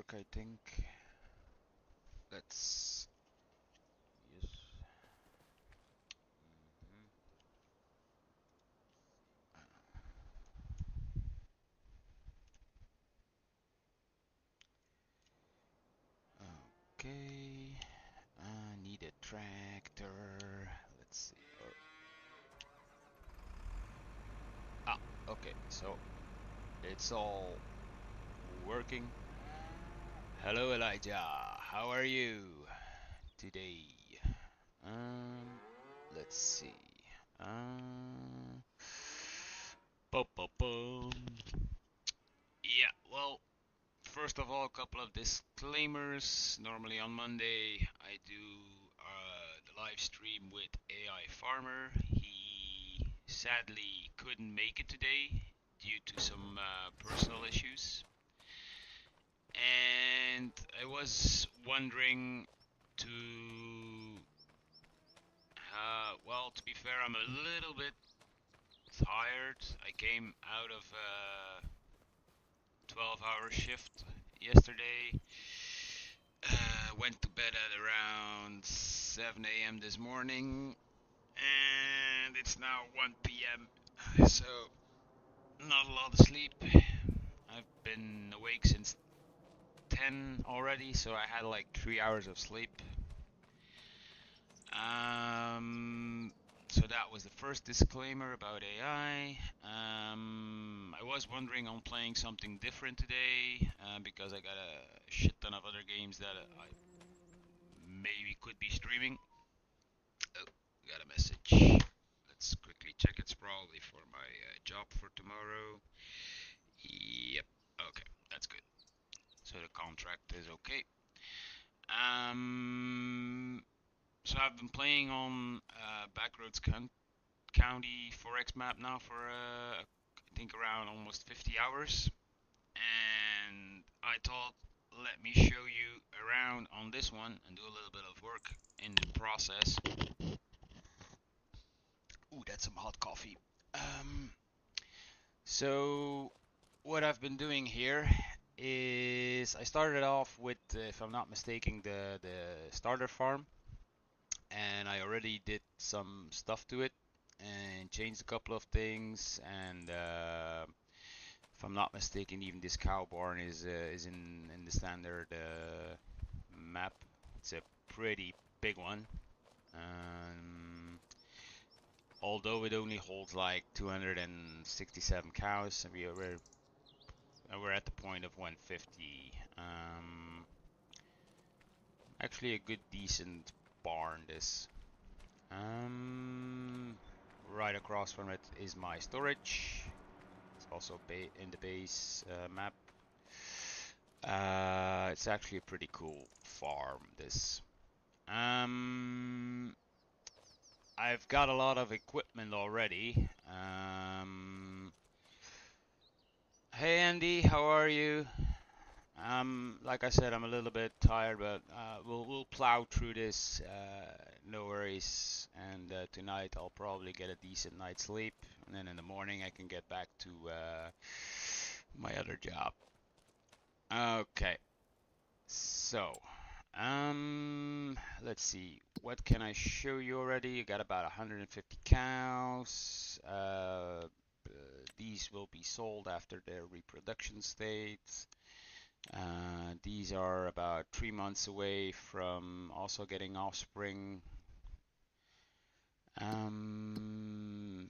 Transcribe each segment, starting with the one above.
work, I think. Let's. Yes. Mhm. Okay. I need a tractor. Let's see. Ah, okay. So it's all working. Hello, Elijah. How are you today? Um, let's see. Um, Bum. Yeah, well, first of all, a couple of disclaimers. Normally on Monday, I do the live stream with AI Farmer. He sadly couldn't make it today due to some personal issues. And I was wondering to, well, to be fair, I'm a little bit tired. I came out of a 12-hour shift yesterday. Went to bed at around 7 a.m. this morning, and it's now 1 p.m. So, not a lot of sleep. I've been awake since 10 already, so I had like 3 hours of sleep. So that was the first disclaimer about AI. I was wondering on playing something different today because I got a shit ton of other games that I maybe could be streaming. Oh, got a message. Let's quickly check. It's probably for my job for tomorrow. Yep. Okay, that's good. So the contract is okay. Um, so I've been playing on Backroads County Forex map now for I think around almost 50 hours, and I thought let me show you around on this one and do a little bit of work in the process. Ooh, that's some hot coffee. Um, so what I've been doing here is I started off with, if I'm not mistaken, the starter farm, and I already did some stuff to it and changed a couple of things. And if I'm not mistaken, even this cow barn is in the standard map. It's a pretty big one. Um, Although it only holds like 267 cows, and we're at the point of 150. Actually, a good decent barn. This. Um, right across from it is my storage. It's also in the base map. It's actually a pretty cool farm. This. Um, I've got a lot of equipment already. Hey Andy, how are you? Like I said, I'm a little bit tired, but we'll plow through this. No worries. And tonight I'll probably get a decent night's sleep, and then in the morning I can get back to my other job. Okay. So, let's see. What can I show you already? You got about 150 cows. These will be sold after their reproduction state. These are about 3 months away from also getting offspring. And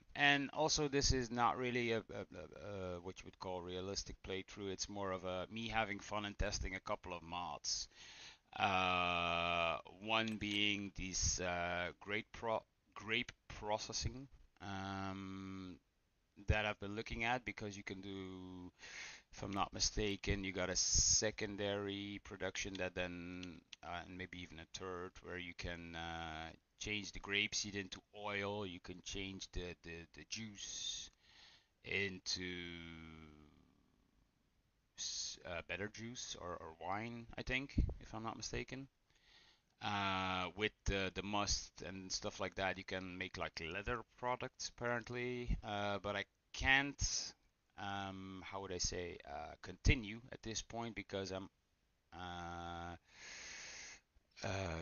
also this is not really what you would call realistic playthrough. It's more of a me having fun and testing a couple of mods. One being this grape processing that I've been looking at, because you can do, if I'm not mistaken, you got a secondary production that then, and maybe even a third, where you can change the grapeseed into oil. You can change the juice into better juice or wine, I think, if I'm not mistaken. With the must and stuff like that, you can make like leather products apparently. But I can't, how would I say, continue at this point because I'm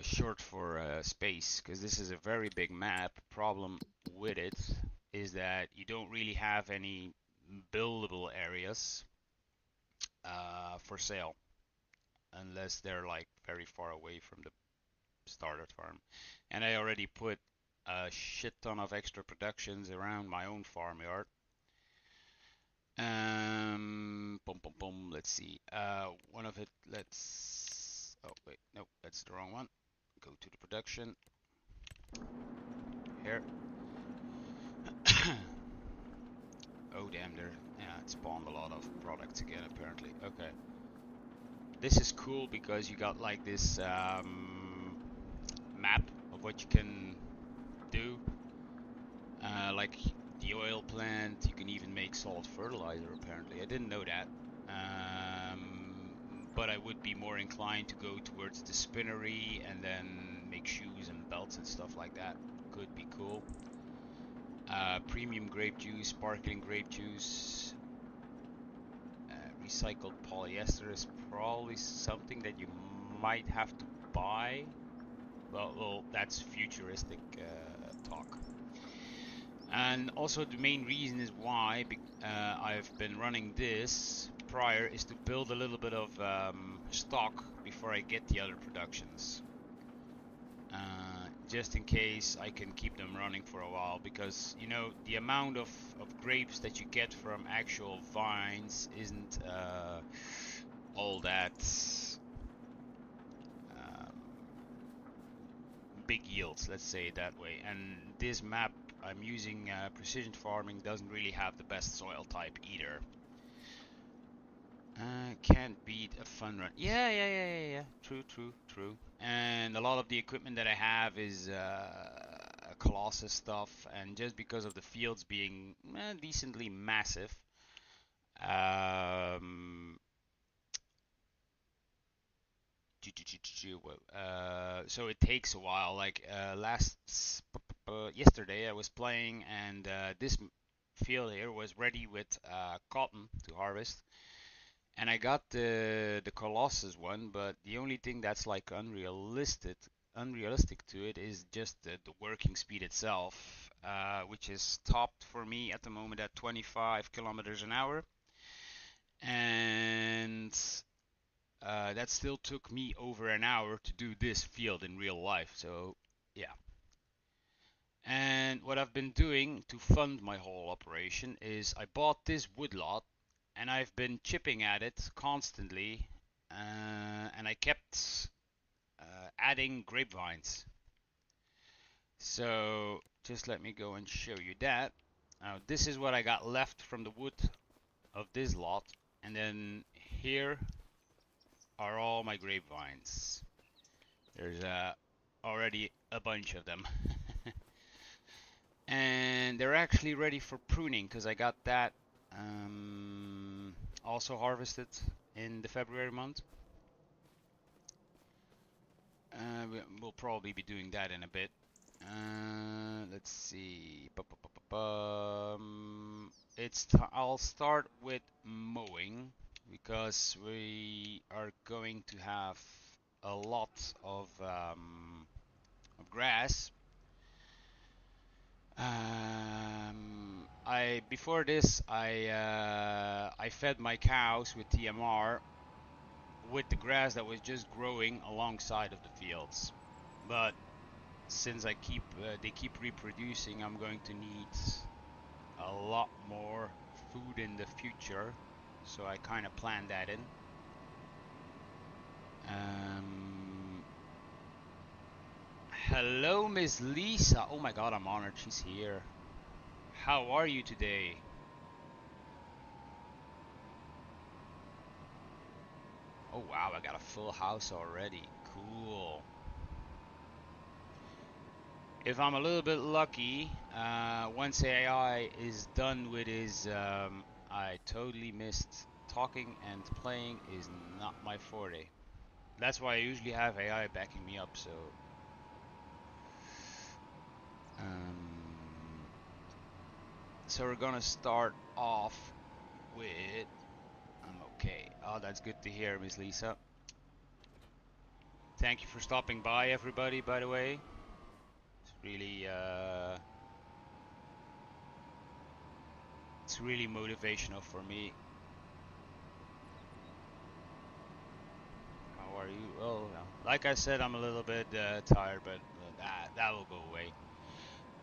short for space, because this is a very big map. Problem with it is that you don't really have any buildable areas for sale unless they're like very far away from the starter farm. And I already put a shit ton of extra productions around my own farmyard. Boom, boom, boom. Let's see. One of it. Let's. Oh wait, no, that's the wrong one. Go to the production here. Oh damn, there. Yeah, it spawned a lot of products again apparently. Okay. This is cool because you got like this map of what you can do. Like the oil plant, you can even make salt fertilizer apparently. I didn't know that. But I would be more inclined to go towards the spinnery and then make shoes and belts and stuff like that. Could be cool. Premium grape juice, sparkling grape juice. Recycled polyester is probably something that you might have to buy. Well, that's futuristic talk. And also the main reason is why I've been running this prior is to build a little bit of stock before I get the other productions. Just in case I can keep them running for a while, because you know the amount of grapes that you get from actual vines isn't all that um, big yields, let's say it that way. And this map I'm using, precision farming, doesn't really have the best soil type either. Can't beat a fun run. Yeah. True. And a lot of the equipment that I have is Colossus stuff, and just because of the fields being decently massive, um, so it takes a while. Like yesterday, I was playing, and this field here was ready with cotton to harvest, and I got the Colossus one, but the only thing that's like unrealistic to it is just the working speed itself, which is topped for me at the moment at 25 kilometers an hour, and that still took me over an hour to do this field in real life. So yeah. And what I've been doing to fund my whole operation is I bought this woodlot and I've been chipping at it constantly, and I kept adding grapevines. So just let me go and show you that. Now this is what I got left from the wood of this lot, and then here are all my grapevines. There's already a bunch of them. And they're actually ready for pruning because I got that also harvested in the February month. We'll probably be doing that in a bit. Let's see. I'll start with mowing because we are going to have a lot of grass. I before this I fed my cows with TMR with the grass that was just growing alongside of the fields. But since they keep reproducing, I'm going to need a lot more food in the future, so I kind of planned that in. Hello, Miss Lisa. Oh my God, I'm honored she's here. How are you today? Oh wow, I got a full house already. Cool. If I'm a little bit lucky, once AI is done with his, I totally missed talking and playing is not my forte. That's why I usually have AI backing me up, so. Um, so we're gonna start off with. I'm okay. Oh, that's good to hear, Miss Lisa. Thank you for stopping by, everybody. By the way, it's really motivational for me. How are you? Well, like I said, I'm a little bit tired, but that will go away.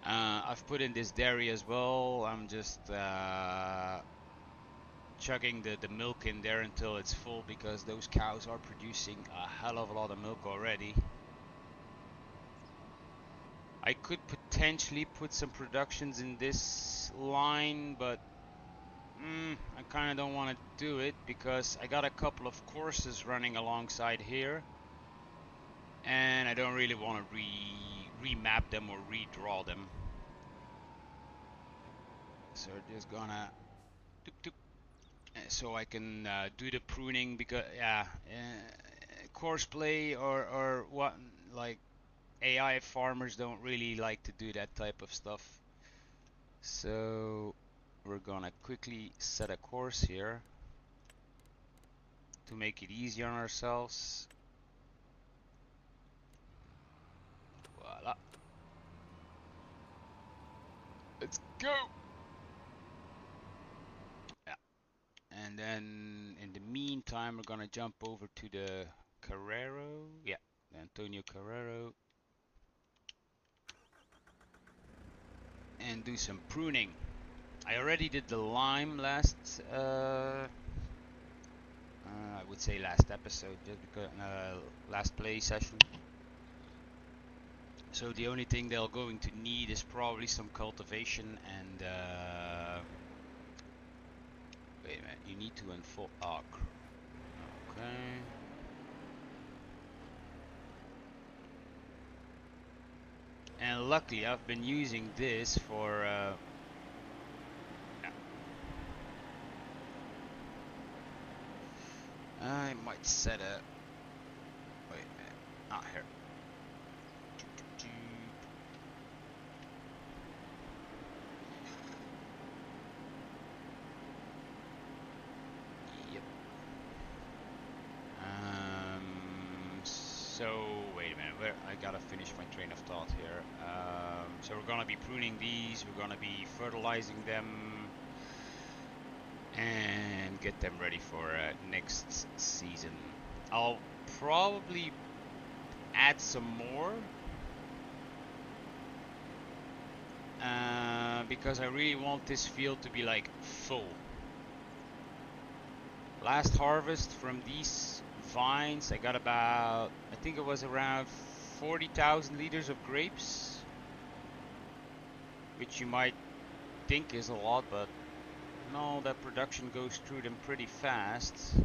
I've put in this dairy as well. I'm just chugging the milk in there until it's full because those cows are producing a hell of a lot of milk already. I could potentially put some productions in this line, but I kind of don't want to do it because I got a couple of courses running alongside here, and I don't really want to remap them or redraw them. So we're just gonna doop, doop, so I can do the pruning because course play or what, like AI farmers don't really like to do that type of stuff. So we're gonna quickly set a course here to make it easier on ourselves. Voila. Let's go. Yeah. And then in the meantime, we're gonna jump over to the Carrero. Yeah, Antonio Carrero. And do some pruning. I already did the lime last, I would say last episode, just because last play session. So the only thing they're going to need is probably some cultivation and wait a minute, you need to unfold ocre. Okay. And luckily I've been using this for I might set a wait a minute, not here. Yep. So wait a minute, where I gotta finish my train of thought here. So we're gonna be pruning these, we're gonna be fertilizing them and get them ready for next season. I'll probably add some more because I really want this field to be like full. Last harvest from these vines I got about, I think it was around 40,000 liters of grapes, which you might think is a lot, but no, that production goes through them pretty fast.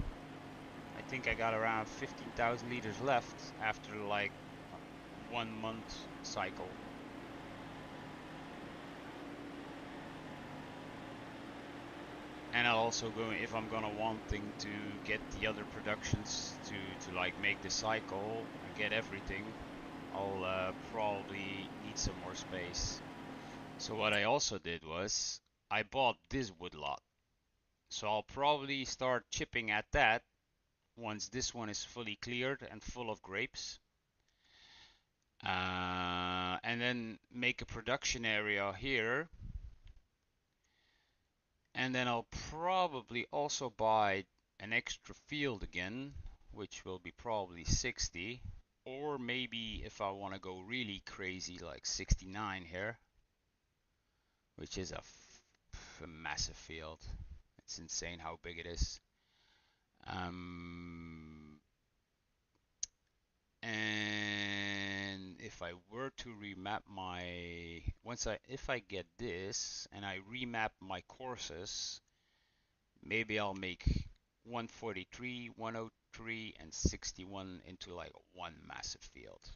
I think I got around 15,000 liters left after like 1 month cycle. And I'll also go, if I'm gonna wanting to get the other productions to like make the cycle and get everything, I'll probably need some more space. So what I also did was I bought this woodlot. So I'll probably start chipping at that once this one is fully cleared and full of grapes. And then make a production area here. And then I'll probably also buy an extra field again, which will be probably 60. Or maybe if I want to go really crazy, like 69 here, which is a massive field. It's insane how big it is. And if I were to remap my, if I get this and I remap my courses, maybe I'll make 143, 103, and 61 into like one massive field.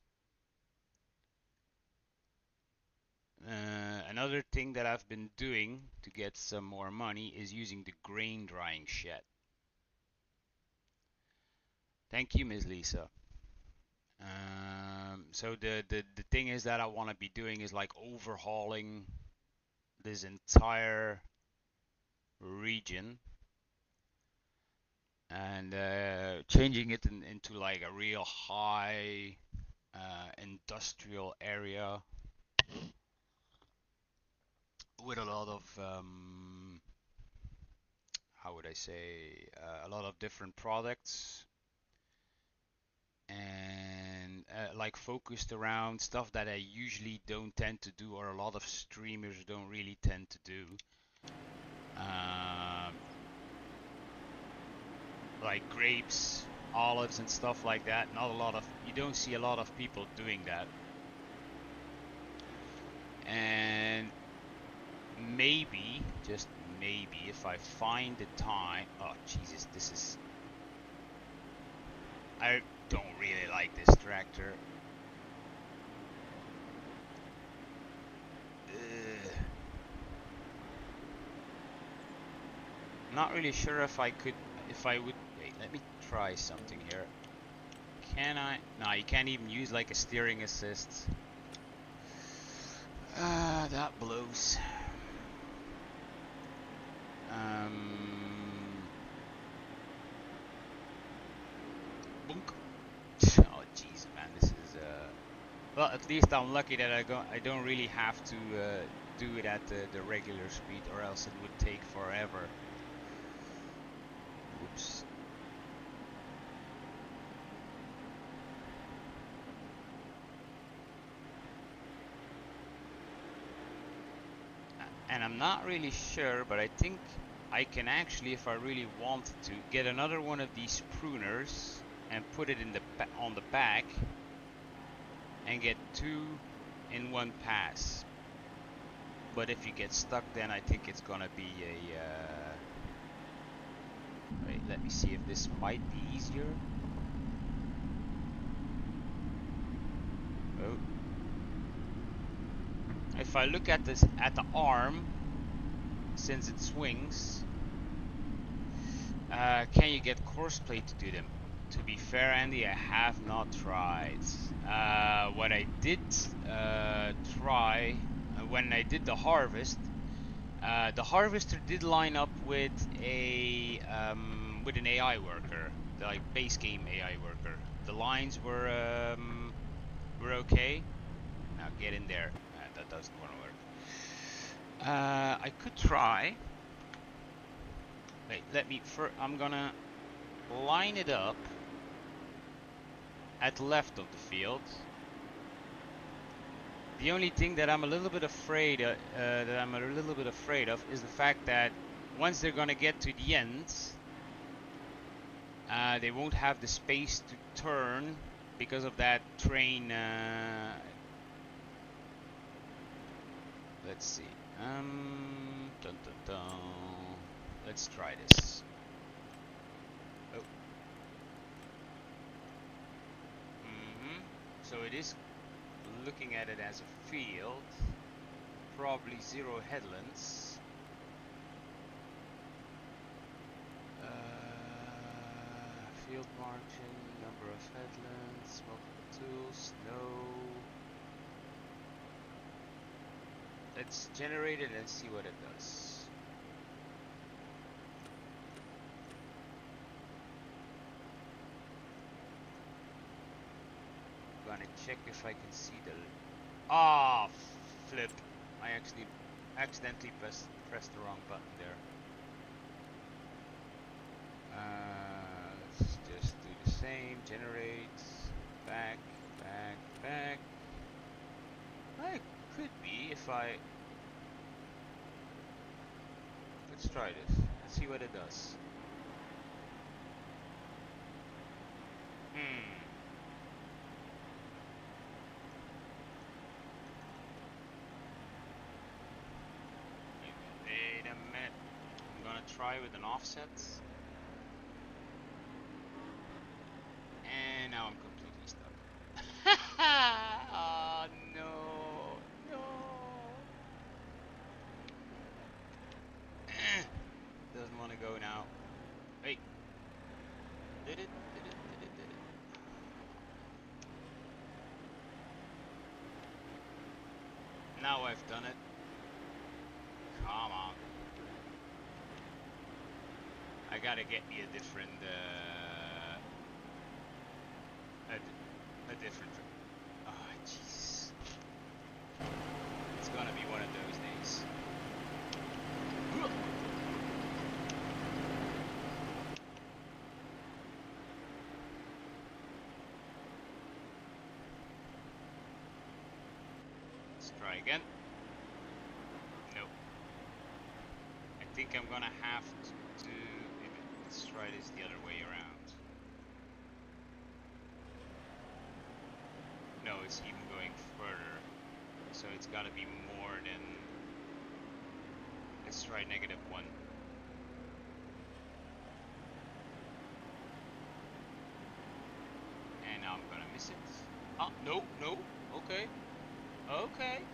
Another thing that I've been doing to get some more money is using the grain drying shed. Thank you, Ms. Lisa. So the thing is that I want to be doing is like overhauling this entire region and changing it into like a real high industrial area with a lot of how would I say, a lot of different products, and like focused around stuff that I usually don't tend to do, or a lot of streamers don't really tend to do. Um, like grapes, olives, and stuff like that. Not a lot of, you don't see a lot of people doing that. And maybe, just maybe, if I find the time. Oh Jesus, this is. I don't really like this tractor. Not really sure if I could, if I would. Wait, let me try something here. Can I? No, you can't even use like a steering assist. That blows. Boink. Oh jeez, man, this is well, at least I'm lucky that I don't really have to do it at the regular speed, or else it would take forever. Whoops. And I'm not really sure, but I think I can actually, if I really wanted to, get another one of these pruners and put it in the on the back and get two in one pass. But if you get stuck, then I think it's gonna be a wait, let me see if this might be easier. Oh, if I look at this at the arm, since it swings, can you get course plate to do them? To be fair, Andy, I have not tried. What I did try when I did the harvester did line up with an AI worker, the like base game AI worker. The lines were okay. Now get in there. That doesn't want to work. I could try. Wait, let me. I'm gonna line it up at the left of the field. The only thing that I'm a little bit afraid of, is the fact that once they're gonna get to the end, they won't have the space to turn because of that train. Let's see. Dun, dun, dun. Let's try this. Oh. So it is looking at it as a field, probably 0 headlands. Field margin, number of headlands, multiple tools, no. Let's generate it and see what it does. Gonna check if I can see the. Ah, flip! I actually accidentally pressed the wrong button there. Let's just do the same. Generate. Back. Well, it could be if I. Let's try this. Let's see what it does. Wait a minute. I'm gonna try with an offset. And now I'm completely stuck. Oh no. Doesn't want to go now. Wait. Did it? Now I've done it. Come on. I gotta get me a different, a different. Ah, jeez. It's gonna be one of those days. Let's try again. Nope. I think I'm gonna have to do. Let's try this the other way around. No, it's even going further. So it's gotta be more than. Let's try -1. And now I'm gonna miss it. Oh, no, no. Okay. Okay.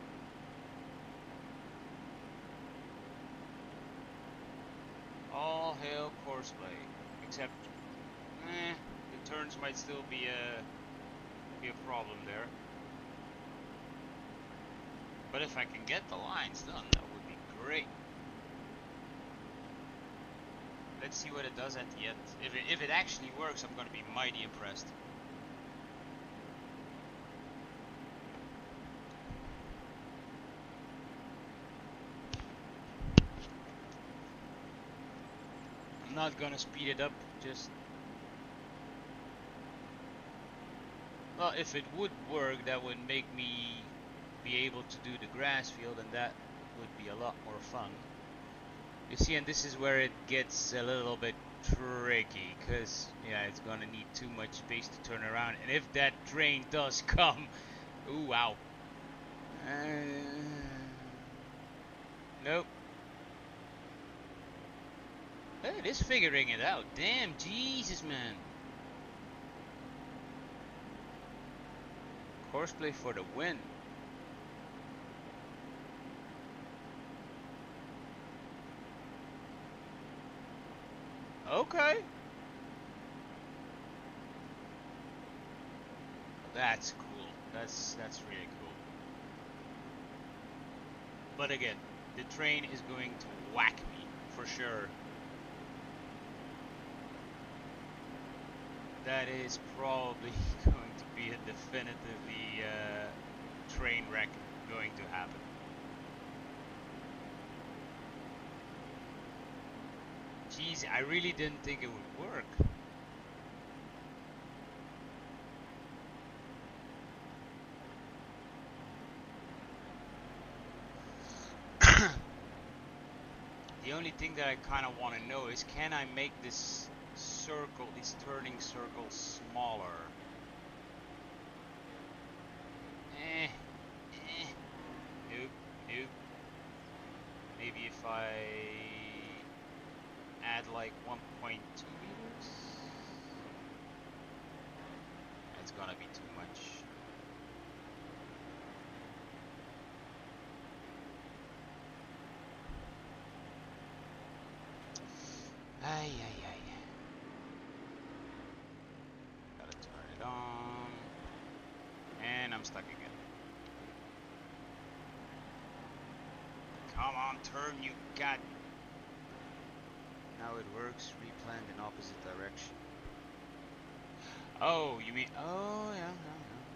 All hail courseplay. Except, the turns might still be a problem there. But if I can get the lines done, that would be great. Let's see what it does at the end. If it actually works, I'm gonna be mighty impressed. I'm not gonna speed it up, just... Well, if it would work, that would make me be able to do the grass field, and that would be a lot more fun. You see, and this is where it gets a little bit tricky, because, yeah, it's gonna need too much space to turn around, and if that train does come... Ooh, wow. Nope. It is figuring it out. Damn, Jesus, man. Horseplay for the win. Okay. That's cool. That's really cool. But again, the train is going to whack me for sure. That is probably going to be a definitively train wreck going to happen. Jeez, I really didn't think it would work. The only thing that I kind of want to know is, can I make this circle, this turning circle, smaller? Nope, nope. Maybe if I add like 1.2 meters? It's gonna be too much. Ay, ay, ay. Gotta turn it on. And I'm stuck again. Come on, turn, you got... Now it works, replanned in opposite direction. Oh, you mean... Oh, yeah.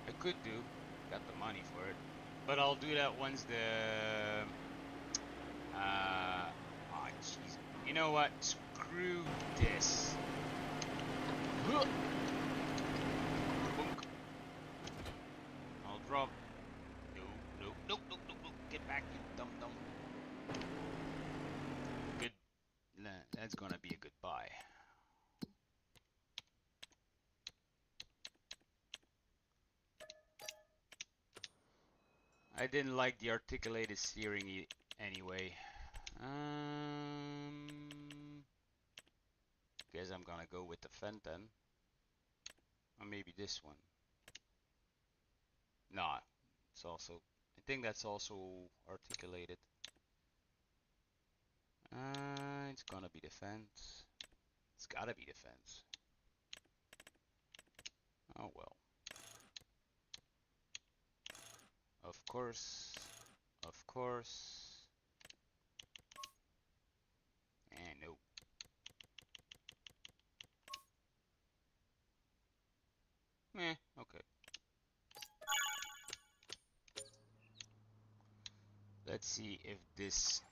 I could do. Got the money for it. But I'll do that once the... Oh, jeez. You know what? Screw this. I'll drop. No. Get back, you dum-dum. Good. Nah, that's gonna be a good buy. I didn't like the articulated steering anyway. Guess I'm gonna go with the Fendt then. Or maybe this one. Nah, it's also... I think that's also articulated. It's gonna be the Fendt. It's gotta be the Fendt. Oh well. Of course. And nope. Let's see if this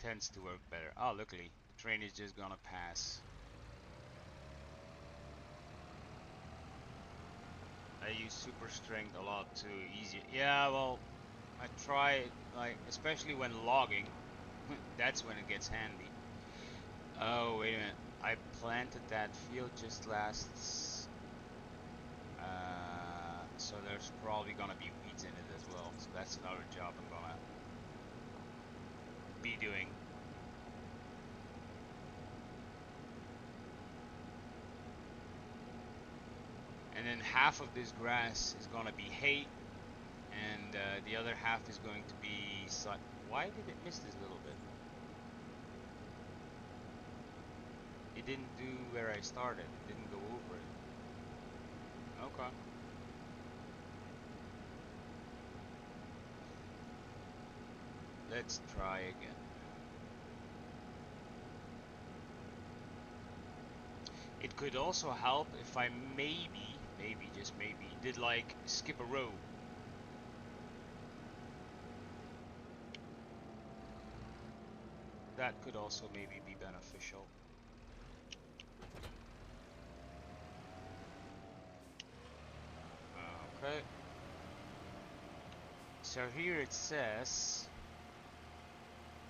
tends to work better. Oh, luckily, the train is just gonna pass. I use super strength a lot too. Easy. Yeah, well, I try, like, especially when logging. That's when it gets handy. Oh, wait a minute. I planted that field just last. So there's probably gonna be weeds in it as well. So that's another job I'm gonna be doing. And then half of this grass is gonna be hay, and the other half is going to be. Why did it miss this little bit? It didn't do where I started. It didn't go over it. Okay. Let's try again. It could also help if I maybe just maybe, did like skip a row. That could also maybe be beneficial. Okay. So here it says,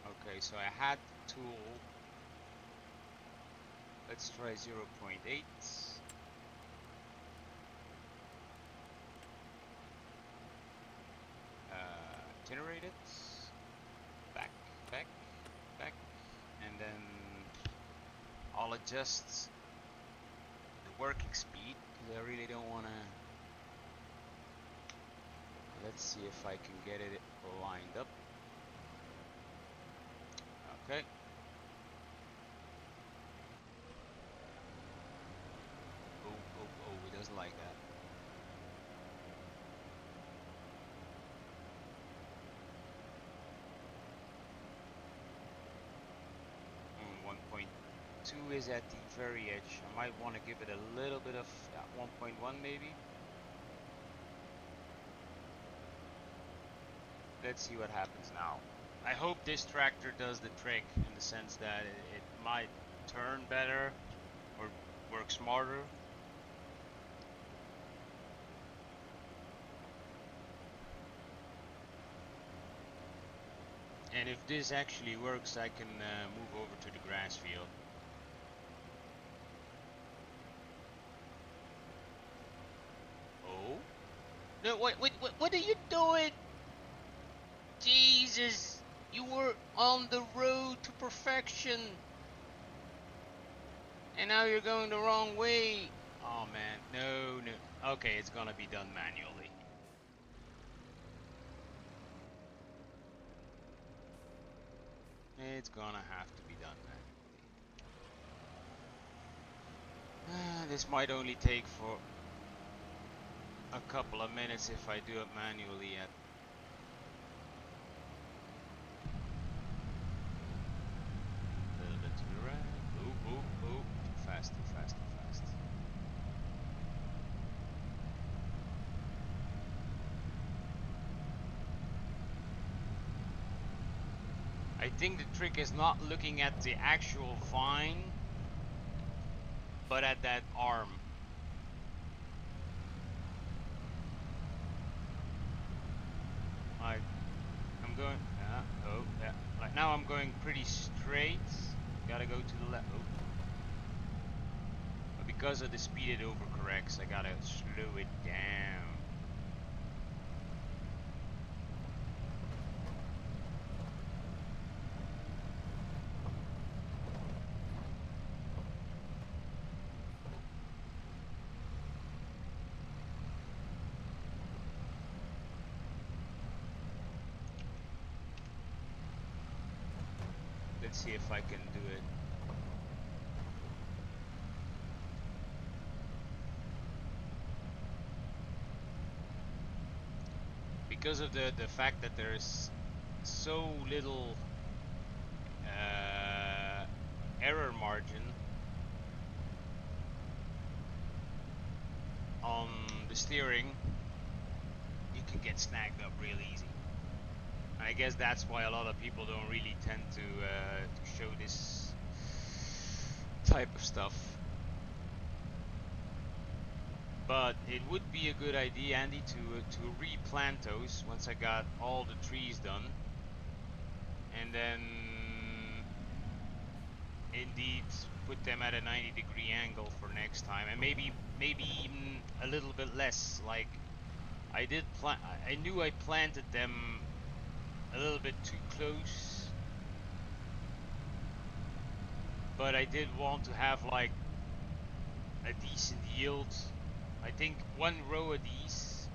okay, so I had the tool. Let's try 0.8. Generate it. Back, back, back. And then I'll adjust the working speed because I really don't want to. Let's see if I can get it lined up. Okay. Oh, it doesn't like that. 1.2 is at the very edge. I might want to give it a little bit of 1.1 maybe. Let's see what happens now. I hope this tractor does the trick in the sense that it might turn better or work smarter. And if this actually works, I can move over to the grass field. Oh? No, what are you doing? Jesus, you were on the road to perfection. And now you're going the wrong way. Oh man, no. Okay, it's gonna be done manually. It's gonna have to be done manually. This might only take for a couple of minutes if I do it manually at. A little bit to the right. Oh. Too fast. I think the trick is not looking at the actual vine, but at that arm. Like, I'm going, yeah. Like now I'm going pretty straight. Gotta go to the left. Oh. But because of the speed it overcorrects, I gotta slow it down. Let's see if I can do it. Because of the fact that there's so little error margin on the steering, you can get snagged up real easy. I guess that's why a lot of people don't really tend to show this type of stuff. But it would be a good idea, Andy, to replant those once I got all the trees done, and then indeed put them at a 90-degree angle for next time, and maybe even a little bit less. Like I did plant, I knew I planted them a little bit too close, but I did want to have like a decent yield. I think one row of these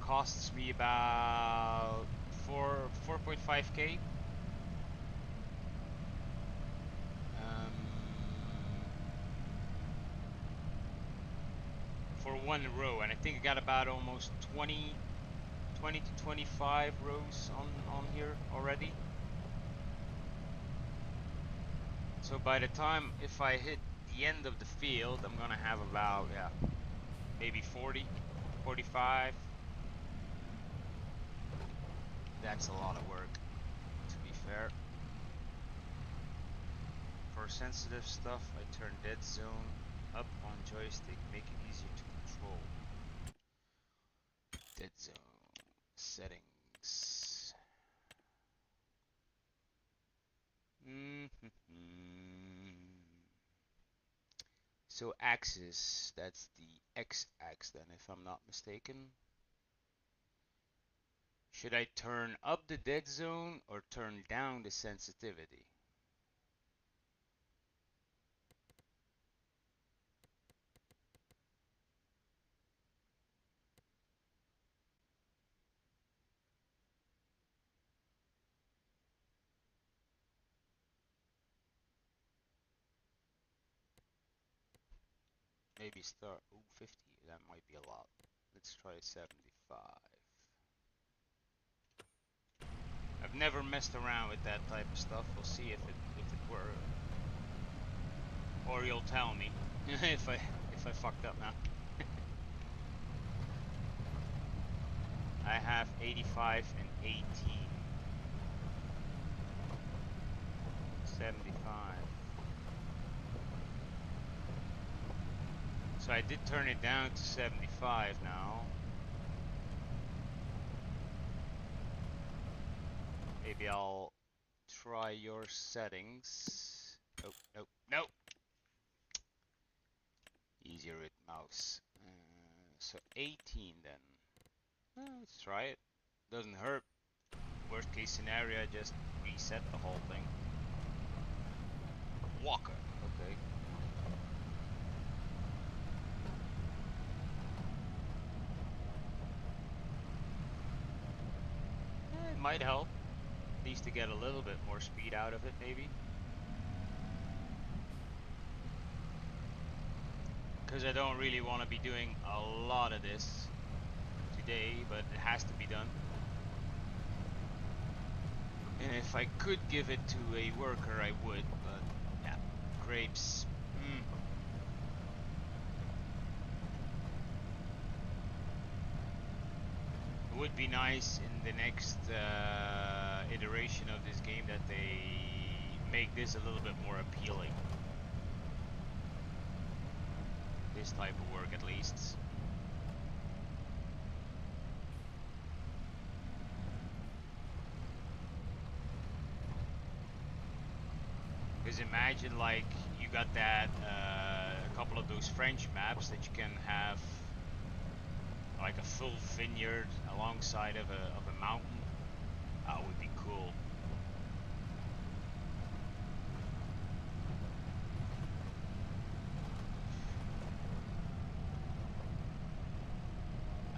costs me about 4.5k. For one row, and I think I got about almost 20 to 25 rows on here already. So by the time, if I hit the end of the field, I'm gonna have about, yeah, maybe 40, 45. That's a lot of work, to be fair. For sensitive stuff, I turn dead zone up on joystick, make it easier to control. Dead zone settings. So axis, that's the x-axis then, if I'm not mistaken. Should I turn up the dead zone or turn down the sensitivity? Maybe start, ooh, 50, that might be a lot. Let's try 75. I've never messed around with that type of stuff. We'll see if it works. Or you'll tell me if I fucked up now. I have 85 and 18. 75. So I did turn it down to 75 now. Maybe I'll try your settings. Nope, nope, nope. Easier with mouse. So 18 then. Let's try it. Doesn't hurt. Worst case scenario, I just reset the whole thing. Walker. Okay. It might help. At least to get a little bit more speed out of it, maybe. Because I don't really want to be doing a lot of this today, but it has to be done. And if I could give it to a worker, I would, but yeah, grapes. It would be nice in the next iteration of this game that they make this a little bit more appealing. This type of work, at least. Because imagine, like, you got that, a couple of those French maps that you can have, like a full vineyard alongside of a mountain. That would be cool.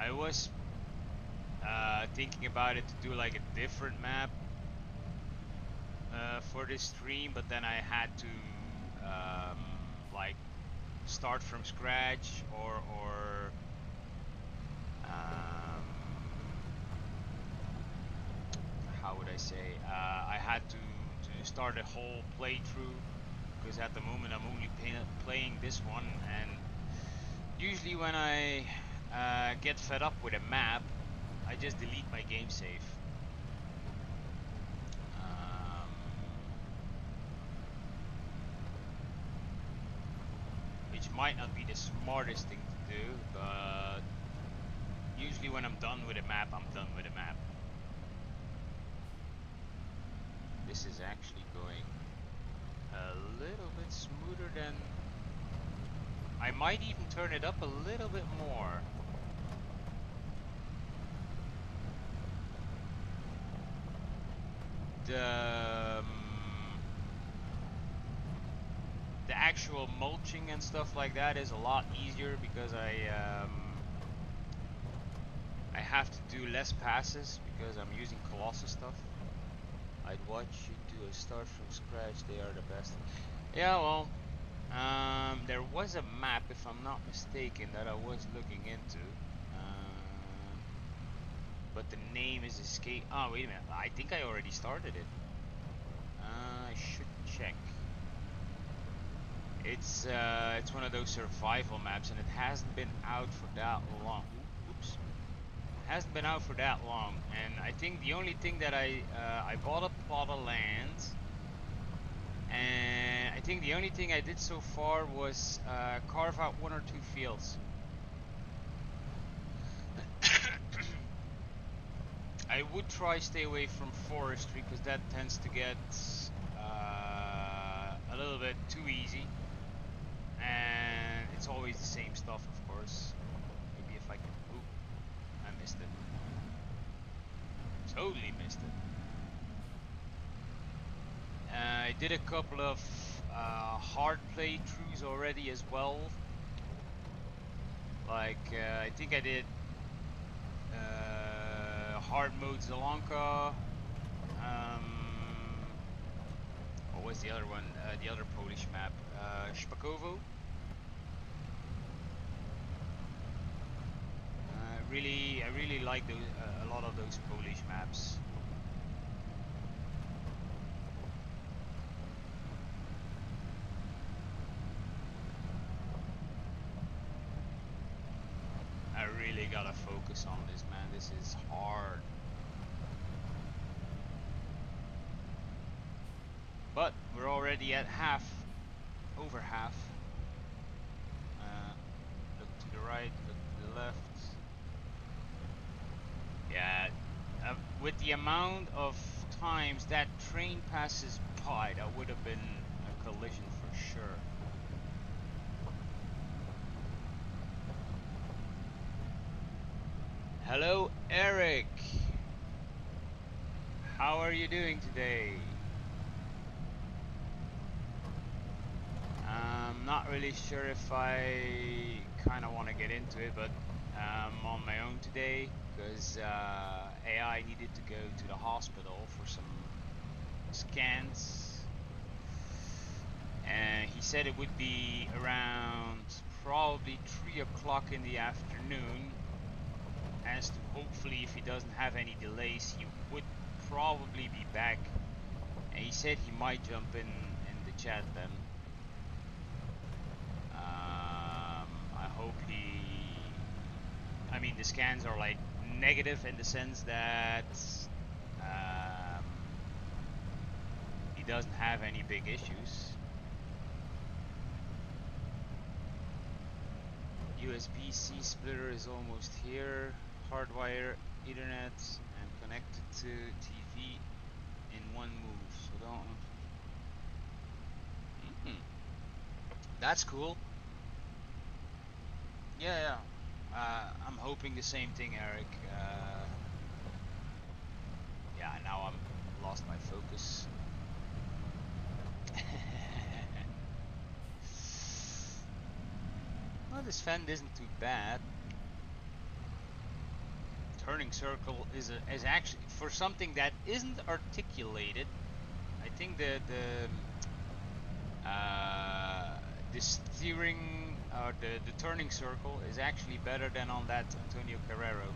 I was thinking about it to do like a different map for this stream, but then I had to like start from scratch, or how would I say? I had to start a whole playthrough, because at the moment I'm only playing this one, and usually when I get fed up with a map, I just delete my game save. Which might not be the smartest thing to do, but usually when I'm done with a map, I'm done with a map. This is actually going a little bit smoother than... I might even turn it up a little bit more. The actual mulching and stuff like that is a lot easier because I have to do less passes because I'm using Colossus stuff. I'd watch you do a start from scratch, they are the best. Yeah, well, there was a map, if I'm not mistaken, that I was looking into. But the name is escape. Oh, wait a minute. I think I already started it. I should check. It's one of those survival maps, and it hasn't been out for that long. Oops. It hasn't been out for that long, and I think the only thing that I bought a plot of land, and I think the only thing I did so far was carve out 1 or 2 fields. I would try stay away from forestry because that tends to get a little bit too easy, and it's always the same stuff, of course. Maybe if I can... Oop, I missed it. Totally missed it. I did a couple of hard playthroughs already as well. Like, I think I did hard mode Zelonka. What was the other one? The other Polish map, Szpakowo. I really like those, a lot of those Polish maps. I really gotta focus on this, man. This is hard. But we're already at half, over half. Look to the right, look to the left. Yeah, with the amount of times that train passes by, that would have been a collision for sure. Hello, Eric. How are you doing today? I'm not really sure if I kind of want to get into it, but I'm on my own today because AI needed to go to the hospital for some scans, and he said it would be around probably 3 o'clock in the afternoon, as to hopefully, if he doesn't have any delays, he would probably be back, and he said he might jump in the chat then. I hope he... I mean, the scans are like negative in the sense that he doesn't have any big issues. USB-C splitter is almost here. Hardwire Ethernet and connected to TV in one move. So don't... That's cool. Yeah. I'm hoping the same thing, Eric. Yeah, now I'm lost my focus. Well, this fend isn't too bad. Turning circle is actually, for something that isn't articulated, I think the steering or the turning circle is actually better than on that Antonio Carrero.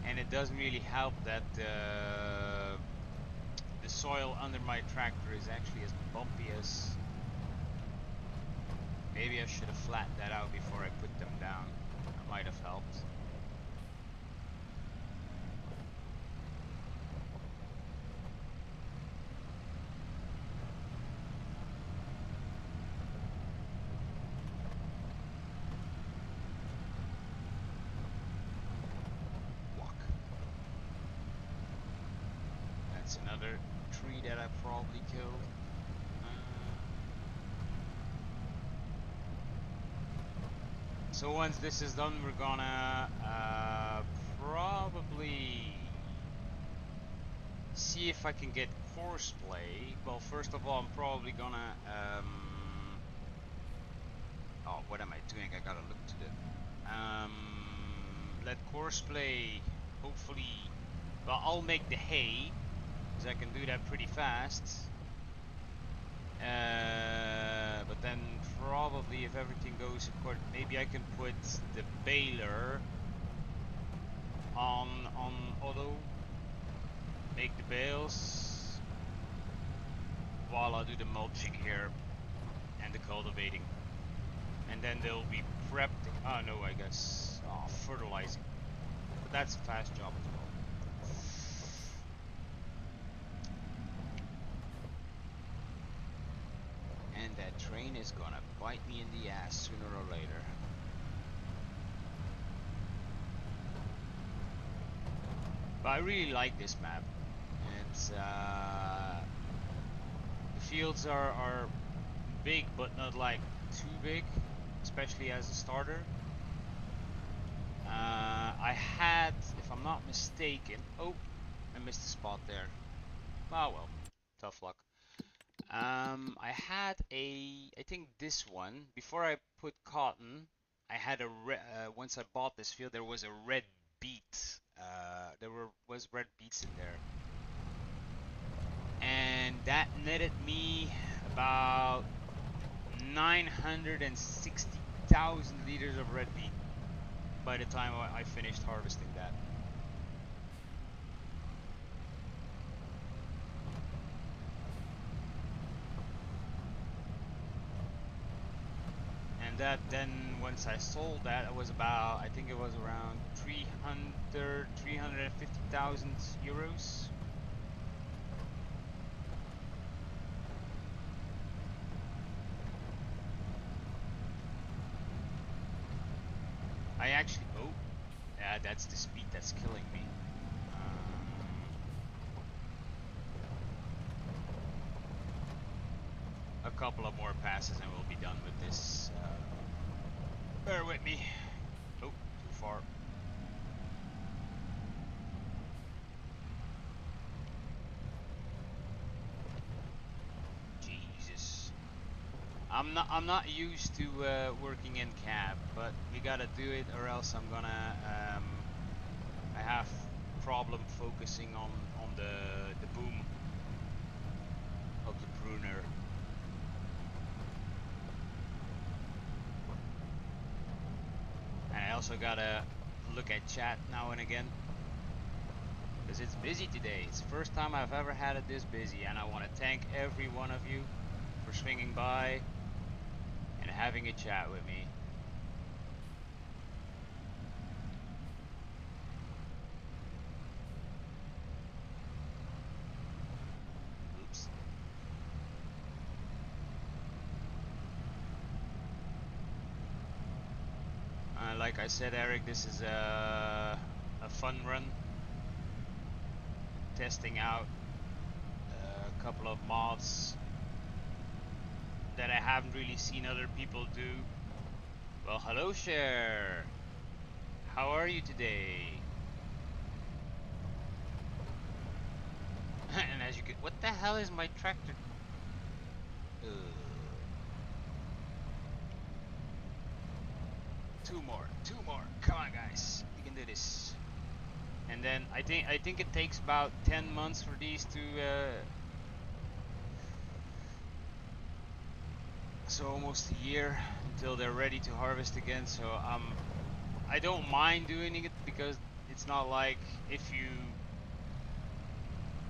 And it doesn't really help that the soil under my tractor is actually as bumpy as Maybe I should have flattened that out before I put them down. That might have helped. Walk. That's another tree that I probably killed. So once this is done, we're gonna probably see if I can get courseplay. Well, first of all, I'm probably gonna oh, what am I doing? I gotta look to the let courseplay hopefully. Well, I'll make the hay because I can do that pretty fast. But then probably if everything goes according, maybe I can put the baler on auto, make the bales while I do the mulching here and the cultivating, and then they'll be prepped. Oh no, I guess fertilizing, but that's a fast job as well. And that train is gonna bite me in the ass sooner or later. But I really like this map. It's the fields are big, but not like too big, especially as a starter. I had, if I'm not mistaken, oh, I missed a spot there. Oh well, tough luck. I had I think this one, before I put cotton, I had once I bought this field, there was a red beet. Was red beets in there. And that netted me about 960,000 liters of red beet by the time I finished harvesting that. And that then, once I sold that, it was about, I think it was around 350,000 euros. I actually, oh, yeah, that's the speed that's killing me. A couple of more passes and we'll be done with this. Bear with me. Oh, too far. Jesus. I'm not used to working in cab, but we gotta do it or else I'm gonna I have problem focusing on the boom of the pruner. And I also gotta look at chat now and again, because it's busy today. It's the first time I've ever had it this busy, and I want to thank every one of you for swinging by and having a chat with me. Oops. Like I said, Eric, this is a fun run. Testing out a couple of mods that I haven't really seen other people do. Well, hello, Cher. How are you today? And as you can, what the hell is my tractor? Two more. Come on, guys. You can do this. And then I think it takes about 10 months for these to. So almost a year until they're ready to harvest again. So I don't mind doing it because it's not like if you,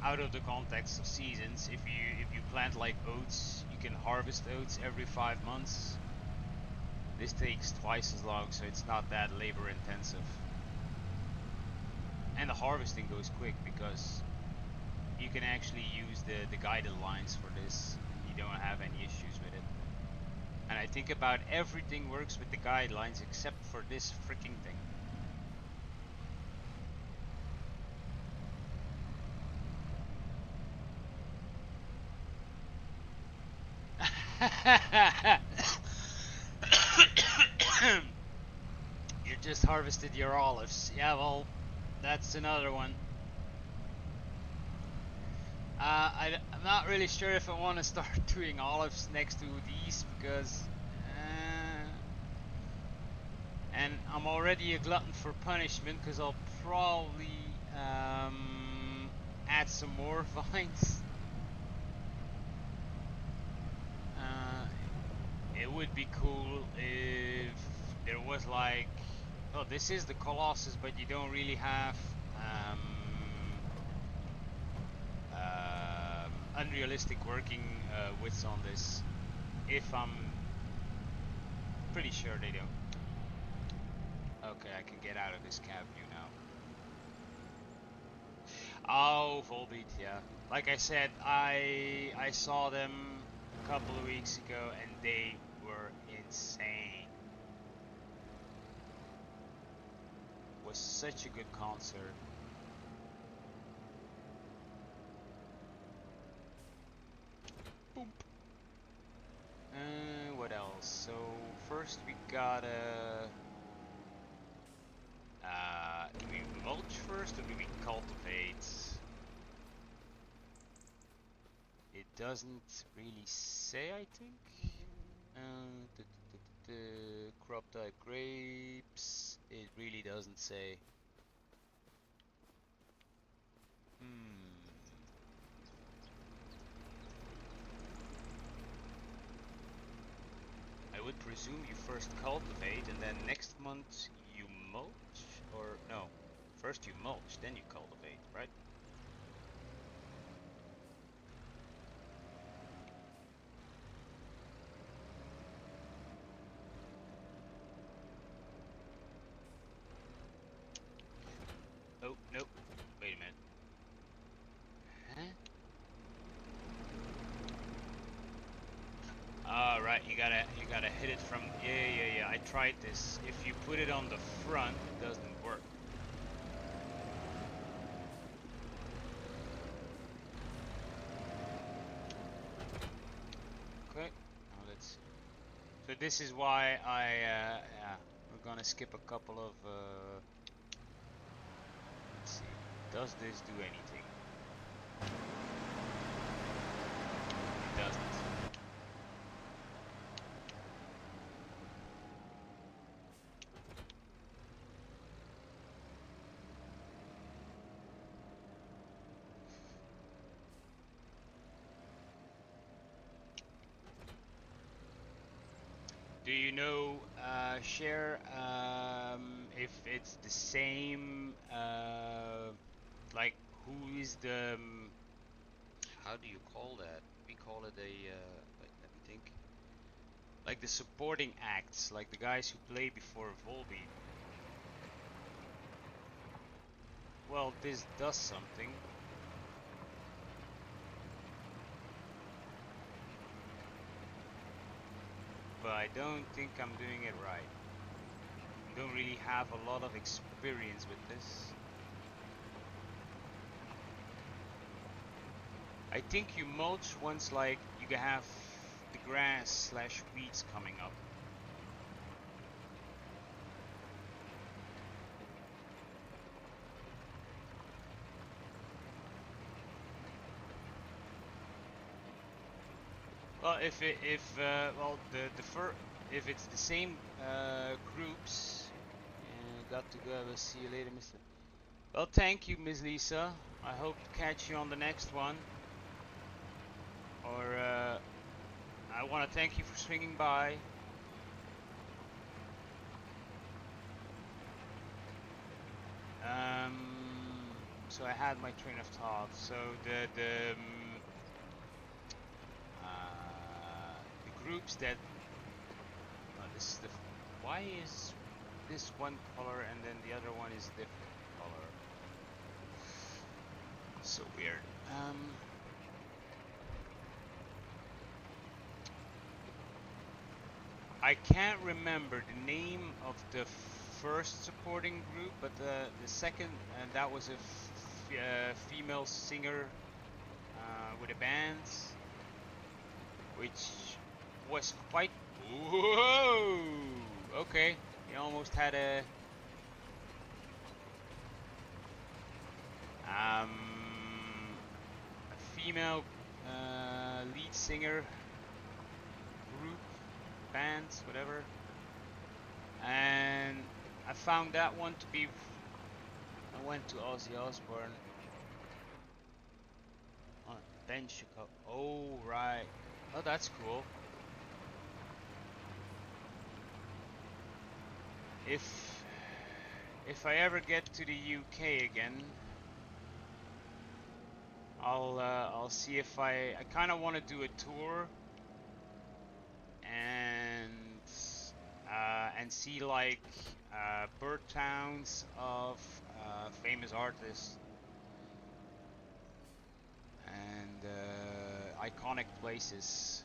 out of the context of seasons, if you plant like oats, you can harvest oats every 5 months. This takes twice as long, so it's not that labor intensive. And the harvesting goes quick because you can actually use the guided lines for this. You don't have any issues with it. And I think about everything works with the guidelines except for this freaking thing. You just harvested your olives. Yeah, well, that's another one. I'm not really sure if I want to start doing olives next to these because and I'm already a glutton for punishment because I'll probably add some more vines. It would be cool if there was like, oh, this is the Colossus, but you don't really have unrealistic working widths on this. If I'm pretty sure they don't. Okay, I can get out of this cab view now. Oh, Volbeat, yeah. Like I said, I saw them a couple of weeks ago and they were insane. It was such a good concert. Boop. What else? So first we gotta do we mulch first or do we cultivate? It doesn't really say, I think. Crop type grapes. It really doesn't say. I would presume you first cultivate and then next month you mulch? Or no, first you mulch, then you cultivate, right? Oh, nope. Wait a minute. Huh? Right, you gotta hit it from, yeah. I tried this. If you put it on the front, it doesn't work. Okay, now let's see. So this is why yeah, we're gonna skip a couple of, let's see. Does this do anything? It doesn't. Do you know, share, if it's the same, like who is the, how do you call that? We call it a, wait, let me think. Like the supporting acts, like the guys who play before Volbeat. Well, this does something. But I don't think I'm doing it right. I don't really have a lot of experience with this. I think you mulch once like you have the grass / weeds coming up. Well, well if it's the same groups, got to go. We'll see you later, Mr. Well, thank you, Ms. Lisa. I hope to catch you on the next one. Or I want to thank you for swinging by. So I had my train of thought. So the groups that this is Why is this one color and then the other one is different color? So weird. I can't remember the name of the first supporting group, but the second, and that was a female singer with a band, which was quite. Whoa! Okay, he almost had a female lead singer group, band, whatever, and I found that one to be. I went to Ozzy Osbourne on Ben Chicago. Oh right. Oh, that's cool. If I ever get to the UK again, I'll see if I kind of want to do a tour and see like bird towns of famous artists and iconic places.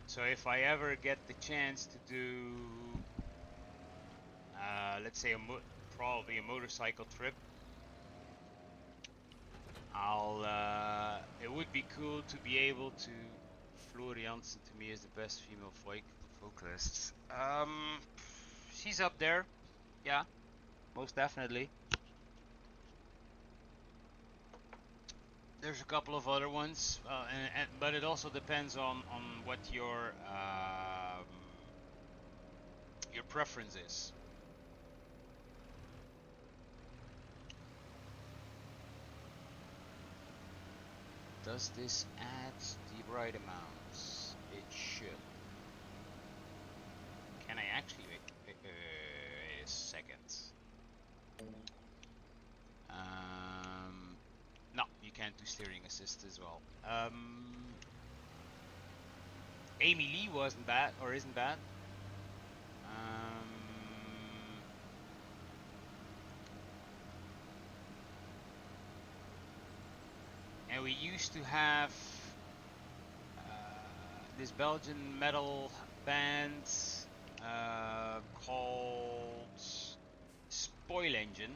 So if I ever get the chance to do, let's say probably a motorcycle trip, it would be cool to be able to. Floor Jansen to me is the best female vocalist. She's up there, yeah, most definitely. There's a couple of other ones, but it also depends on what your preference is. Does this add the right amounts? It should. Can I actually wait a second? No, you can't do steering assist as well. Amy Lee wasn't bad, or isn't bad. And we used to have this Belgian metal band called Spoil Engine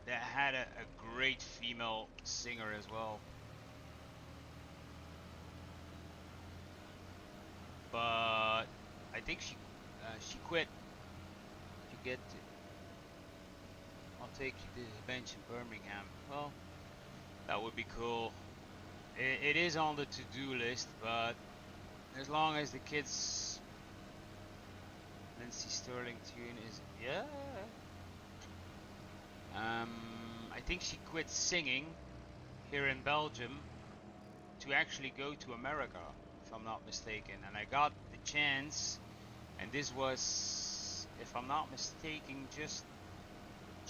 that had a great female singer as well. But I think she quit to get to. I'll take you to the bench in Birmingham. Well, that would be cool. It is on the to-do list, but as long as the kids, Lindsay Sterling tune is, yeah. I think she quit singing here in Belgium to actually go to America, if I'm not mistaken. And I got the chance, and this was, if I'm not mistaken, just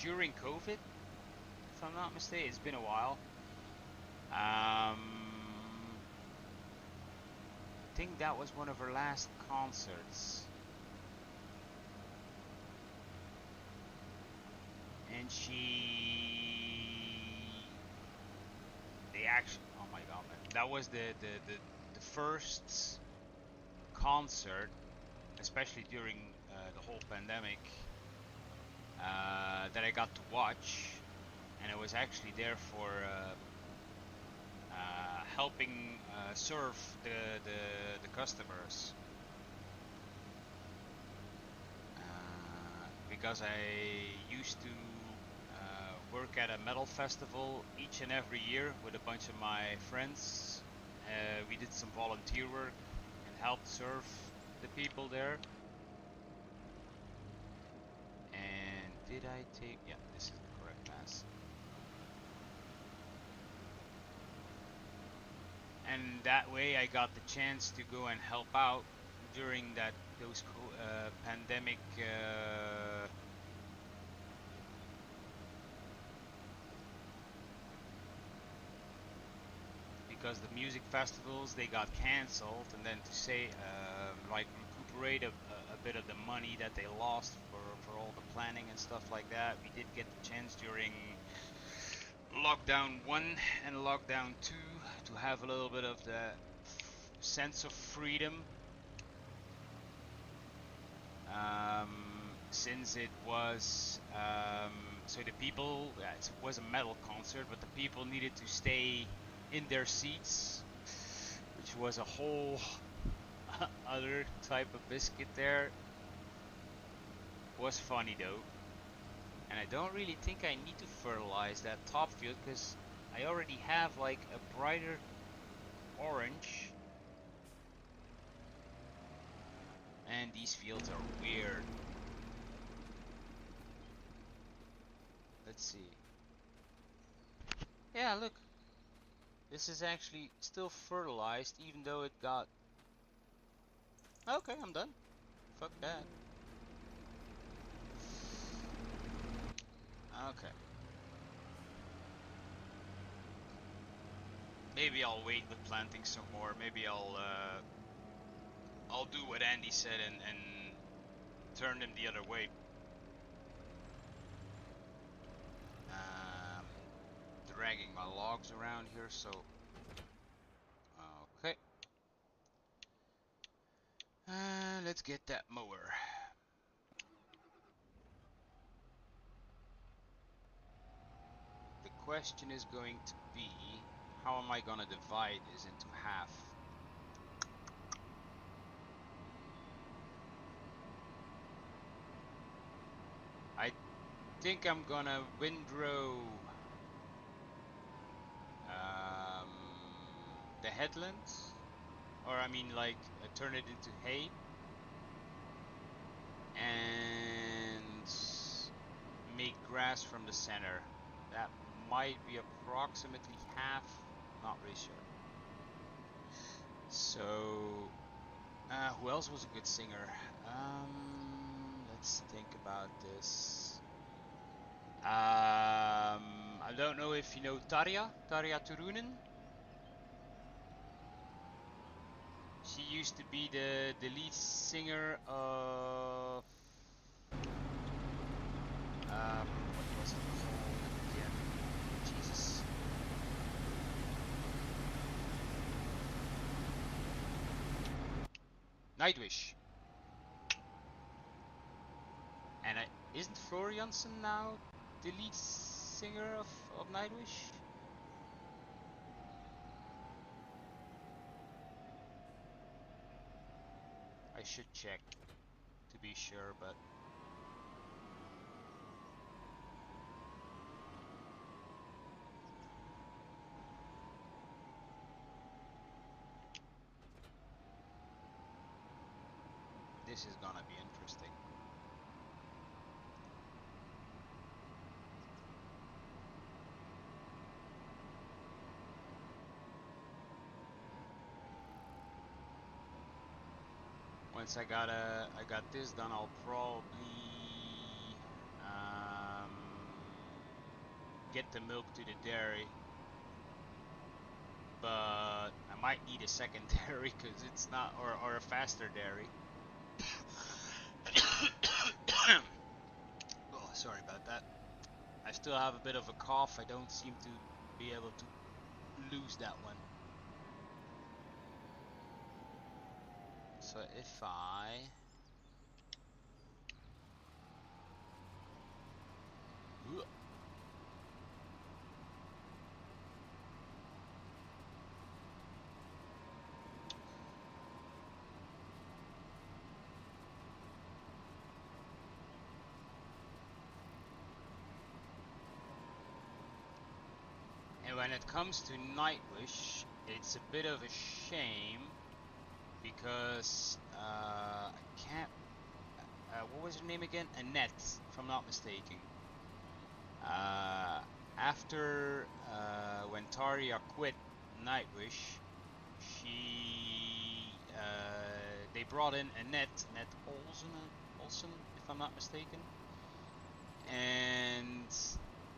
during COVID, if I'm not mistaken. It's been a while. I think that was one of her last concerts. And they actually, oh my god, man. That was the first concert, especially during the whole pandemic, that I got to watch. And I was actually there for helping serve the customers, because I used to work at a metal festival each and every year with a bunch of my friends. We did some volunteer work and helped serve the people there. And did I take, yeah, this is the correct pass. And that way I got the chance to go and help out during those pandemic because the music festivals they got cancelled, and then to say like recuperate a bit of the money that they lost for all the planning and stuff like that. We did get the chance during lockdown 1 and lockdown 2 to have a little bit of the sense of freedom, since it was so the people, it was a metal concert, but the people needed to stay in their seats, which was a whole other type of biscuit there. Was funny though. And I don't really think I need to fertilize that top field because I already have like a brighter orange. And these fields are weird. Let's see. Yeah, look. This is actually still fertilized even though it got... Okay, I'm done. Fuck that. Okay. Maybe I'll wait with planting some more. Maybe I'll do what Andy said and turn them the other way. Dragging my logs around here, so okay. Let's get that mower. The question is going to be, how am I gonna divide this into half? I think I'm gonna windrow the headlands, or I mean like turn it into hay, and make grass from the center. That might be approximately half, not really sure. So, who else was a good singer? Let's think about this. I don't know if you know Tarja Turunen. She used to be the lead singer of what was it called again? Jesus. Nightwish. And isn't Floor Jansen now the lead singer of Nightwish? I should check to be sure, but this is gonna be interesting. Once I got this done, I'll probably get the milk to the dairy, but I might need a second dairy because it's not, or a faster dairy. Oh, sorry about that. I still have a bit of a cough. I don't seem to be able to lose that one. So if I and when it comes to Nightwish, it's a bit of a shame because I can't. What was her name again? Annette, if I'm not mistaken. After when Tarja quit Nightwish, they brought in Annette Olsen, if I'm not mistaken, and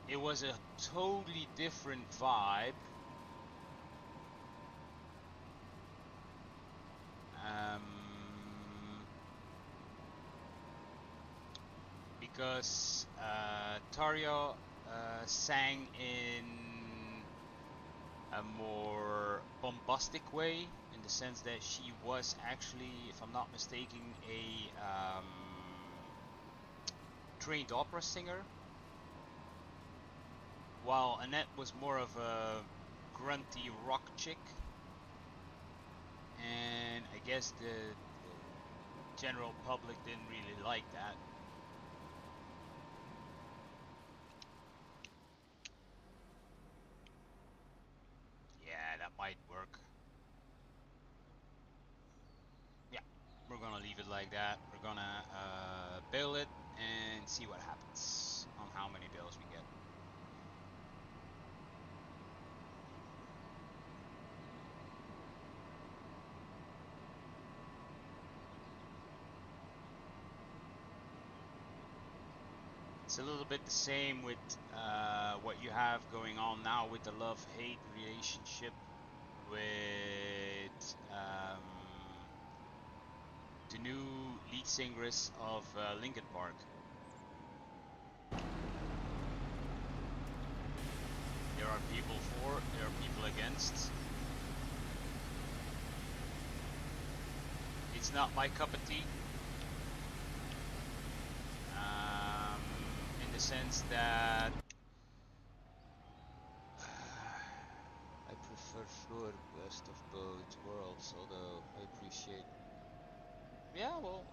it was a totally different vibe. because Tario sang in a more bombastic way, in the sense that she was actually, if I'm not mistaken, a trained opera singer, while Annette was more of a grunty rock chick. And I guess the general public didn't really like that. Yeah, that might work. Yeah, we're gonna leave it like that. We're gonna bail it and see what happens on how many bails we get. It's a little bit the same with what you have going on now with the love-hate relationship with the new lead singeress of Linkin Park. There are people for, there are people against. It's not my cup of tea. In the sense that I prefer Floor best of both worlds, although I appreciate. Yeah, well,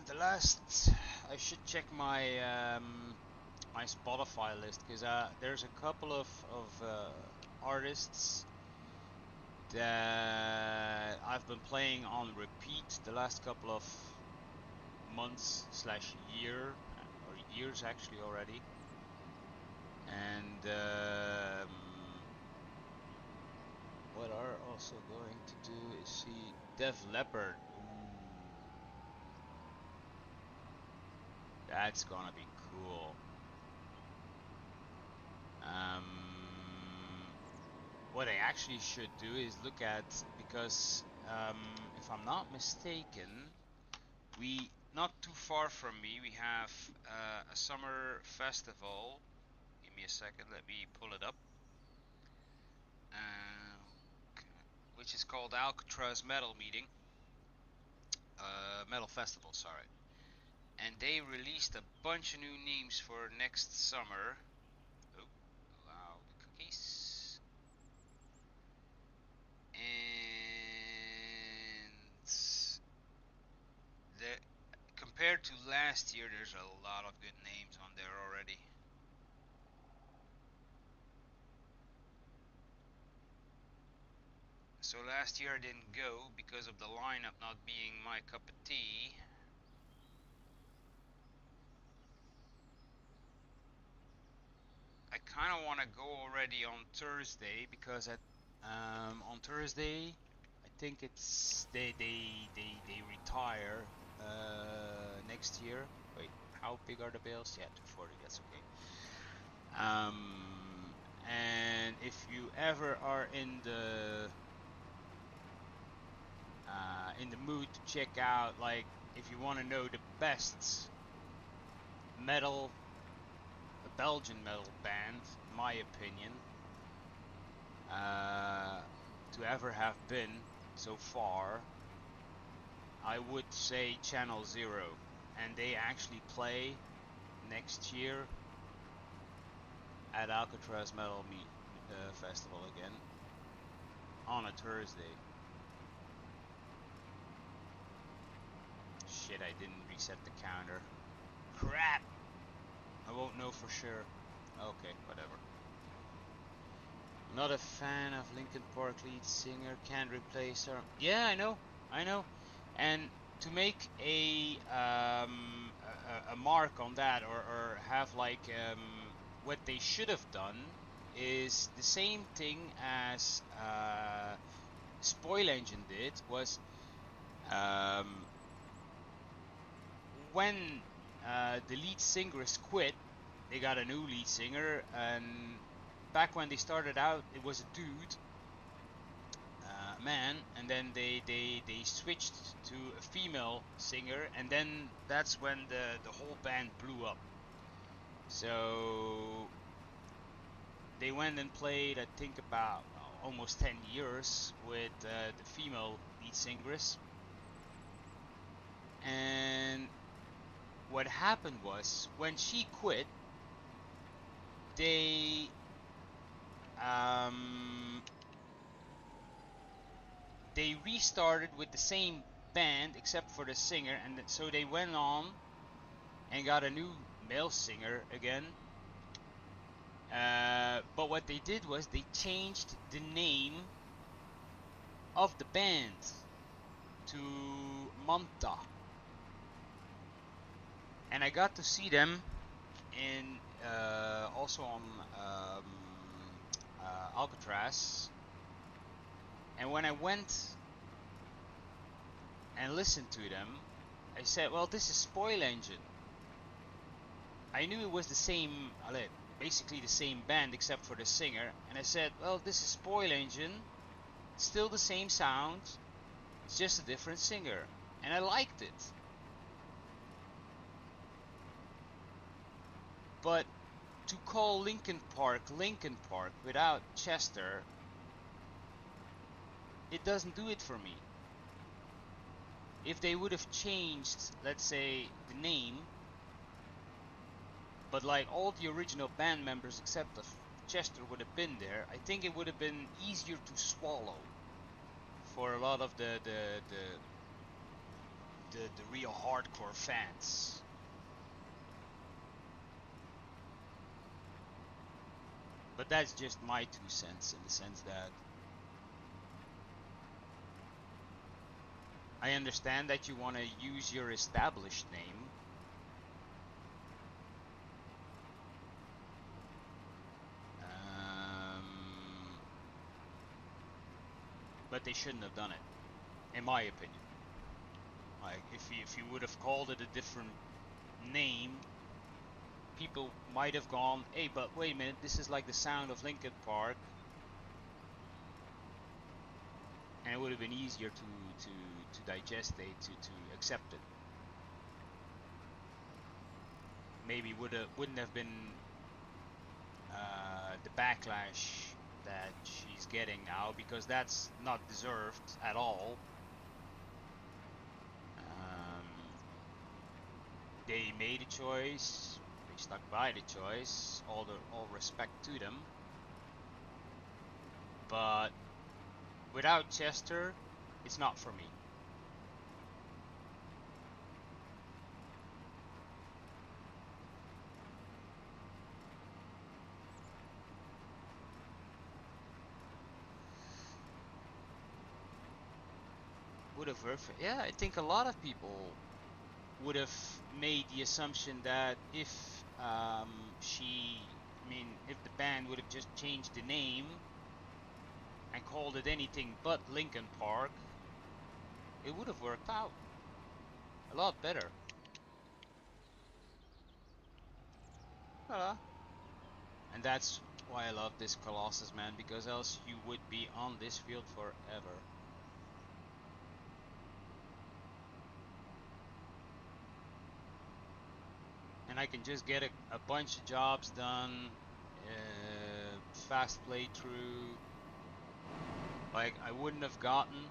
the last, I should check my my Spotify list, because there's a couple of artists that I've been playing on repeat the last couple of months slash year, or years actually already. And what are also going to do is see Def Leppard. Ooh, that's gonna be cool. What I actually should do is look at, because if I'm not mistaken, we, not too far from me, we have a summer festival. Give me a second, let me pull it up. Which is called Alcatraz Metal Meeting. Metal Festival, sorry. And they released a bunch of new names for next summer. Oh, allow the cookies. And the, compared to last year, there's a lot of good names on there already. So last year I didn't go because of the lineup not being my cup of tea. I kind of want to go already on Thursday, because on Thursday I think it's they retire next year. Wait, how big are the bales? Yeah, 240. That's okay. And if you ever are in the mood to check out, like, if you want to know the best metal, a Belgian metal band, in my opinion, to ever have been so far, I would say Channel Zero. And they actually play next year at Alcatraz Metal Festival again on a Thursday. Shit, I didn't reset the counter. Crap! I won't know for sure. Okay, whatever. Not a fan of Linkin Park lead singer, can't replace her. Yeah, I know. And to make a mark on that, or have like what they should have done is the same thing as Spoil Engine did, was um, when the lead singers quit, they got a new lead singer, and back when they started out, it was a dude, man, and then they switched to a female singer, and then that's when the whole band blew up. So they went and played, I think, about almost 10 years with the female lead singress. And what happened was, when she quit, they um, they restarted with the same band except for the singer, and so they went on and got a new male singer again. But what they did was they changed the name of the band to Manta, and I got to see them in also on Alcatraz. And when I went and listened to them, I said, "Well, this is Spoil Engine." I knew it was the same, basically the same band except for the singer, and I said, "Well, this is Spoil Engine. It's still the same sound. It's just a different singer," and I liked it. But to call Linkin Park without Chester, it doesn't do it for me. If they would have changed, let's say, the name, but like all the original band members except of Chester would have been there, I think it would have been easier to swallow for a lot of the real hardcore fans. But that's just my 2 cents, in the sense that I understand that you want to use your established name, but they shouldn't have done it, in my opinion. Like, if you would have called it a different name, people might have gone, "Hey, but wait a minute, this is like the sound of Linkin Park," and it would have been easier to digest it, to accept it. Maybe wouldn't have been the backlash that she's getting now, because that's not deserved at all. They made a choice. They stuck by the choice. All respect to them. But without Chester, it's not for me. Would have worked for, yeah, I think a lot of people would have made the assumption that if if the band would have just changed the name and called it anything but Linkin Park, it would have worked out a lot better. And that's why I love this Colossus, man, because else you would be on this field forever. And I can just get a bunch of jobs done, fast playthrough. Like, I wouldn't have gotten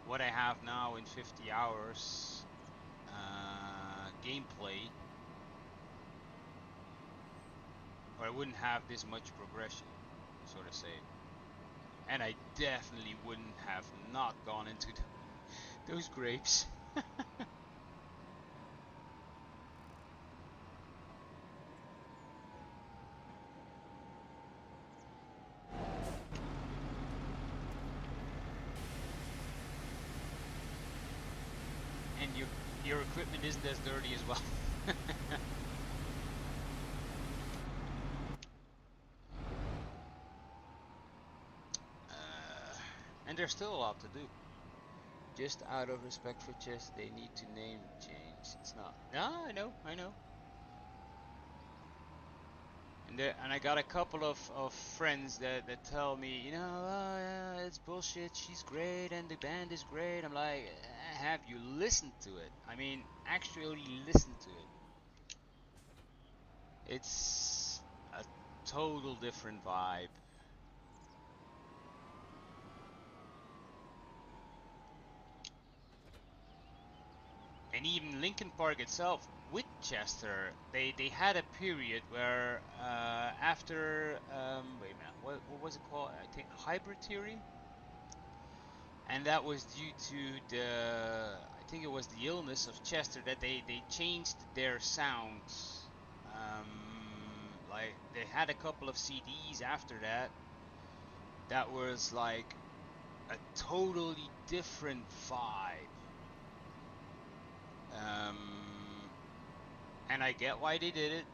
what I have now in 50 hours gameplay, or I wouldn't have this much progression, so to say. And I definitely wouldn't have not gone into those grapes. And your equipment isn't as dirty as well. And there's still a lot to do. Just out of respect for chess, they need to name change. It's not. No, I know. And I got a couple of friends that tell me, you know, oh, yeah, it's bullshit. She's great and the band is great. I'm like, have you listened to it? I mean, actually listen to it. It's a total different vibe. And even Linkin Park itself, with Chester, they had a period where after wait a minute, what was it called? I think Hybrid Theory, and that was due to the I think it was the illness of Chester that they changed their sounds. Like they had a couple of CDs after that that was like a totally different vibe. Um, and I get why they did it.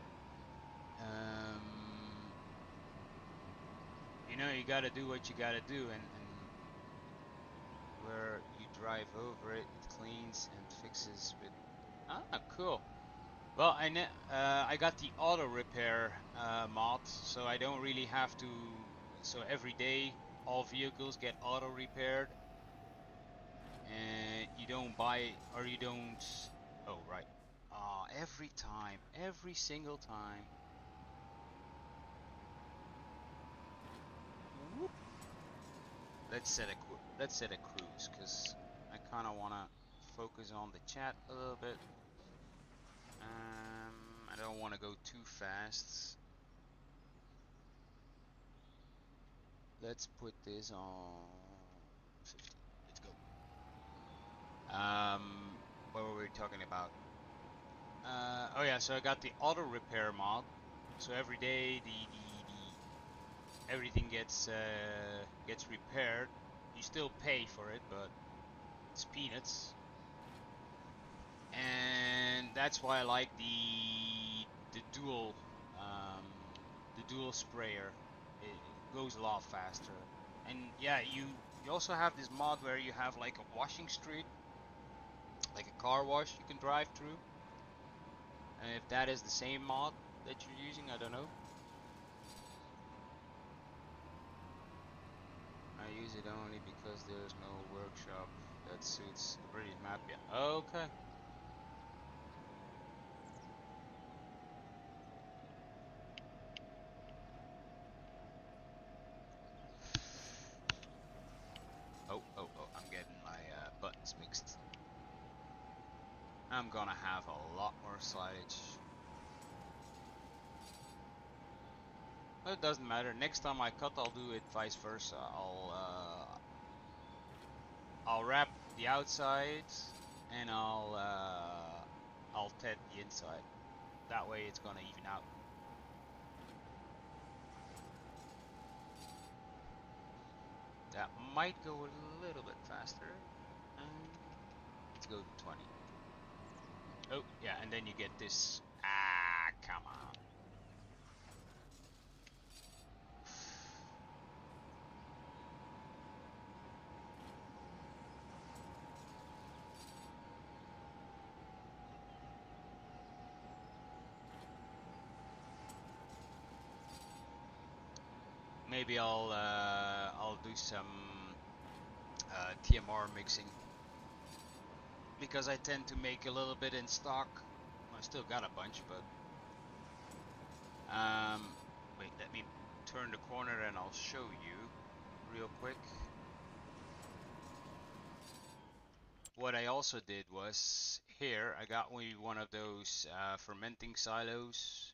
Um, you know, you gotta do what you gotta do, and where you drive over it, it cleans and fixes with. Ah, cool. Well, I got the auto repair mod, so I don't really have to. So every day, all vehicles get auto repaired, and you don't buy or you don't. Oh, right. Every time, every single time. Whoop. Let's set a cruise, cause I kind of wanna focus on the chat a little bit. I don't want to go too fast. Let's put this on 50. Let's go. What were we talking about? Oh yeah, so I got the auto repair mod. So every day the everything gets repaired. You still pay for it, but it's peanuts. And that's why I like the dual um, the dual sprayer. It goes a lot faster. And yeah, you also have this mod where you have like a washing street, like a car wash you can drive through. And if that is the same mod that you're using, I don't know. I use it only because there's no workshop that suits a British map yet. Okay. I'm getting my buttons mixed. I'm gonna have a lot more slidage. It doesn't matter. Next time I cut, I'll do it vice versa. I'll wrap the outside and I'll tet the inside. That way it's gonna even out. That might go a little bit faster. Let's go to 20. Oh yeah, and then you get this. Ah, come on. Maybe I'll do some TMR mixing because I tend to make a little bit in stock. I still got a bunch, but wait, let me turn the corner and I'll show you real quick. What I also did was here I got one of those fermenting silos,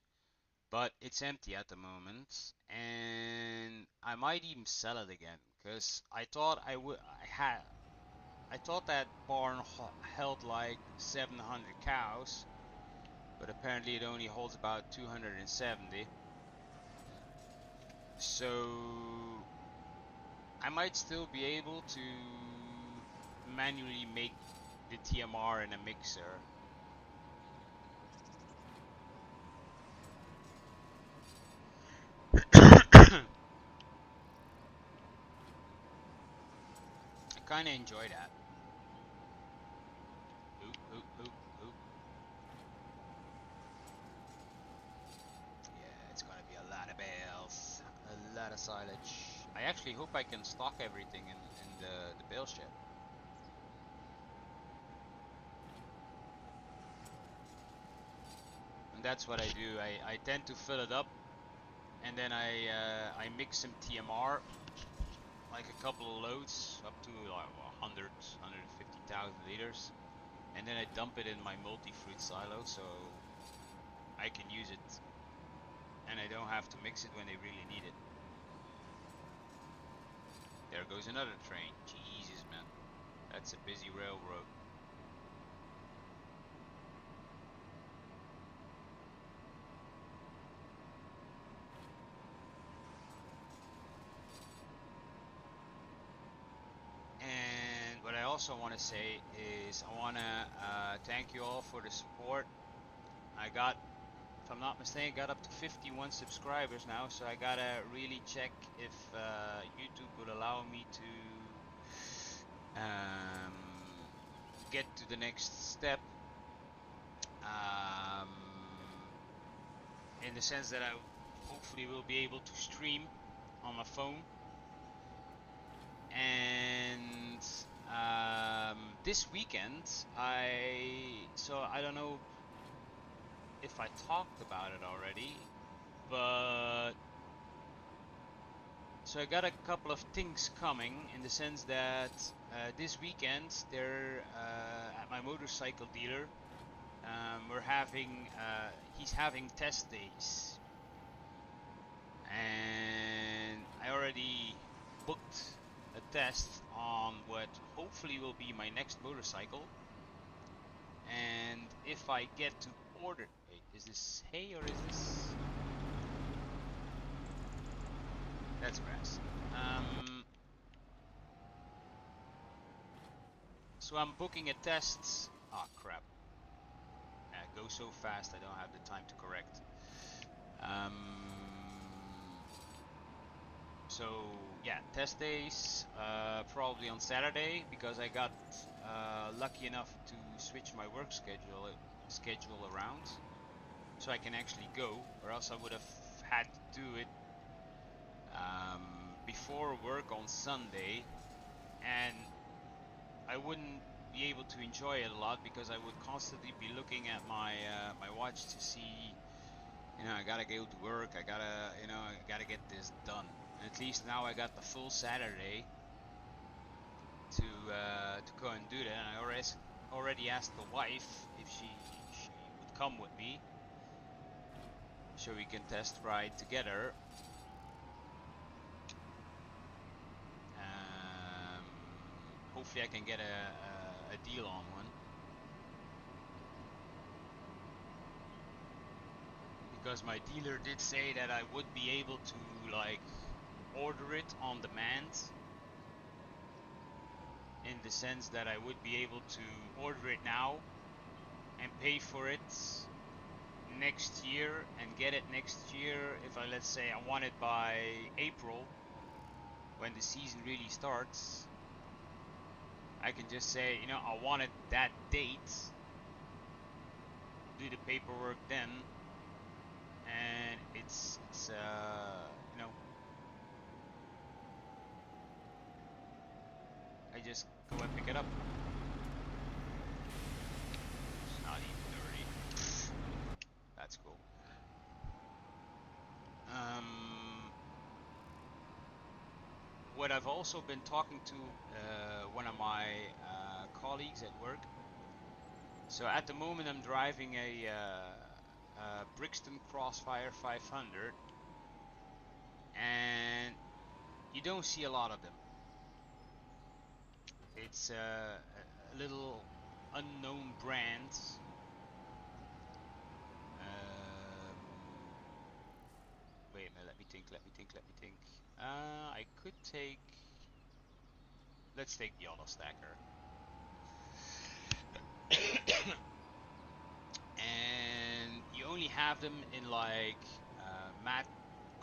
but it's empty at the moment, and I might even sell it again because I thought that barn held like 700 cows, but apparently it only holds about 270. So I might still be able to manually make the TMR in a mixer. kind of enjoy that. Oop, oop, oop, oop. Yeah, it's gonna be a lot of bales, a lot of silage. I actually hope I can stock everything in the bale shed. And that's what I do. I tend to fill it up, and then I mix some TMR, like a couple of loads, up to like 100, 150,000 liters, and then I dump it in my multi-fruit silo so I can use it, and I don't have to mix it when they really need it. There goes another train. Jesus, man, that's a busy railroad. And what I also want to say is I want to thank you all for the support. I got, if I'm not mistaken, got up to 51 subscribers now, so I gotta really check if YouTube will allow me to get to the next step. In the sense that I hopefully will be able to stream on my phone. And this weekend, so I don't know if I talked about it already, but so I got a couple of things coming in the sense that this weekend they're at my motorcycle dealer. We're having he's having test days, and I already booked a test on what hopefully will be my next motorcycle. And if I get to order, wait, is this hay or is this? That's grass. So I'm booking a test. Ah, crap. It goes so fast I don't have the time to correct. So yeah, test days probably on Saturday because I got lucky enough to switch my work schedule around, so I can actually go, or else I would have had to do it before work on Sunday, and I wouldn't be able to enjoy it a lot because I would constantly be looking at my watch to see, I gotta go to work, I gotta get this done. And at least now I got the full Saturday to go and do that. And I already asked the wife if she would come with me so we can test ride together. Hopefully I can get a deal on one, because my dealer did say that I would be able to like order it on demand, in the sense that I would be able to order it now and pay for it next year and get it next year. If I, let's say I want it by April when the season really starts, I can just say, I want it that date, do the paperwork then, and it's I just go and pick it up. It's not even dirty. That's cool. What I've also been talking to one of my colleagues at work. So at the moment I'm driving a Brixton Crossfire 500, and you don't see a lot of them. It's a little unknown brand. Um, Wait a minute, let me think. I could take, let's take the auto stacker. And you only have them in like matte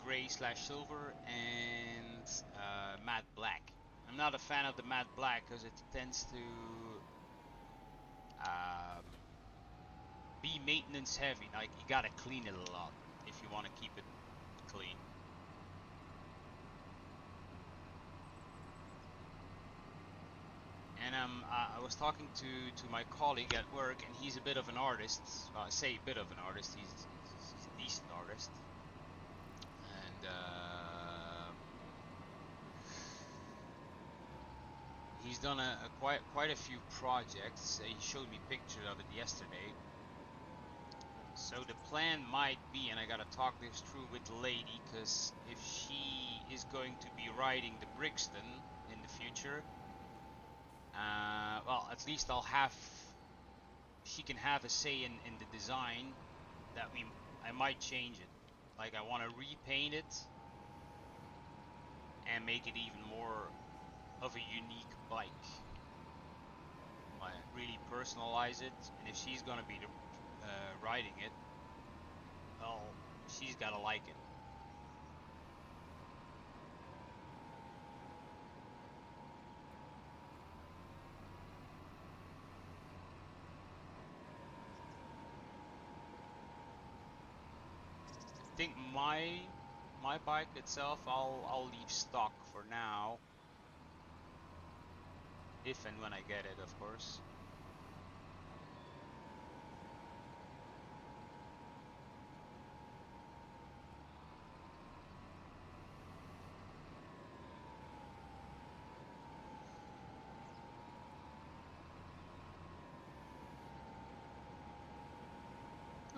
gray slash silver and matte black. I'm not a fan of the matte black because it tends to um, be maintenance heavy. Like you gotta clean it a lot if you want to keep it clean. And I was talking to my colleague at work, and he's a bit of an artist. Well, I say a bit of an artist. He's a decent artist, and he's done a quite a few projects. He showed me pictures of it yesterday. So the plan might be, and I gotta talk this through with the lady, because if she is going to be riding the Brixton in the future, well, at least she can have a say in the design. I might change it. Like I want to repaint it and make it even more of a unique bike. Like really personalize it, and if she's gonna be riding it, well, she's gotta like it. I think my bike itself, I'll leave stock for now, if and when I get it, of course.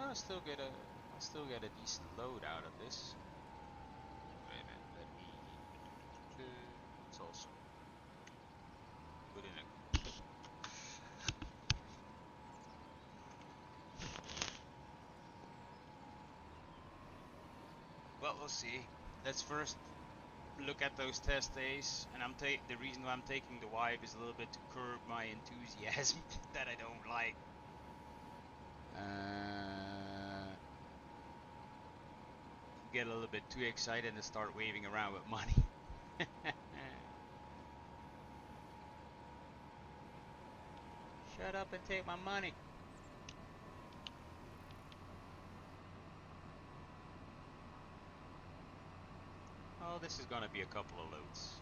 I'll still get a decent load out of this. Wait a minute, let me. Let's also put in a. Well, we'll see. Let's first look at those test days, and the reason why I'm taking the wife is a little bit to curb my enthusiasm that I don't like. Get a little bit too excited and start waving around with money. Shut up and take my money. Oh, this is gonna be a couple of loads.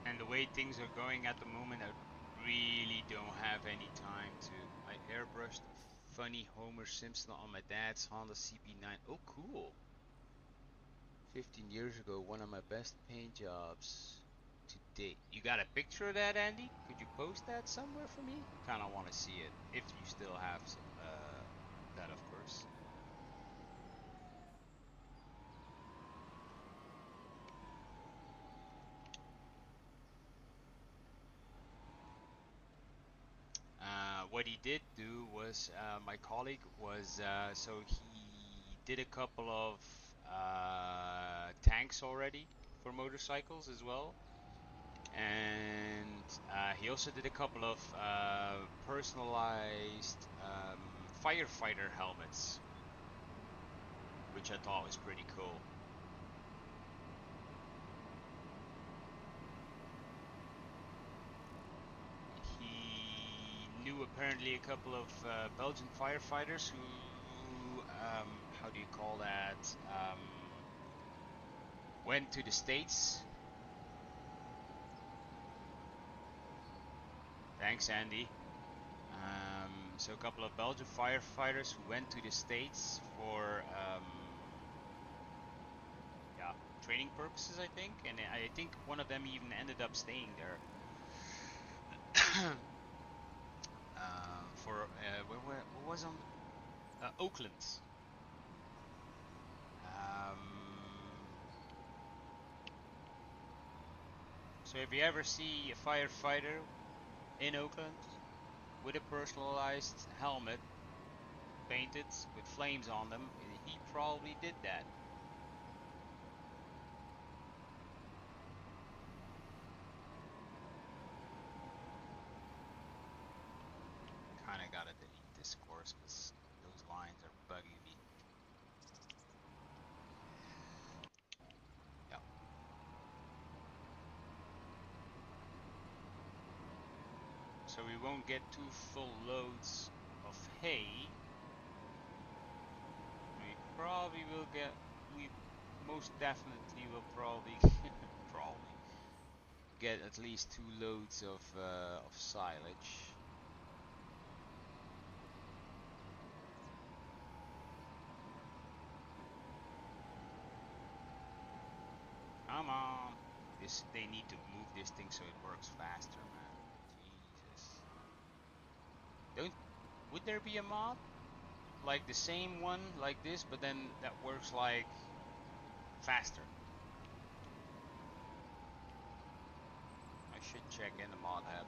And the way things are going at the moment, I really don't have any time to. I airbrushed a funny Homer Simpson on my dad's Honda CB9. Oh, cool. 15 years ago, one of my best paint jobs to date. You got a picture of that, Andy? Could you post that somewhere for me? Kind of want to see it, if you still have that, of course. What he did do was, my colleague was, so he did a couple of tanks already for motorcycles as well. And he also did a couple of personalized firefighter helmets, which I thought was pretty cool. He knew apparently a couple of Belgian firefighters who, how do you call that, went to the States. Thanks, Andy. So a couple of Belgian firefighters who went to the States for yeah, training purposes, I think, and I think one of them even ended up staying there. For what was on Oakland. So if you ever see a firefighter in Oakland with a personalized helmet, painted with flames on them, he probably did that. Kinda gotta delete this course because those lines are bugging me. Yep. So we won't get two full loads of hay. We probably will get, we most definitely will probably, probably get at least two loads of silage. Come on. They need to move this thing so it works faster, man. Jesus. Don't would there be a mod like the same one like this, but then that works like faster? I should check in the mod hub.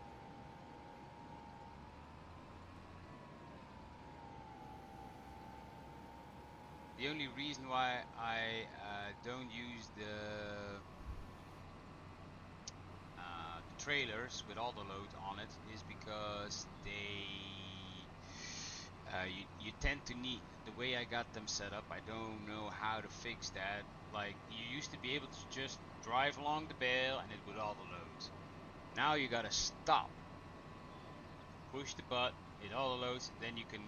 The only reason why I don't use the trailers with all the load on it is because you tend to need, the way I got them set up, I don't know how to fix that. Like, you used to be able to just drive along the bale and it would all the loads. Now you gotta stop, push the button, it all the loads, then you can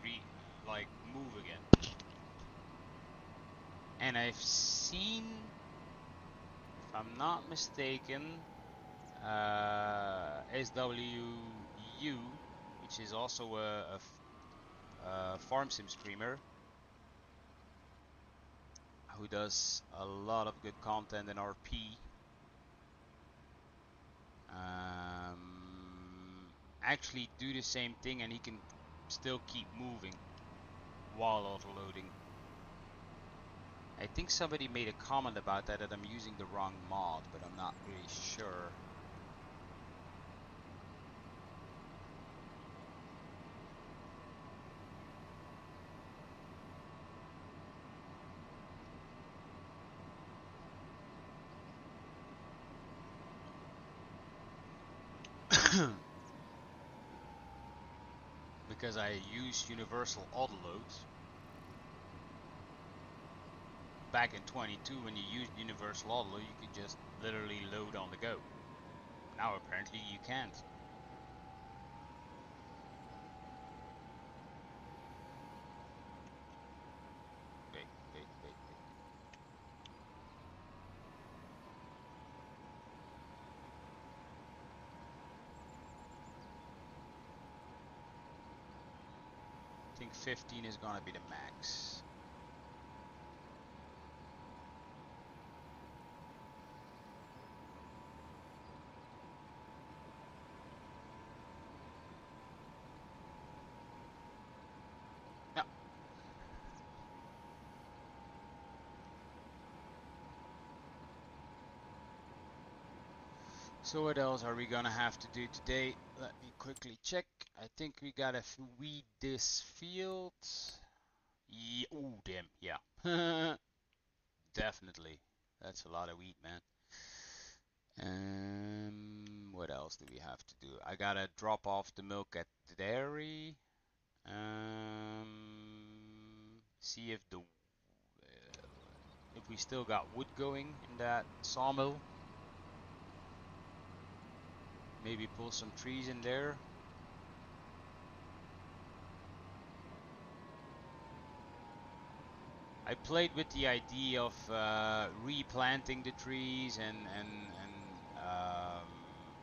like move again. And I've seen, if I'm not mistaken, SWU, which is also a farm sim streamer who does a lot of good content in RP, actually do the same thing, and he can still keep moving while autoloading. I think somebody made a comment about that I'm using the wrong mod, but I'm not really sure. Because I use universal autoloads. Back in 22, when you used universal autoload, you could just literally load on the go. Now apparently you can't. Wait. I think 15 is gonna be the max. No. So what else are we gonna have to do today? Let me quickly check. I think we gotta weed this field. Yeah, oh damn, yeah. Definitely. That's a lot of wheat, man. What else do we have to do? I gotta drop off the milk at the dairy. See if we still got wood going in that sawmill. Maybe pull some trees in there. I played with the idea of replanting the trees and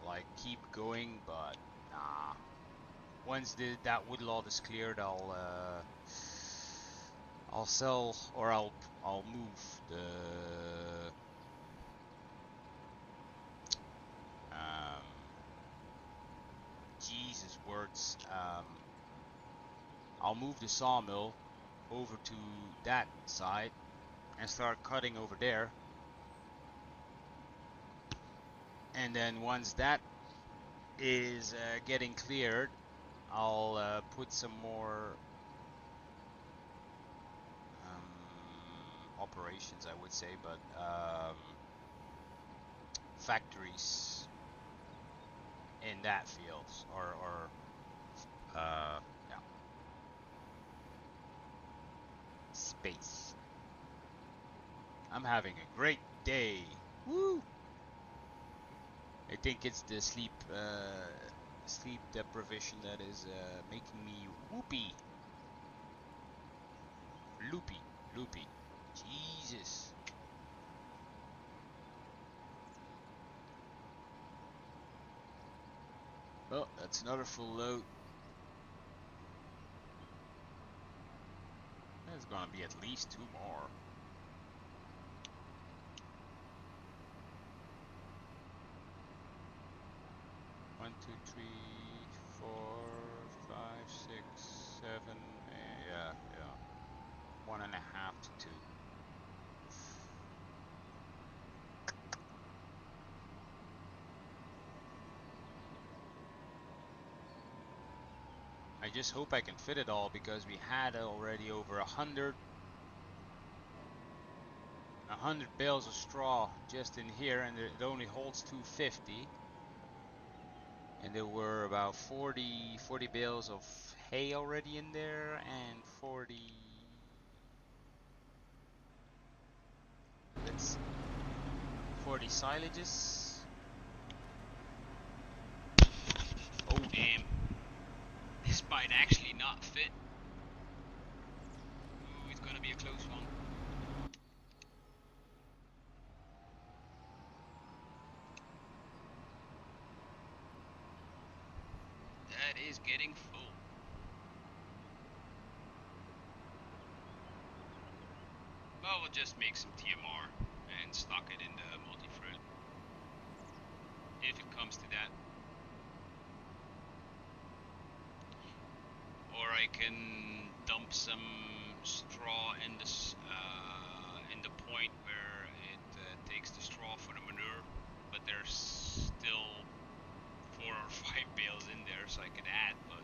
like keep going, but nah. Once that woodlot is cleared, I'll sell, or I'll move the um Jesus words, I'll move the sawmill over to that side and start cutting over there. And then once that is getting cleared, I'll put some more operations, I would say, but factories in that field or yeah, space. I'm having a great day. Woo! I think it's the sleep deprivation that is making me whoopy, loopy. Jesus. Well, that's another full load. There's gonna be at least two more. One, two, three, 4, 5, 6, 7. Yeah. 1.5 to 2. I just hope I can fit it all because we had already over 100 bales of straw just in here, and it only holds 250. And there were about 40 bales of hay already in there, and 40 silages. Oh damn, this might actually not fit. Ooh, it's gonna be a close one. That is getting full. Well, we'll just make some TMR and stock it in the multi-fruit if it comes to that. Or I can dump some straw in the point where it takes the straw for the manure, but there's still 4 or 5 bales in there, so I could add, but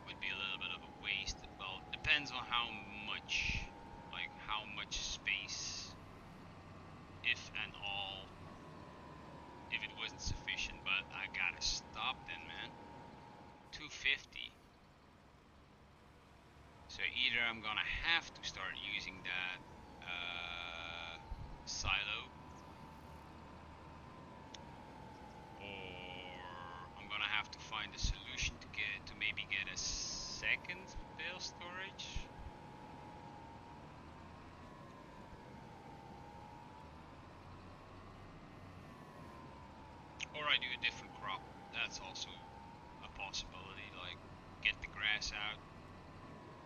would be a little bit of a waste. Well, it depends on how much space, if and all, if it wasn't sufficient. But I gotta stop then, man. 250. So either I'm gonna have to start using that silo, or I'm gonna have to find a solution to maybe get a second bale storage. Or I do a different crop. That's also a possibility. Like get the grass out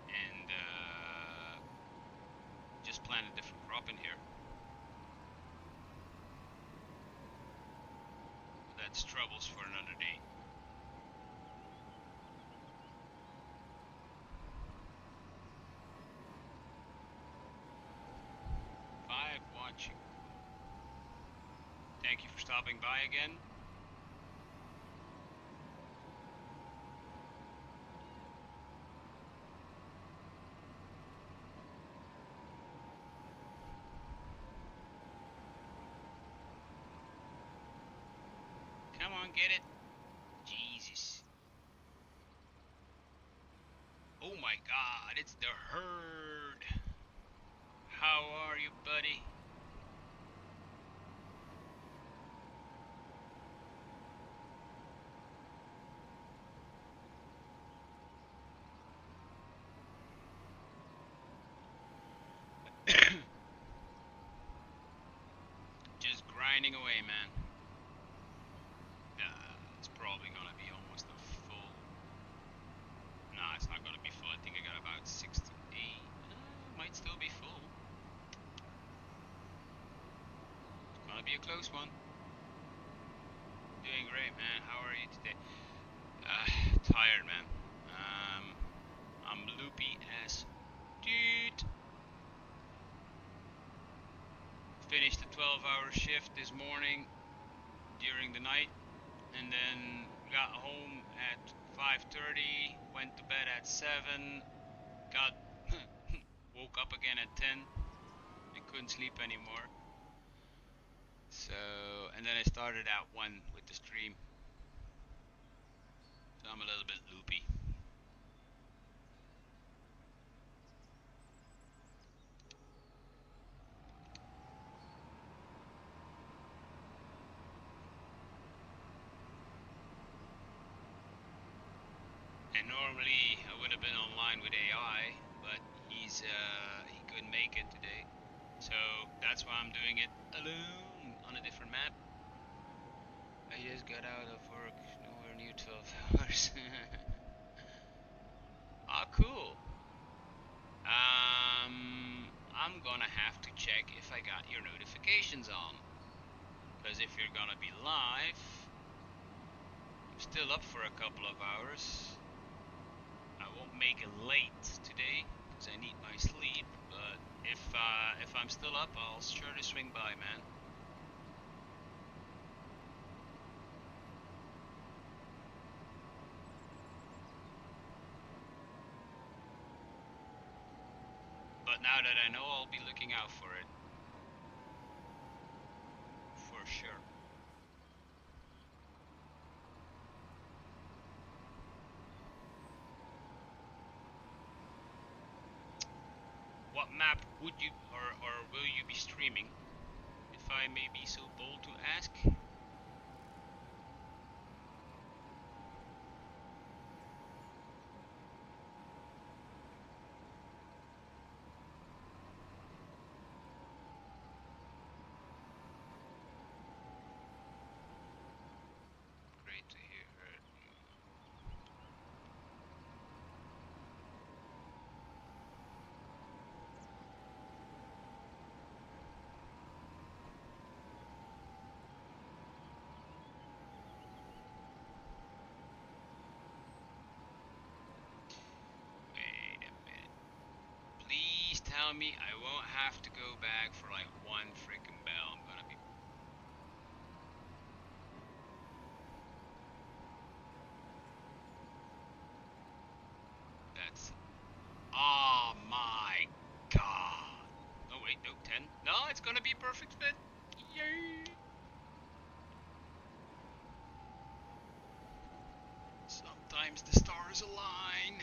and just plant a different crop in here. That's troubles for another day. 5 watching. Thank you for stopping by again. Come on, get it. Jesus. Oh my god, it's the herd. How are you, buddy? Just grinding away, man. It's probably gonna be almost a full. Nah, it's not gonna be full. I think I got about 6 to 8. Might still be full. It's gonna be a close one. Doing great, man. How are you today? Tired, man. I'm loopy as dude. Finished a 12-hour shift this morning during the night, and then got home at 5:30. Went to bed at 7. Got woke up again at 10 and couldn't sleep anymore. So, and then I started at 1 with the stream. So I'm a little bit loopy. And normally I would have been online with AI, but he couldn't make it today. So that's why I'm doing it alone on a different map. I just got out of work, nowhere near 12 hours. Oh, cool. I'm gonna have to check if I got your notifications on. Because if you're gonna be live, I'm still up for a couple of hours. I won't make it late today because I need my sleep. But if I'm still up, I'll surely swing by, man. But now that I know, I'll be looking out for it. For sure. What map would you or will you be streaming? If I may be so bold to ask. Great to hear. Wait a minute. Please tell me I won't have to go back for like one freaking bell. I'm gonna be. That's. Oh my god. Oh wait, no, 10. No, it's gonna be a perfect fit. Yay! Sometimes the stars align.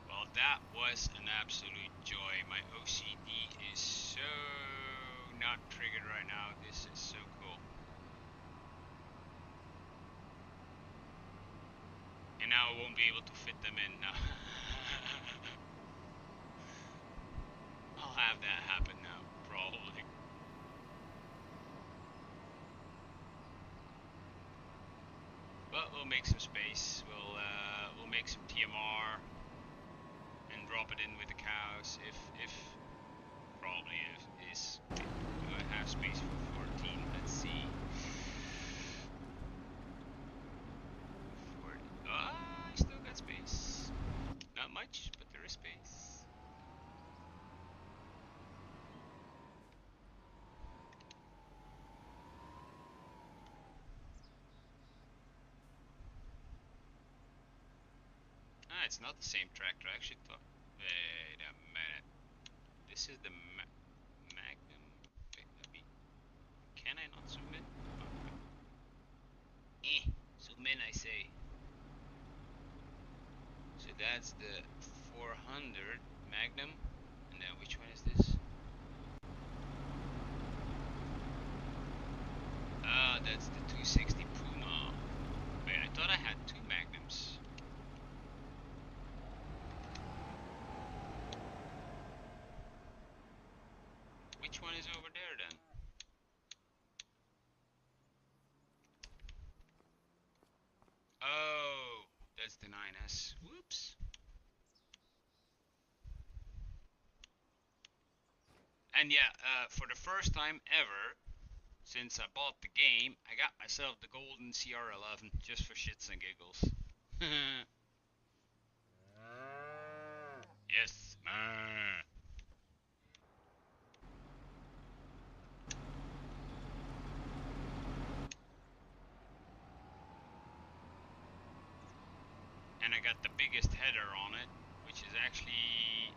Well, that was an absolute joy. My OCD is so not triggered right now. This is so cool. And now I won't be able to fit them in now. I'll have that happen now, probably. But we'll make some space. We'll make some TMR and drop it in with the cows. If probably is. Do I have space for 14? Let's see. 40. I still got space. Not much, but there is space. Ah, it's not the same tractor. I actually thought. Wait a minute. This is the Magnum. Wait, let me. Can I not zoom in? Zoom in, I say. So that's the 400 Magnum. And then which one is this? Ah, that's the 260 Puma. Wait, I thought I had two Magnums. Which one is over there then? Oh, that's the 9S. Whoops. And yeah, for the first time ever since I bought the game, I got myself the golden CR11 just for shits and giggles. Yes, and I got the biggest header on it, which is actually,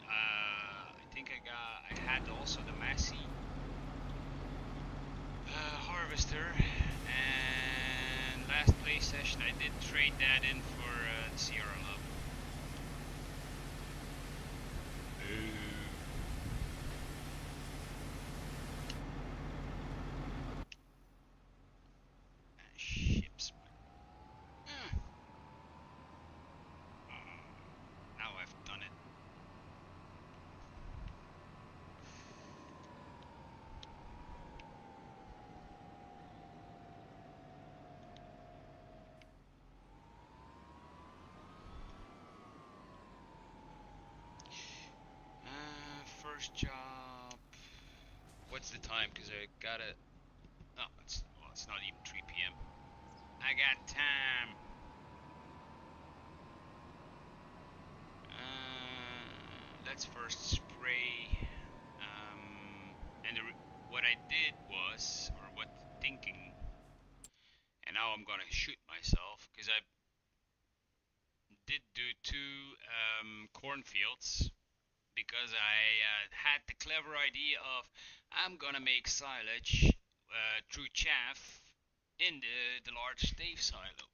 I think I had also the Massey harvester, and last play session I did trade that in for the Sierra Love. Ships. Now I've done it. First job. What's the time? Cause I gotta. Oh, it's not even 3 p.m. I got time. Let's first spray. And what I did was, or what thinking, and now I'm gonna shoot myself because I did do two cornfields because I had the clever idea of I'm gonna make silage through chaff in the large stave silo,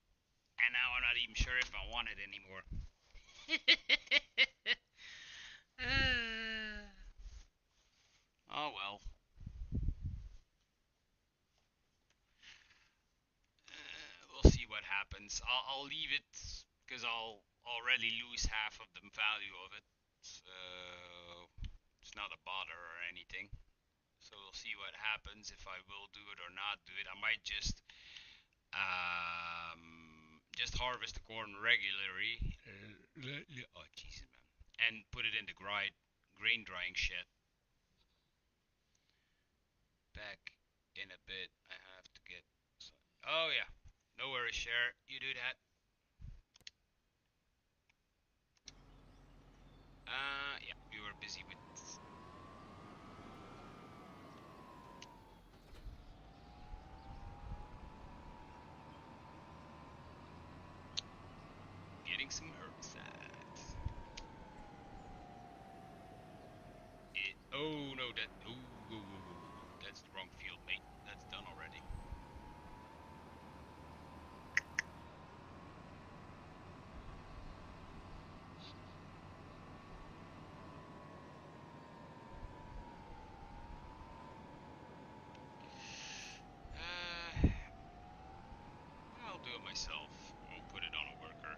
and now I'm not even sure if I want it anymore. Oh well. We'll see what happens. I'll leave it because I'll already lose half of the value of it. So it's not a bother or anything. So we'll see what happens if I will do it or not do it. I might just harvest the corn regularly. Oh Jesus, man! And put it in the grain drying shed. Back in a bit. I have to get. Oh yeah, no worries, Cher. You do that. Yeah, we were busy with getting some herbicides. Oh no, that's the wrong field, mate. That's done already. Uh, I'll do it myself. I'll put it on a worker.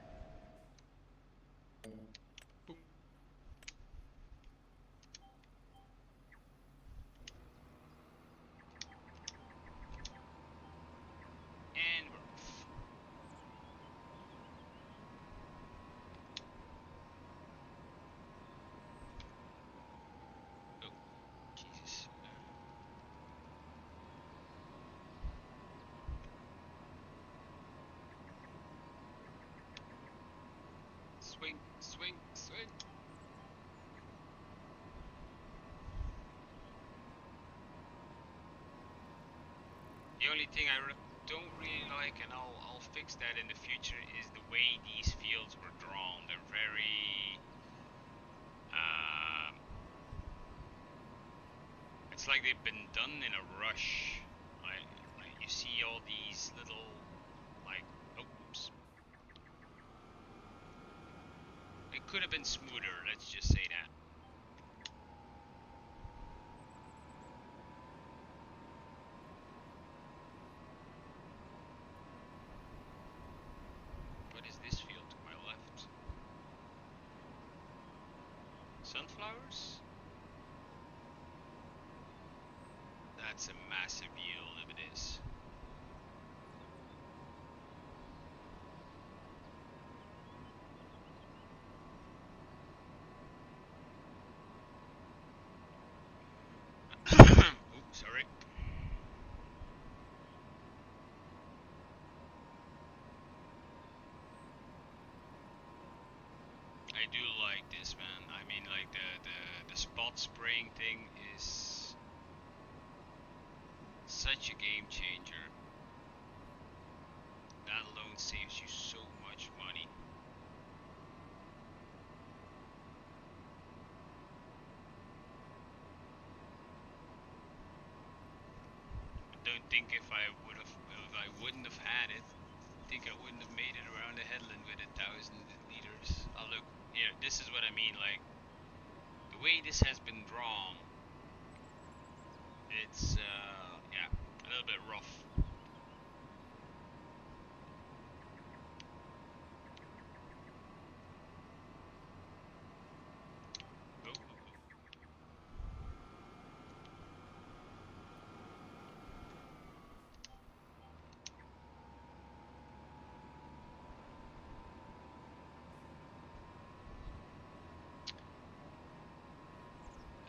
Boom. And we're off. Oh, Jesus. Swing, swing, swing. The only thing I don't really like, and I'll fix that in the future, is the way these fields were drawn. They're very um, it's like they've been done in a rush. Like you see all these little like oops. It could have been smoother, let's just say that. What is this field to my left? Sunflowers? That's a massive yield if it is. Oh, sorry. I do like this, man. I mean, like the spot spraying thing is such a game changer. That alone saves you so much money. I don't think if I wouldn't have had it, I think I wouldn't have made it around the headland with 1,000 liters. Oh look, here, this is what I mean. Like the way this has been drawn, it's yeah, a little bit rough. Oh.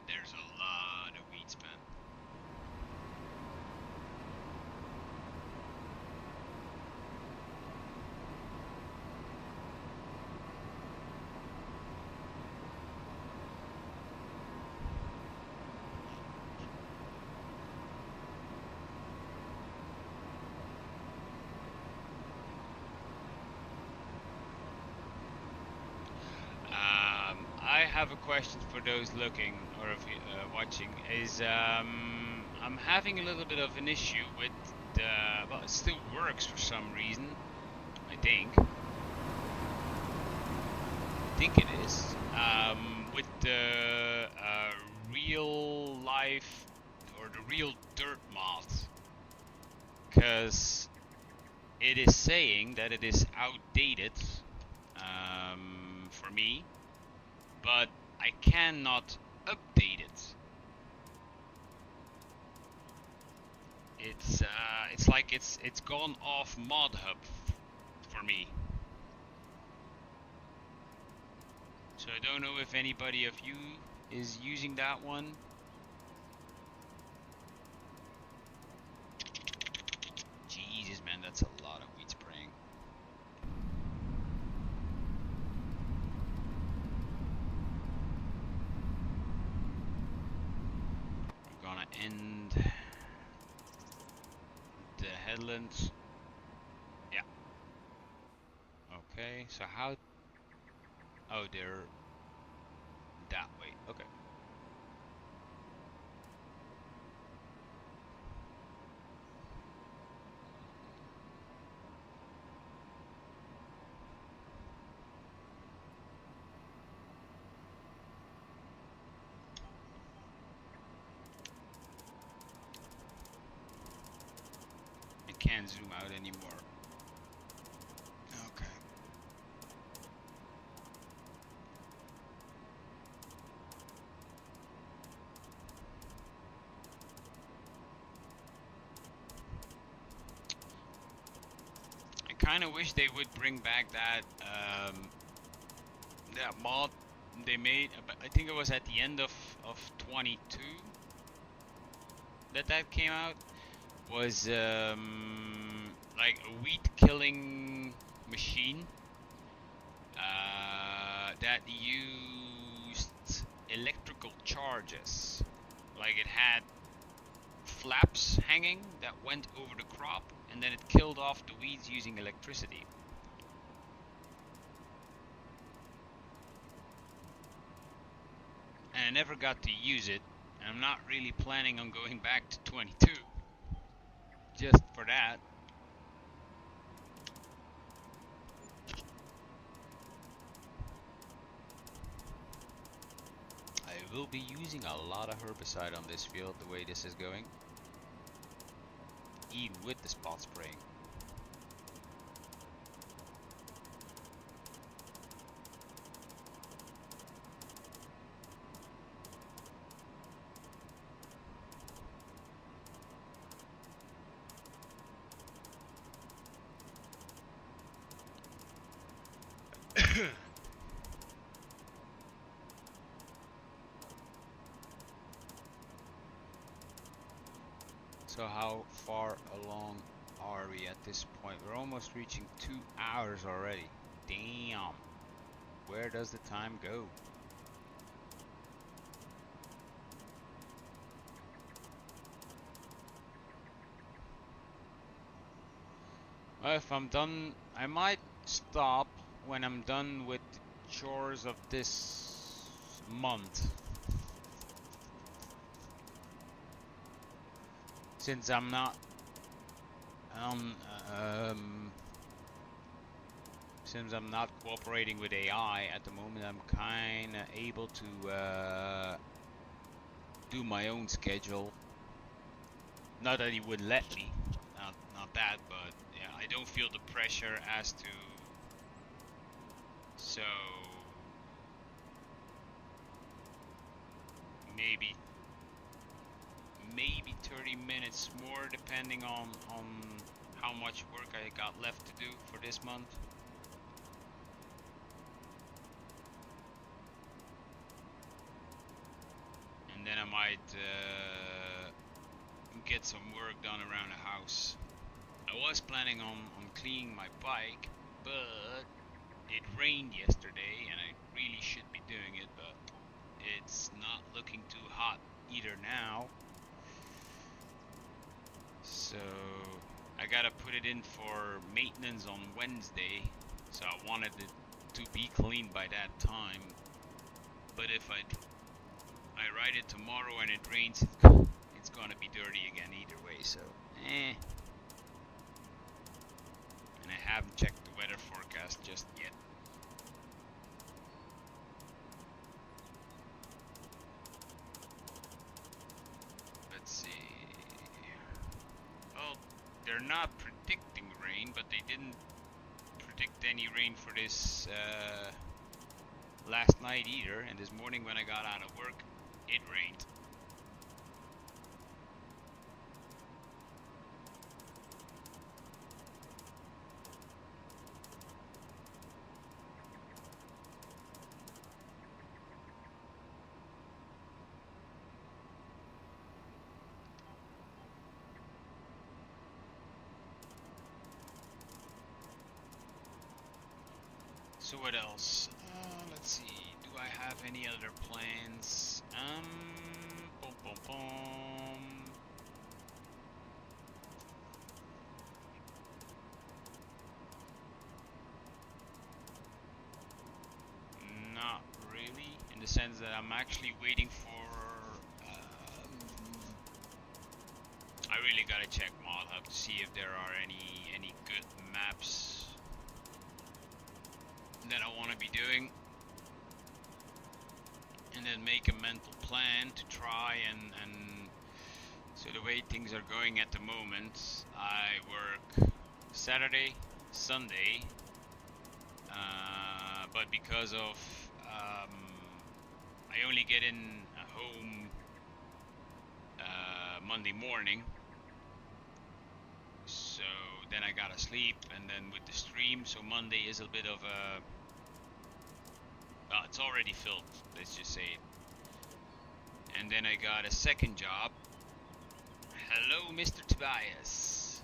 There's a lot of weed span. I have a question for those looking or if watching. Is I'm having a little bit of an issue with the. Well, it still works for some reason. I think it is. With the real life or the real dirt mods, because it is saying that it is outdated for me, but I cannot update it. It's like it's gone off mod hub for me. So I don't know if anybody of you is using that one. Jesus, man, that's a lot of weed spraying. We're gonna end the headlands. Yeah. Okay, so how... Oh, they're that way. Okay. I can't zoom out anymore. Okay. I kind of wish they would bring back that that mod they made. I think it was at the end of 22 that came out. Was like a weed killing machine that used electrical charges. Like it had flaps hanging that went over the crop, and then it killed off the weeds using electricity. And I never got to use it, and I'm not really planning on going back to 22 just for that. I will be using a lot of herbicide on this field the way this is going, even with the spot spraying. So how far along are we at this point? We're almost reaching 2 hours already. Damn. where does the time go? Well, if I'm done, I might stop when I'm done with the chores of this month. Since I'm not um, um, since I'm not cooperating with AI at the moment, I'm kinda able to do my own schedule. Not that he would let me, not that, but yeah, I don't feel the pressure as to. So maybe 30 minutes more, depending on how much work I got left to do for this month. And then I might get some work done around the house. I was planning on cleaning my bike, but it rained yesterday and I really should be doing it, but it's not looking too hot either now. So I gotta put it in for maintenance on Wednesday, so I wanted it to be clean by that time. But if I ride it tomorrow and it rains, it's gonna be dirty again either way, so eh. And I haven't checked the weather forecast just yet. Let's see. Well, they're not predicting rain, but they didn't predict any rain for this last night either. And this morning when I got out of work, it rained. So what else? Let's see. Do I have any other plans? Boom, boom, boom. Not really, in the sense that I'm actually waiting for. I really gotta check ModHub to see if there are any good maps that I want to be doing, and then make a mental plan to try and so the way things are going at the moment, I work Saturday, Sunday, but because of I only get in home Monday morning, so then I gotta sleep, and then with the stream, so Monday is a bit of a it's already filled, let's just say it. And then I got a second job. Hello, Mr. Tobias.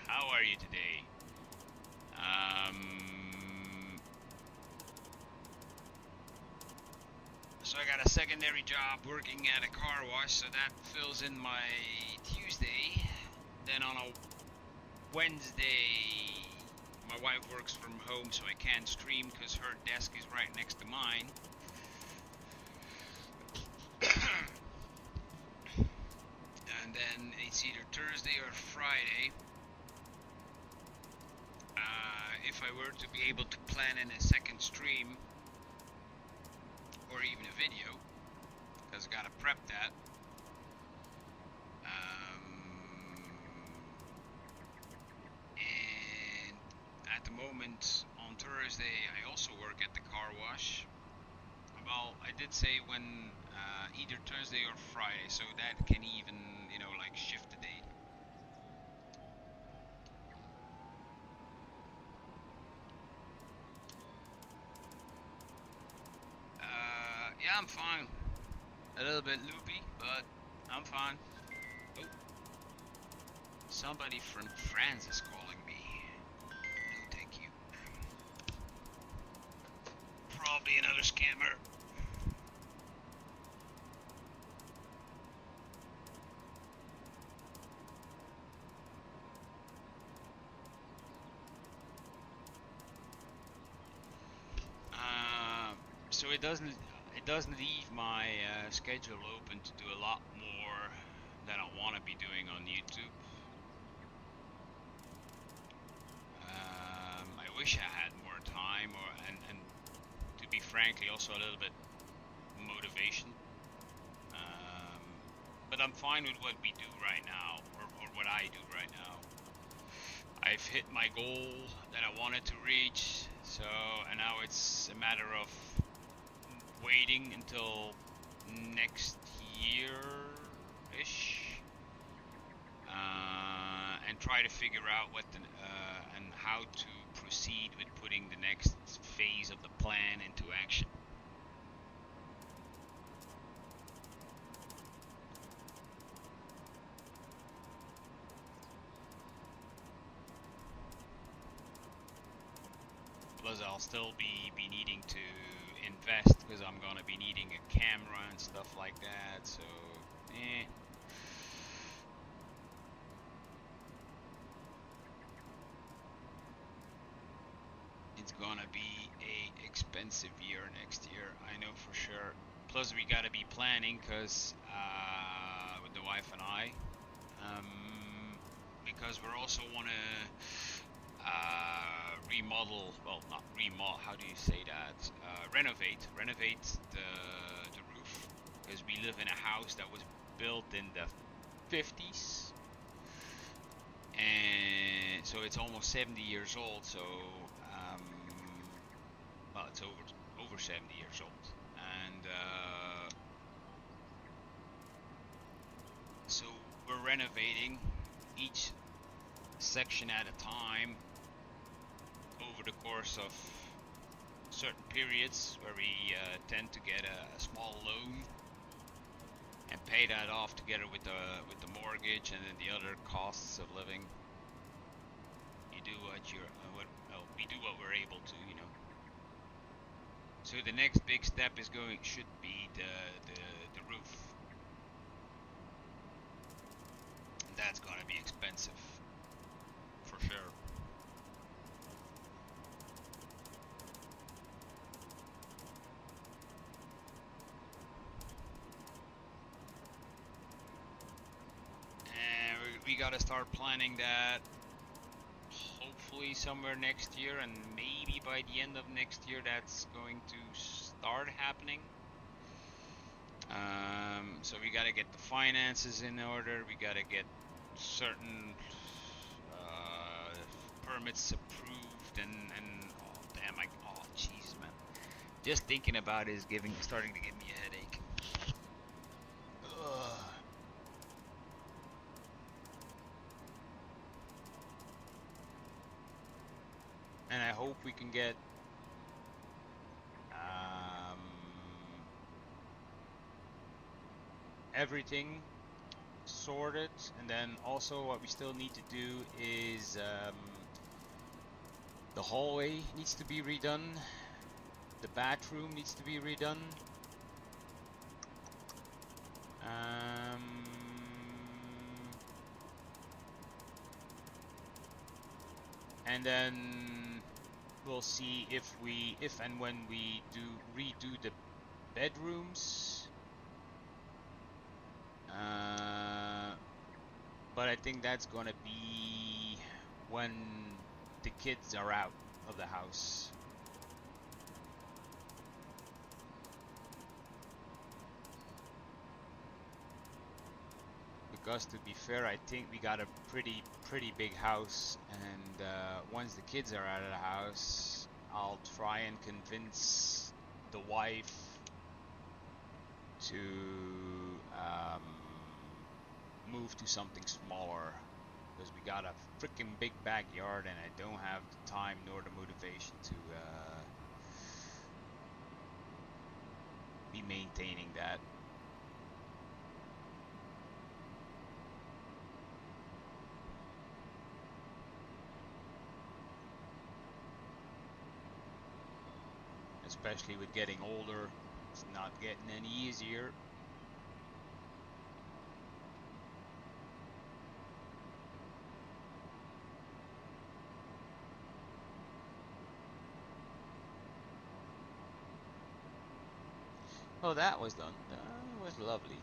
How are you today? So I got a secondary job working at a car wash, so that fills in my Tuesday. Then on a Wednesday, my wife works from home, so I can't stream because her desk is right next to mine. And then it's either Thursday or Friday. If I were to be able to plan in a second stream, or even a video, because I gotta prep that. And at the moment on Thursday I also work at the car wash. Well, I did say when either Thursday or Friday, so that can even, like shift the date. Yeah, I'm fine. A little bit loopy, but I'm fine. Oh, somebody from France is calling me. No, thank you. Probably Probably another scammer. So it doesn't leave my schedule open to do a lot more than I want to be doing on YouTube. I wish I had more time, and to be frankly, also a little bit motivation. Um, but I'm fine with what we do right now, or what I do right now. I've hit my goal that I wanted to reach, so and now it's a matter of waiting until next year-ish, and try to figure out what and how to proceed with putting the next phase of the plan into action. Plus, I'll still be needing to invest because I'm gonna be needing a camera and stuff like that. So, it's gonna be a expensive year next year. I know for sure. Plus, we gotta be planning because with the wife and I, because we're also wanna remodel. Well, not remodel. How do you say that? Renovate the roof, because we live in a house that was built in the 50s, and so it's almost 70 years old. So, well, it's over 70 years old, and so we're renovating each section at a time over the course of certain periods, where we tend to get a small loan and pay that off together with the mortgage and then the other costs of living. You do we do what we're able to, you know. So the next big step should be the roof. That's gonna be expensive, for sure. And we gotta start planning that hopefully somewhere next year, and maybe by the end of next year that's going to start happening. So we gotta get the finances in order, we gotta get certain permits approved, and oh damn, oh jeez, man, just thinking about it is starting to give me a headache. Ugh. And I hope we can get everything sorted, and then also what we still need to do is the hallway needs to be redone, the bathroom needs to be redone, and then we'll see if and when we redo the bedrooms. But I think that's gonna be when the kids are out of the house. Because to be fair, I think we got a pretty big house, and once the kids are out of the house, I'll try and convince the wife to move to something smaller, because we got a freaking big backyard and I don't have the time nor the motivation to be maintaining that. especially with getting older. It's not getting any easier. Oh, that was done. That was lovely.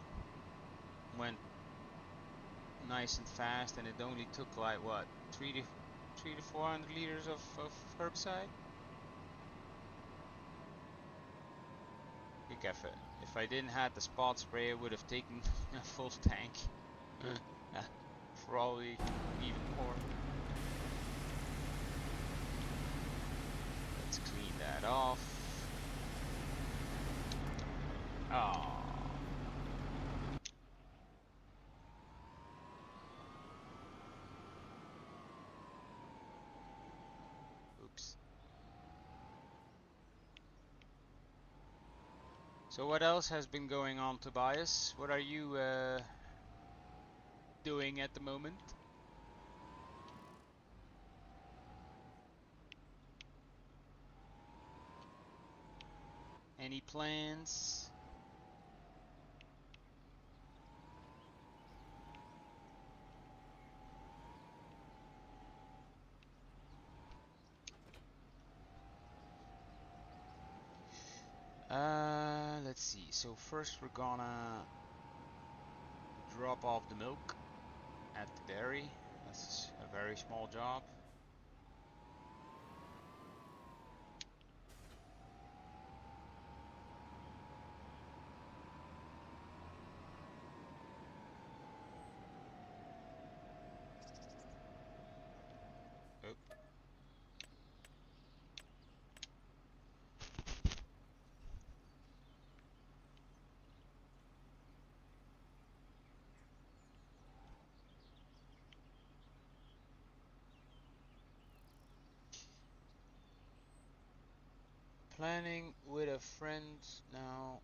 Went nice and fast, and it only took like what, 3 to 400 liters of herbicide. I think if I didn't have the spot spray, it would have taken a full tank. Probably even more. Let's clean that off. Oh. Oops. So what else has been going on, Tobias? What are you doing at the moment? Any plans? Let's see. So first we're gonna drop off the milk at the dairy. That's a very small job. Oh. Planning with a friend now.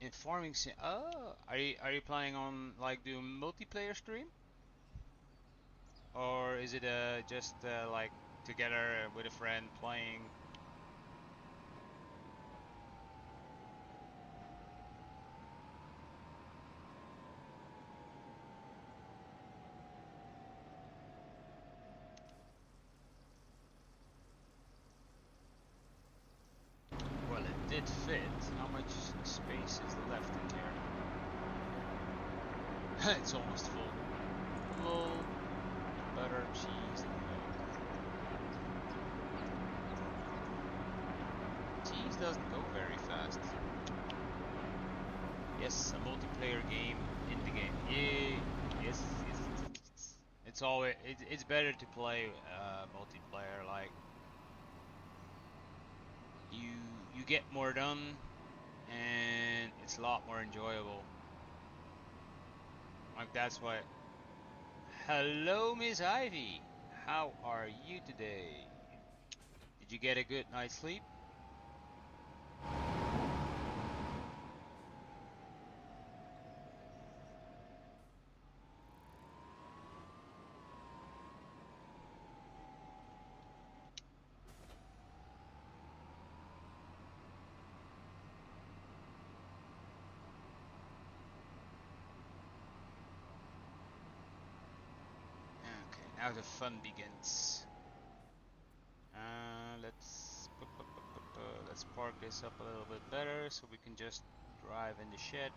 Informing. Oh, are you planning on like doing multiplayer stream, or is it just like together with a friend playing? Well, it did fit. How much space is left in here? It's almost full. Full butter, cheese, and milk. Cheese doesn't go very fast. Yes, a multiplayer game in the game. Yeah, yes, it's always it's better to play multiplayer. Like you you get more done, and it's a lot more enjoyable. Like that's why. Hello, Miss Ivy. How are you today? Did you get a good night's sleep? Okay, now the fun begins. Let's park this up a little bit better so we can just drive in the shed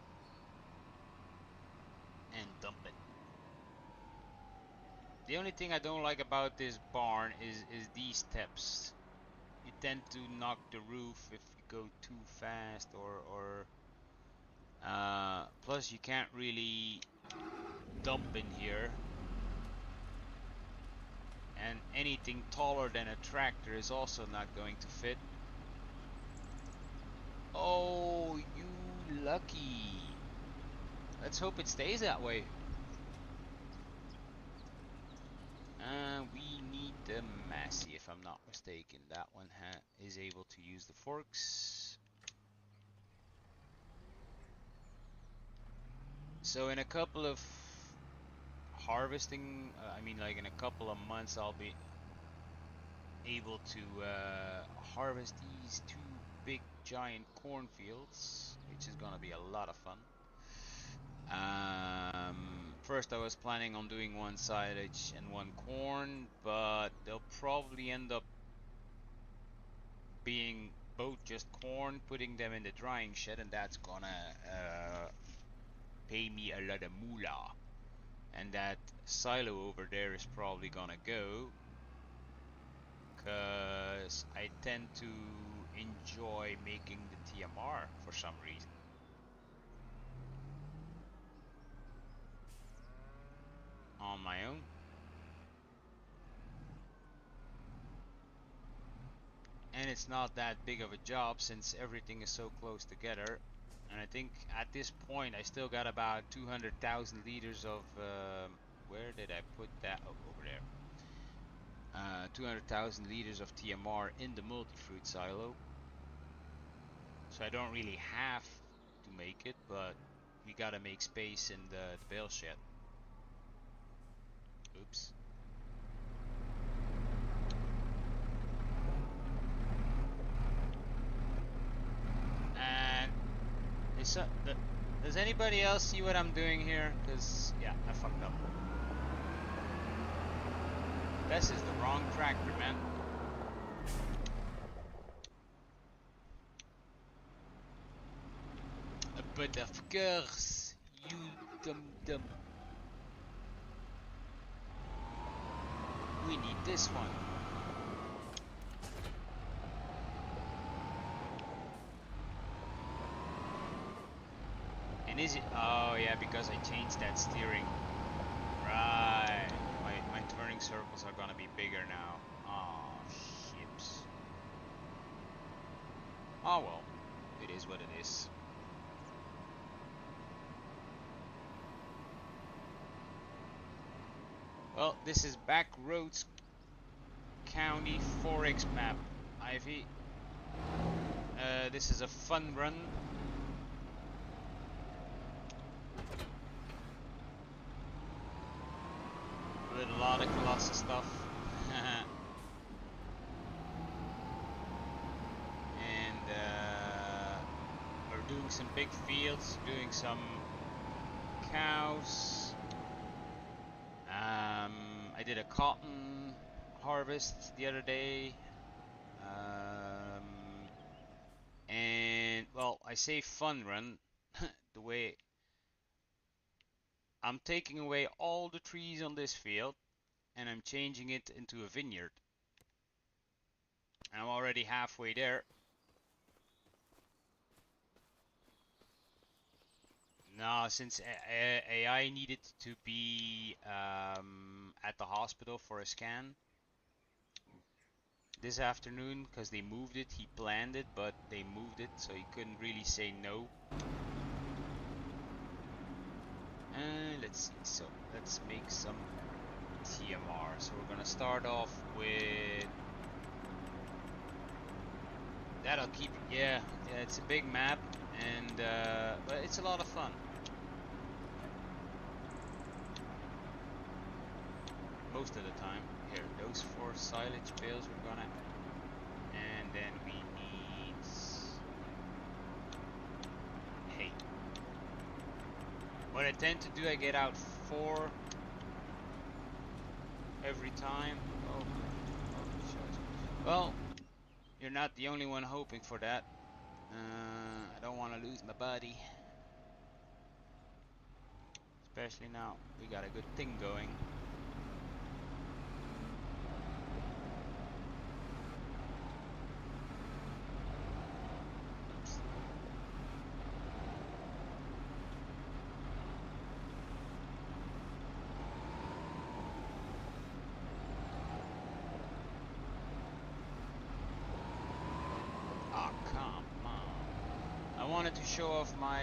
and dump it. The only thing I don't like about this barn is these steps. You tend to knock the roof if you go too fast, or plus you can't really dump in here, and anything taller than a tractor is also not going to fit. Oh, you lucky. Let's hope it stays that way. We need the Massey, if I'm not mistaken. That one is able to use the forks. So in a couple of harvesting, I mean like in a couple of months, I'll be able to harvest these two big giant cornfields, which is gonna be a lot of fun. First I was planning on doing one silage and one corn, but they'll probably end up being both just corn, putting them in the drying shed, and that's gonna pay me a lot of moolah. And that silo over there is probably gonna go, cause I tend to enjoy making the TMR for some reason. On my own. And it's not that big of a job since everything is so close together. And I think at this point I still got about 200,000 liters of where did I put that? Oh, over there. 200,000 liters of TMR in the multi-fruit silo. So I don't really have to make it, but we gotta make space in the bale shed. Oops. And does anybody else see what I'm doing here? Cause yeah, I fucked up. This is the wrong tractor, man. But of course, you dum-dum. We need this one. And is it? Oh yeah, because I changed that steering. Right. My turning circles are gonna be bigger now. Oh, ships. Oh well, it is what it is. Well, this is Backroads County 4X map, Ivy. This is a fun run. With lots of stuff. And we're doing some big fields, doing some cows. I did a cotton harvest the other day. And well, I say fun run. The way I'm taking away all the trees on this field and I'm changing it into a vineyard. And I'm already halfway there. No, since AI needed to be at the hospital for a scan this afternoon because they moved it. He planned it, but they moved it, so he couldn't really say no. Let's see. So let's make some TMR. So we're gonna start off with that'll keep. Yeah, it's a big map, and but it's a lot of fun. Most of the time. Here, those 4 silage bales we're gonna, and then we need hay. What I tend to do, I get out 4 every time. Oh, well, you're not the only one hoping for that. I don't want to lose my buddy, especially now we got a good thing going. I wanted to show off my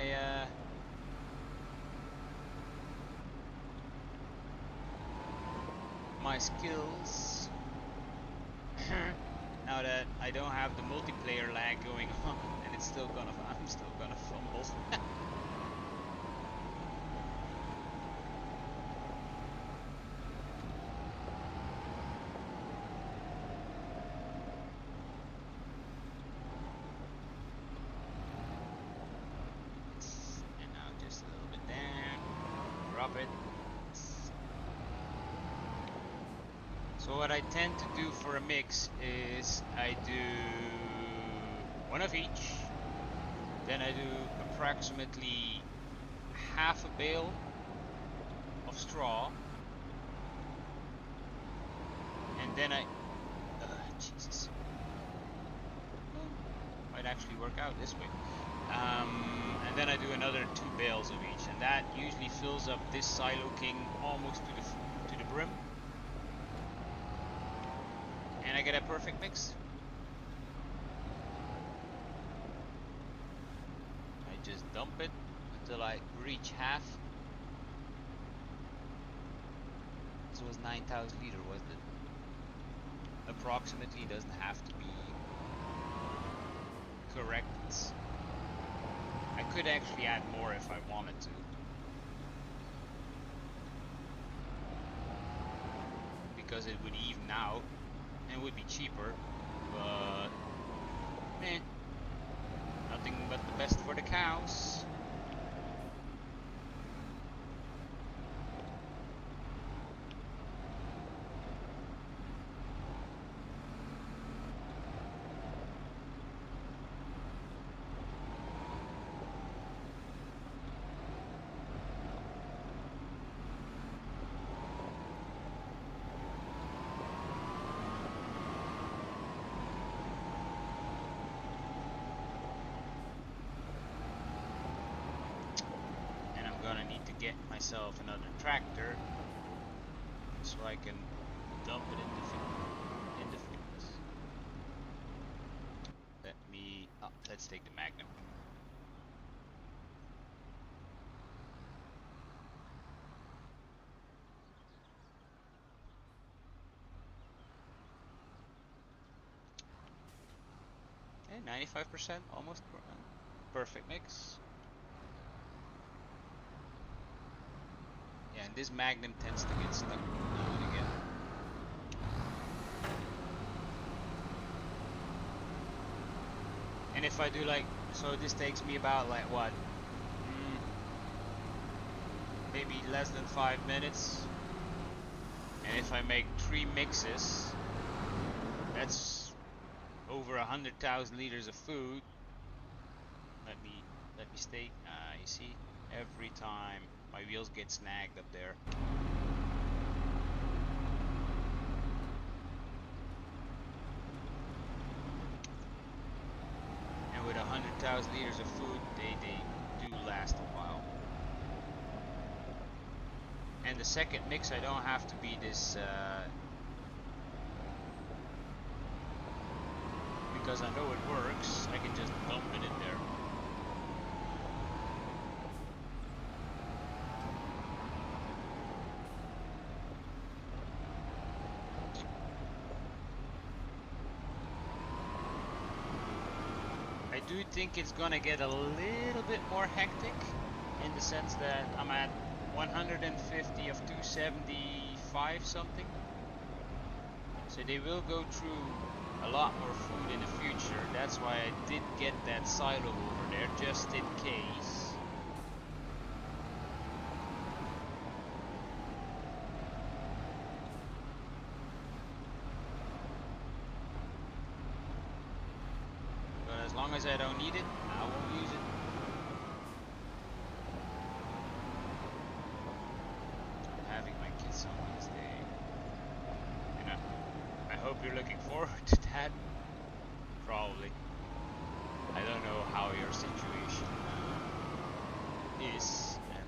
my skills now that I don't have the multiplayer lag going on, and I'm still gonna fumble. So what I tend to do for a mix is I do one of each, then I do approximately half a bale of straw, and then Jesus, might actually work out this way. And then I do another 2 bales of each, and that usually fills up this silo king almost to the brim, and I get a perfect mix. I just dump it until I reach half. This was 9,000 liter, wasn't it? Approximately, doesn't have to be correct. I could actually add more if I wanted to. Because it would even out and would be cheaper, but man, nothing but the best for the cows. Gonna need to get myself another tractor so I can dump it in the fields. Let's take the Magnum. Okay, 95%, almost perfect mix. Yeah, and this Magnum tends to get stuck now and again. And if I do like, so this takes me about like what? Maybe less than 5 minutes. And if I make 3 mixes, that's over 100,000 liters of food. Let me stay. You see, every time my wheels get snagged up there. And with 100,000 liters of food, they do last a while. And the second mix, I don't have to be this, because I know it works, I can just dump it in there. I do think it's gonna get a little bit more hectic, in the sense that I'm at 150 of 275 something. So they will go through a lot more food in the future. That's why I did get that silo over there, just in case. But as long as I don't need it, I won't use it. I'm having my kids on Wednesday. And I hope you're looking forward to that. Probably. I don't know how your situation is. And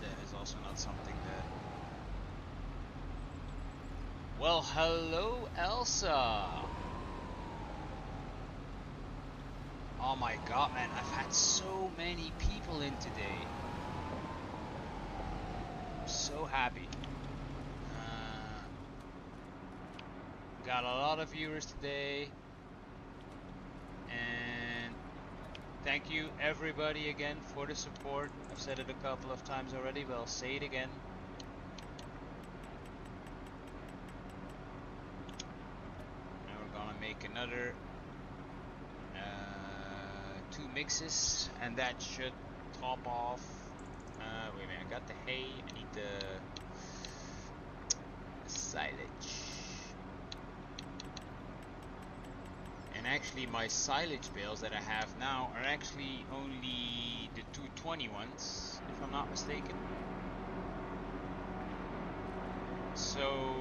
that is also not something that... Well, hello, Elsa. Oh my god, man, I've had so many people in today. I'm so happy. Got a lot of viewers today. And thank you everybody again for the support. I've said it a couple of times already, but I'll say it again. Now we're gonna make another 2 mixes, and that should top off. Wait a minute, I got the hay. I need the silage. And actually my silage bales that I have now are actually only the 220 ones, if I'm not mistaken. So,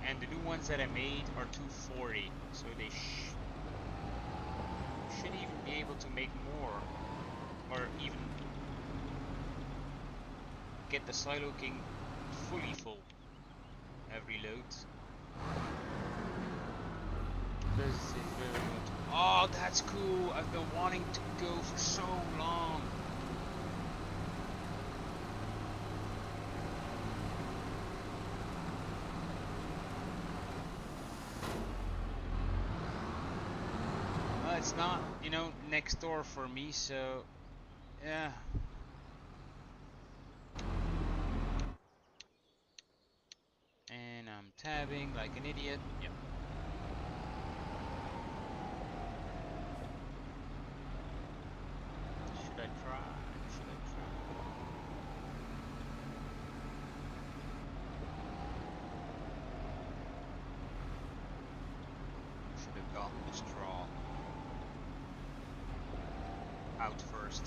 and the new ones that I made are 240, so they should even be able to make more, or even get the silo king fully full every load. Oh, that's cool. I've been wanting to go for so long. Well, it's not, you know, next door for me, so yeah. And I'm tabbing like an idiot. Yep. Should I try? Should I try? Should have gotten the straw out first.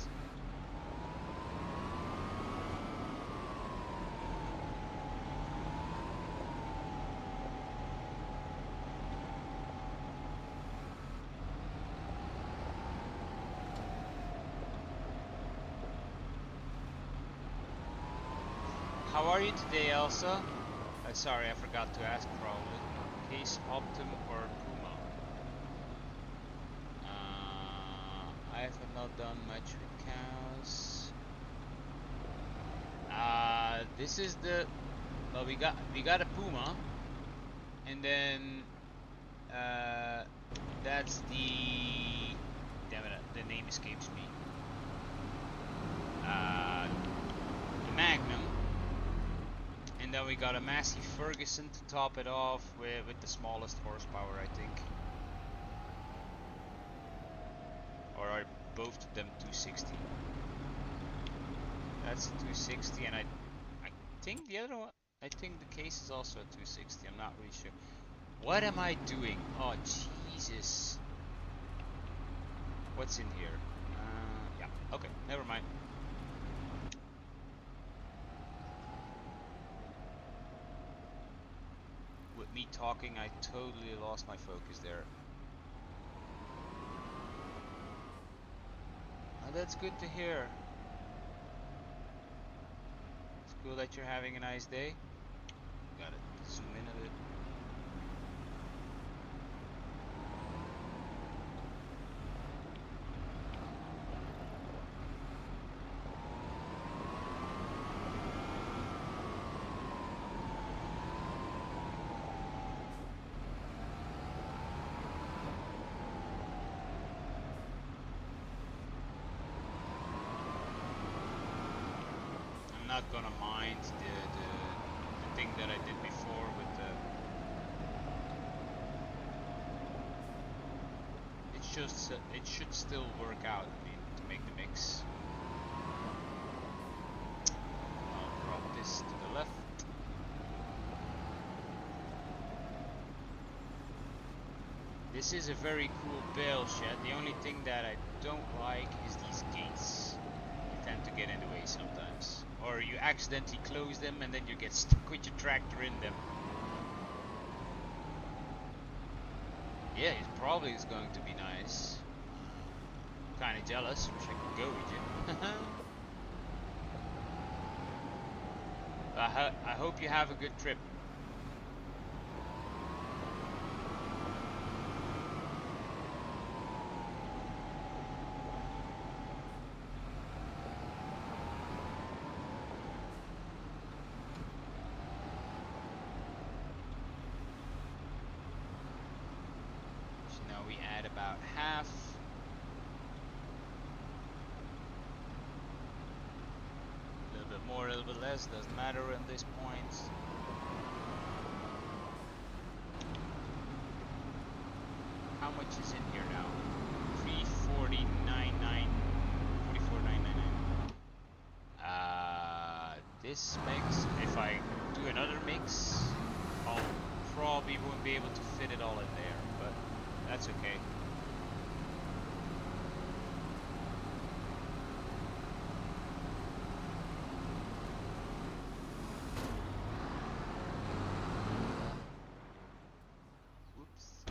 How are you today, Elsa? Sorry, I forgot to ask probably. Case Optum or Puma? I have not done much with cows. This is the, well, we got a Puma, and then that's the, damn it, the name escapes me. The Magnum. And then we got a Massey Ferguson to top it off with the smallest horsepower, I think. Or are both of them 260? That's a 260, and I think the other one, I think the case is also a 260. I'm not really sure. What am I doing? Oh, Jesus. What's in here? Yeah, okay, never mind. With me talking, I totally lost my focus there. Oh, that's good to hear. It's cool that you're having a nice day. Gotta zoom in a bit. Not gonna mind the thing that I did before with the, it should still work out. I mean, to make the mix. I'll drop this to the left. This is a very cool bale shed. The only thing that I don't like is these gates. They tend to get in the way sometimes. Or you accidentally close them and then you get stuck with your tractor in them. Yeah, it probably is going to be nice. Kinda jealous, wish I could go with you. I hope you have a good trip. We add about half. A little bit more, a little bit less, doesn't matter at this point. How much is in here now? 349.9, 44.999. this mix. If I do another mix, I'll probably won't be able to fit it all in there, but that's okay. Whoops.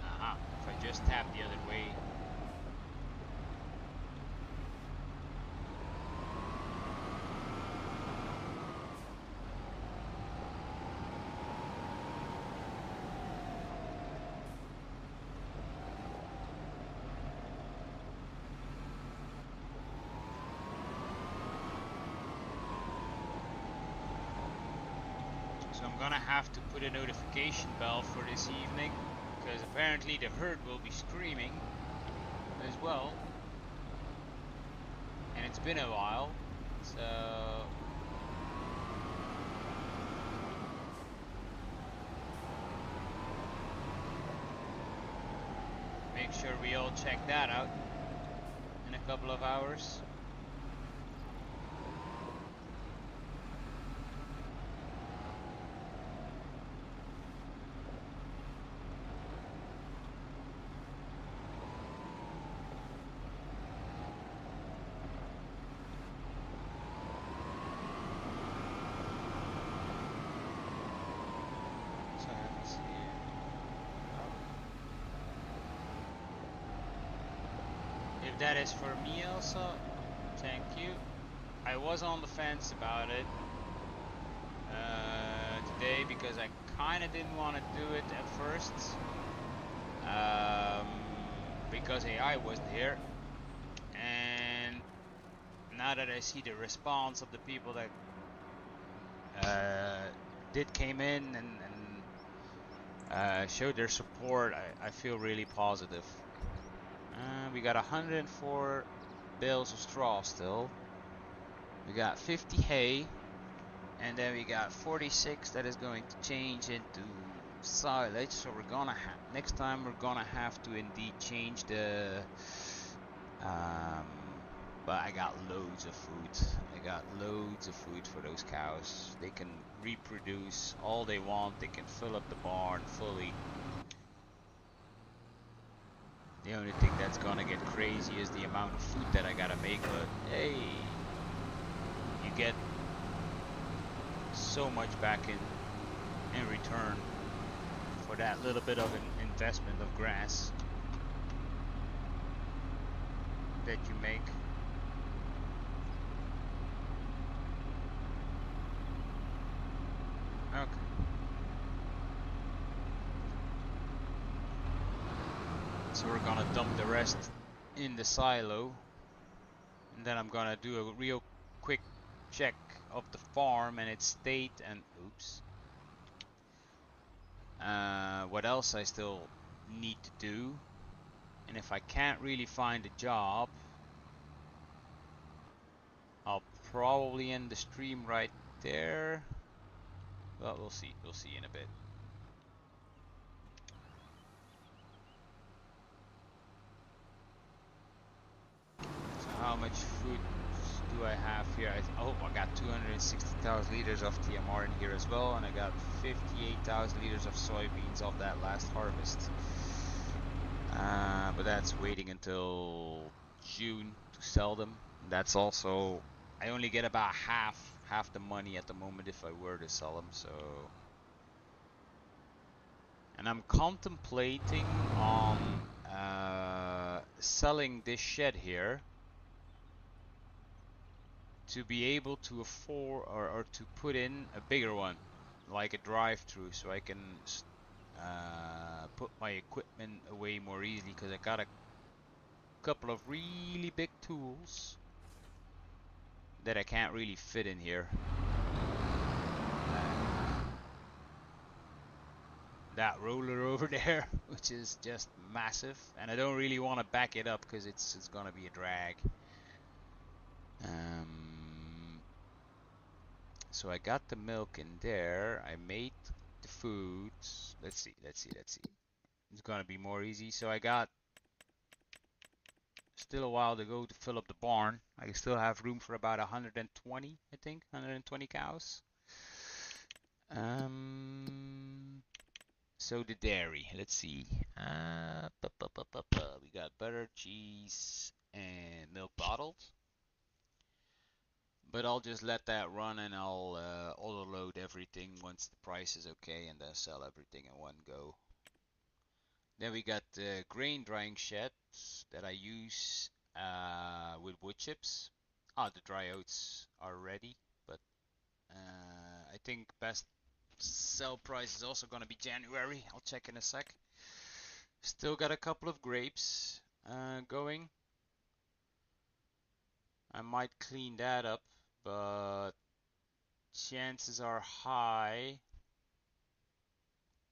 Aha, if I just tap the other way. So I'm gonna have to put a notification bell for this evening, because apparently the herd will be screaming as well. And it's been a while, so make sure we all check that out in a couple of hours. So I haven't seen it. If that is for me, Elsa, thank you. I was on the fence about it today because I kind of didn't want to do it at first because AI wasn't here, and now that I see the response of the people that did came in and showed their support, I feel really positive. We got 104 bales of straw still. We got 50 hay, and then we got 46 that is going to change into silage. So we're gonna next time we're gonna have to indeed change the. But I got loads of food. I got loads of food for those cows. They can reproduce all they want. They can fill up the barn fully. The only thing that's gonna get crazy is the amount of food that I gotta make, but hey, you get so much back in return for that little bit of an investment of grass that you make. Okay. So we're gonna dump the rest in the silo, and then I'm gonna do a real quick check of the farm and its state, and oops, what else I still need to do. And if I can't really find a job, I'll probably end the stream right there. Well, we'll see. We'll see in a bit. So how much food do I have here? Oh, I got 260,000 liters of TMR in here as well, and I got 58,000 liters of soybeans of that last harvest. But that's waiting until June to sell them. And that's also, I only get about half the money at the moment if I were to sell them. So, and I'm contemplating on selling this shed here to be able to afford or to put in a bigger one, like a drive-through, so I can put my equipment away more easily, because I got a couple of really big tools that I can't really fit in here. That roller over there, which is just massive, and I don't really want to back it up because it's gonna be a drag. So I got the milk in there. I made the foods. Let's see. It's gonna be more easy. So I got Still a while to go to fill up the barn. I still have room for about 120, I think, 120 cows. So the dairy, let's see. We got butter, cheese, and milk bottles. But I'll just let that run and I'll auto load everything once the price is okay and then sell everything in one go. Then we got the grain drying sheds that I use with wood chips. The dry oats are ready, but I think best sell price is also gonna be January. I'll check in a sec. Still got a couple of grapes going. I might clean that up, but chances are high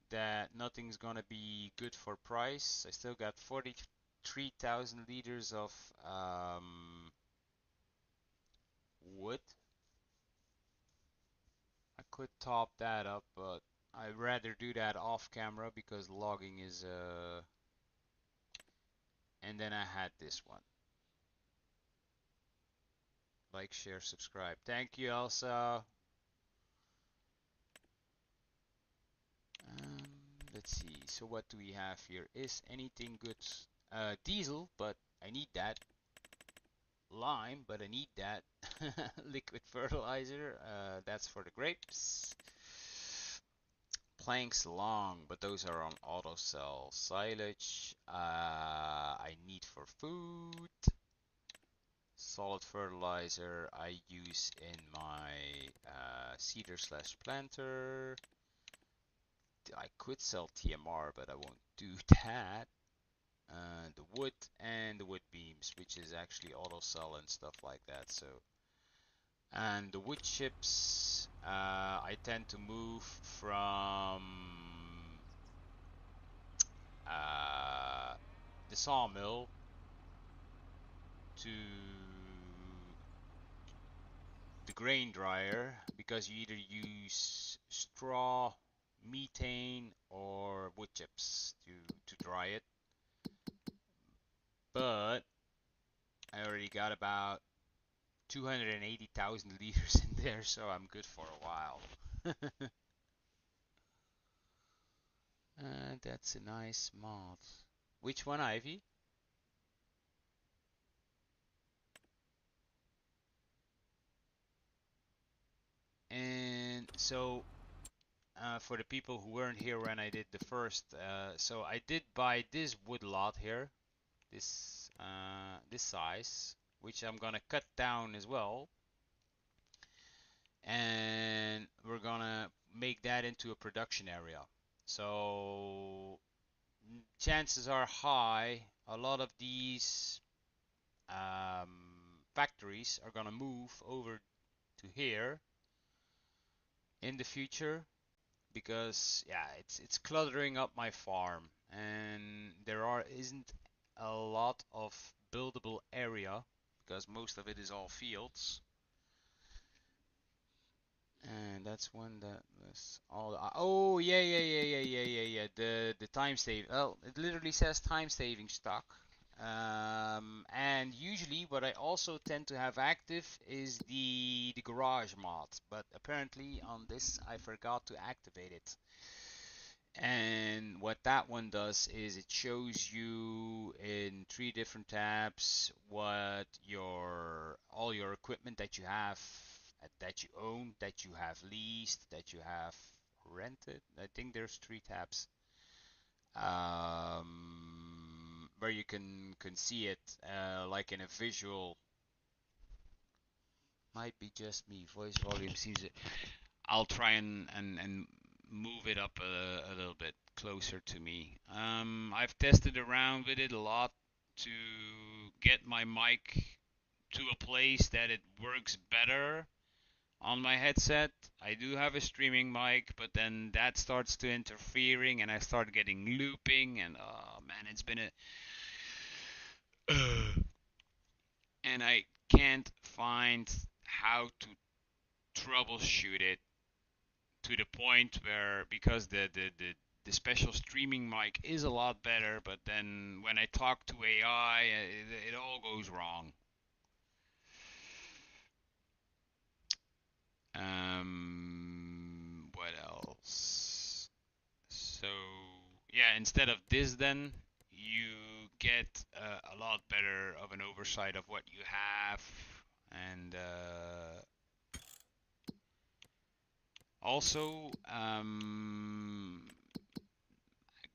that nothing's gonna be good for price. I still got 43,000 liters of wood. I could top that up, but I'd rather do that off camera because logging is and then I had this one. Like, share, subscribe. Thank you, Elsa. Um, let's see. So what do we have here? Is anything good? Diesel, but I need that. Lime, but I need that. Liquid fertilizer. That's for the grapes. Planks long, but those are on auto sell. Silage. I need for food. Solid fertilizer I use in my seeder slash planter. I could sell TMR, but I won't do that. The wood and the wood beams, which is actually auto sell and stuff like that. So, and the wood chips, I tend to move from the sawmill to the grain dryer because you either use straw, methane, or wood chips to dry it. But I already got about 280,000 liters in there, so I'm good for a while. That's a nice mod. Which one, Ivy? And so, for the people who weren't here when I did the first, so I did buy this wood lot here, this size, which I'm gonna cut down as well, and we're gonna make that into a production area. So chances are high a lot of these factories are gonna move over to here in the future because yeah, it's cluttering up my farm and isn't a lot of buildable area because most of it is all fields. And that's one that was all. Oh yeah. The time save. Well, it literally says time saving stock. And usually, what I also tend to have active is the garage mod. But apparently, on this, I forgot to activate it. And what that one does is it shows you in 3 different tabs what all your equipment that you have, that you own, that you have leased, that you have rented. I think there's 3 tabs where you can see it like in a visual. Might be just me. Voice volume seems it. I'll try and move it up a little bit closer to me. I've tested around with it a lot to get my mic to a place that it works better on my headset. I do have a streaming mic, but then that starts to interfering and I start getting looping and oh man, it's been a and I can't find how to troubleshoot it to the point where because the the special streaming mic is a lot better, but then when I talk to AI, it all goes wrong. What else? So yeah, instead of this, then you get a lot better of an oversight of what you have, and also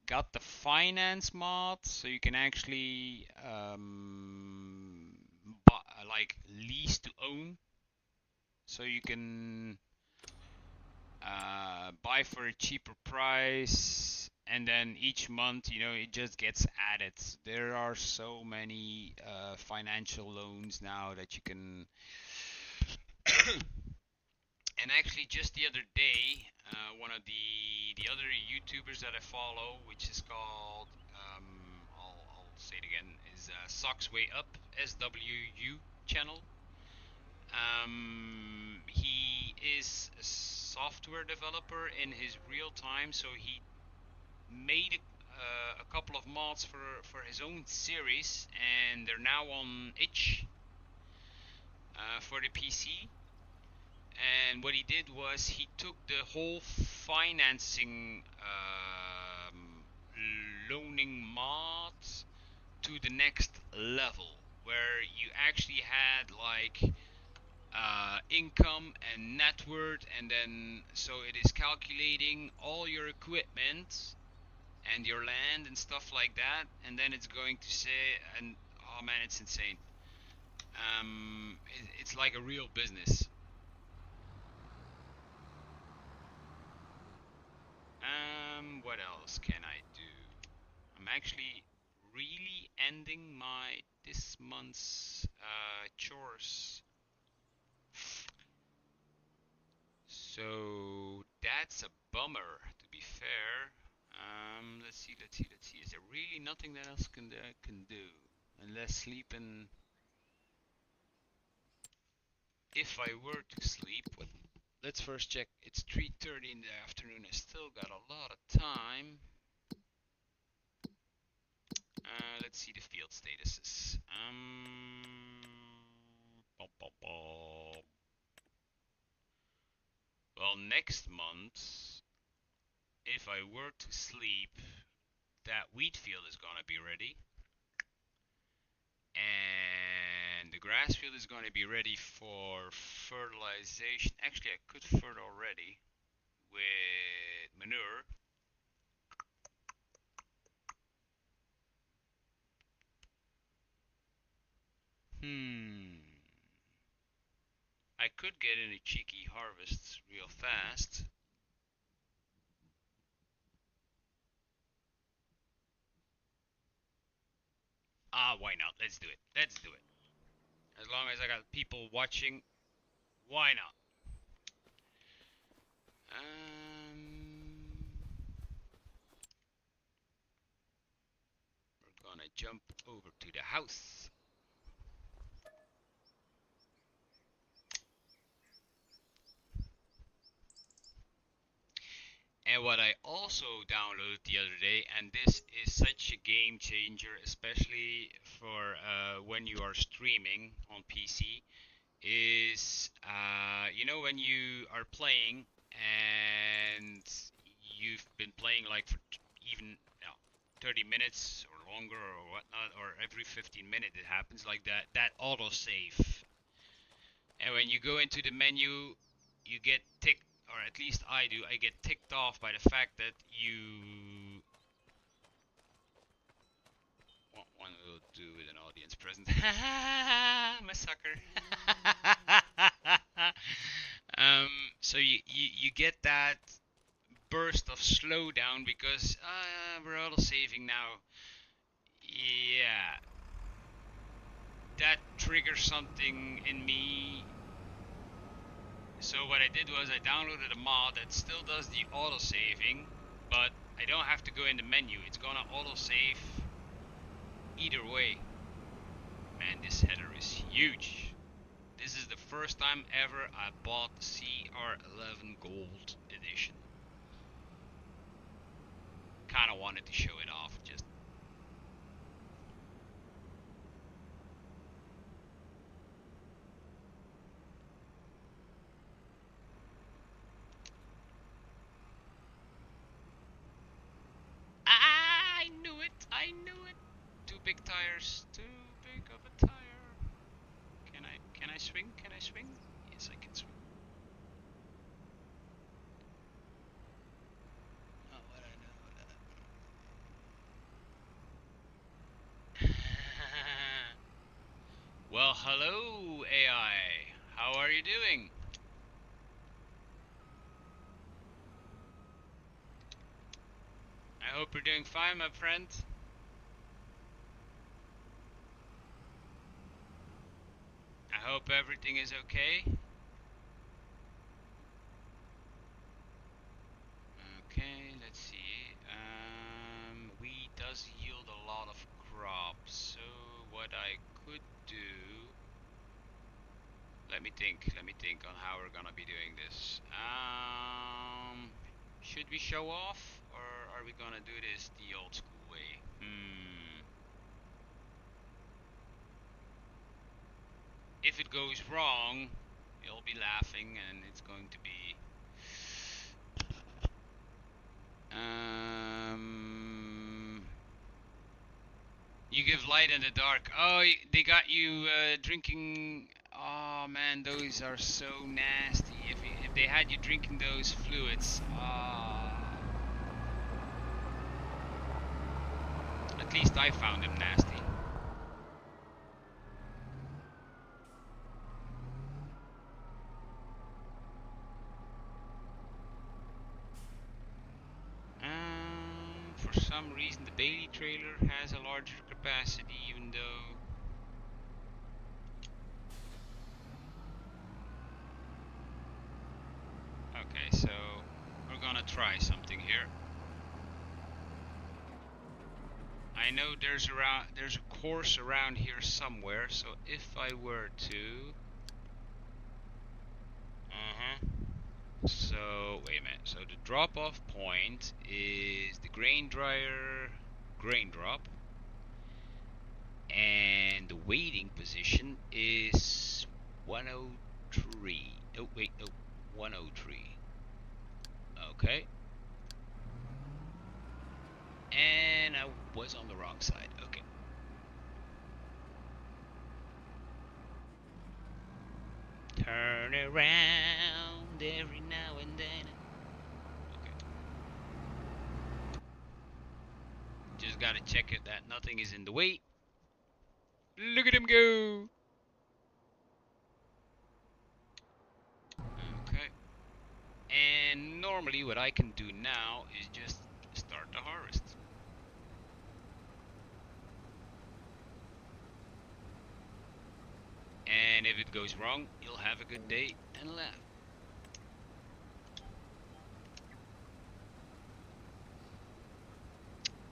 got the finance mod, so you can actually like lease to own, so you can buy for a cheaper price, and then each month, it just gets added. There are so many financial loans now that you can. And actually, just the other day, one of the other YouTubers that I follow, which is called, I'll say it again, is Socks Way Up, SWU channel. He is a software developer in his real time, so he made a couple of mods for his own series, and they're now on itch for the PC. And what he did was he took the whole financing loaning mod to the next level, where you actually had like income and net worth, and then so it is calculating all your equipment and your land and stuff like that, and then it's going to say, and oh man, it's insane. It's like a real business. What else can I do? I'm actually really ending my this month's chores. So that's a bummer, to be fair. Let's see. Is there really nothing that else I can do? Unless sleep, and if I were to sleep, let's first check. It's 3:30 in the afternoon. I still got a lot of time. Let's see the field statuses. Well, next month, if I were to sleep, that wheat field is gonna be ready, and the grass field is gonna be ready for fertilization. Actually, I could fertilize already with manure. I could get in a cheeky harvest real fast. Why not? Let's do it. Let's do it. As long as I got people watching, why not? We're gonna jump over to the house. And what I also downloaded the other day, and this is such a game changer, especially for when you are streaming on PC, is when you are playing and you've been playing like for even 30 minutes or longer or whatnot, or every 15 minutes it happens like that auto save. And when you go into the menu, you get ticked, or at least I do, I get ticked off by the fact that you. One will do with an audience present. I'm a sucker. So you get that burst of slowdown because we're auto saving now. Yeah, that triggers something in me. So what I did was I downloaded a mod that still does the auto saving, but I don't have to go in the menu. It's gonna auto save either way. Man, this header is huge. This is the first time ever I bought the CR11 Gold Edition. kind of wanted to show it off. Just I knew it. I knew it. Two big tires. Too big of a tire. Can I swing? Can I swing? Yes, I can swing. Oh, what I know. Well, hello, AI. How are you doing? I hope you're doing fine, my friend. I hope everything is okay. Okay, let's see. Wheat does yield a lot of crops, so what I could do. Let me think on how we're gonna be doing this. Should we show off, or are we gonna do this the old school way? If it goes wrong, you'll be laughing, and it's going to be. You give light in the dark. Oh, they got you drinking. Oh man, those are so nasty. If they had you drinking those fluids, at least I found them nasty. For some reason, the daily trailer has a larger capacity, even though. Okay, so we're gonna try something here. I know there's a course around here somewhere, so if I were to. So wait a minute. So the drop-off point is the grain dryer, grain drop, and the waiting position is 103. Oh wait, no, 103. Okay. And I was on the wrong side. Okay. Turn around every now and then. Okay. Just gotta check it that nothing is in the way. Look at him go! Okay. And normally what I can do now is just start the harvest. And if it goes wrong, you'll have a good day and laugh.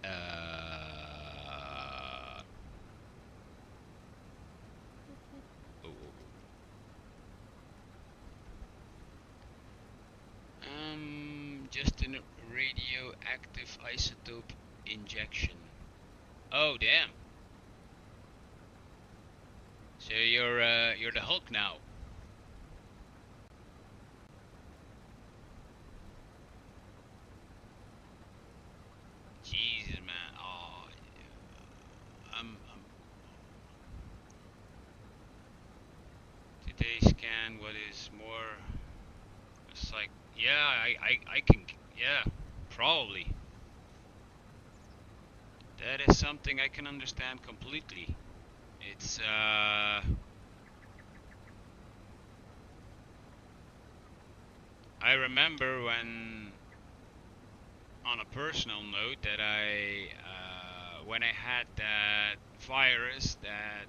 Oh. Just a radioactive isotope injection. Oh damn. So you're the Hulk now. Jesus man. Oh, I'm today's scan. What is more? It's like yeah, I can yeah, probably. That is something I can understand completely. It's I remember on a personal note, that when I had that virus that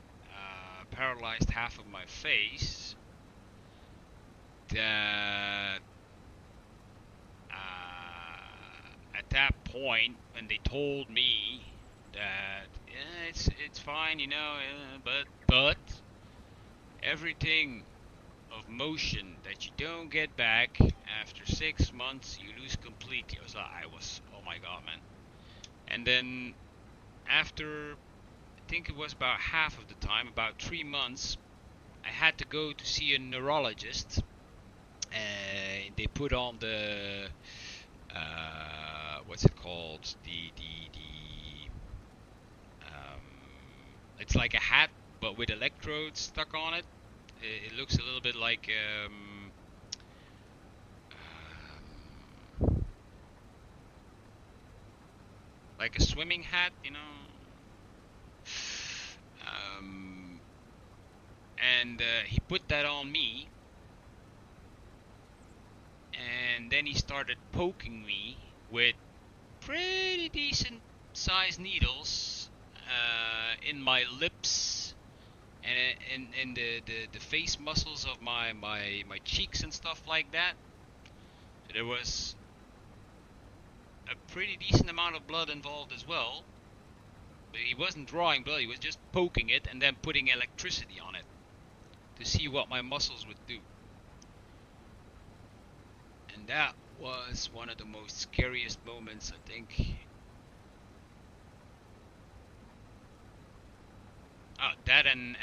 paralyzed half of my face, that at that point, when they told me that yeah, it's fine, you know, but everything of motion that you don't get back after 6 months, you lose completely. I was oh my god, man. And then after, I think it was about half of the time, about 3 months, I had to go to see a neurologist. They put on the what's it called? It's like a hat, but with electrodes stuck on it. It looks a little bit like a swimming hat, you know. And he put that on me, and then he started poking me with pretty decent sized needles in my lips and in the face muscles of my cheeks and stuff like that. So there was a pretty decent amount of blood involved as well. But he wasn't drawing blood, he was just poking it and then putting electricity on it to see what my muscles would do. And that was one of the most scariest moments, I think. Oh, that and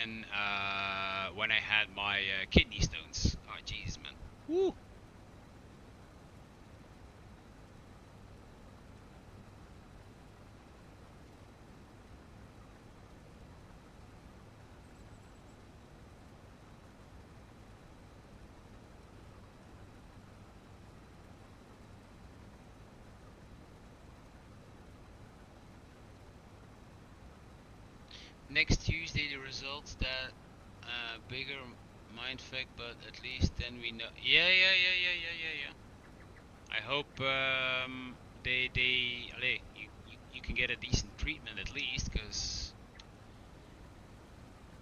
when I had my kidney stones. Oh, jeez, man. Woo! Next Tuesday the results, that bigger mindfuck, but at least then we know. Yeah. I hope you can get a decent treatment at least, cause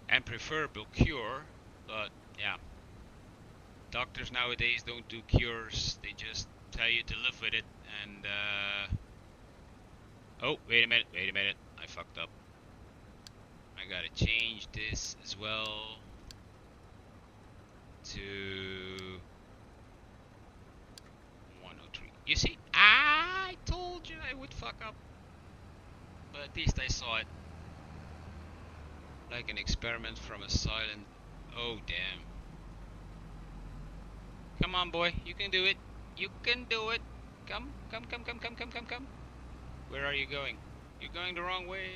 and preferable cure, but yeah, doctors nowadays don't do cures, they just tell you to live with it. And oh, wait a minute, I fucked up. I gotta change this as well to 103. You see, I told you I would fuck up, but at least I saw it. Like an experiment from a silent. Oh damn. Come on, boy, you can do it. You can do it. Come. Where are you going? You're going the wrong way.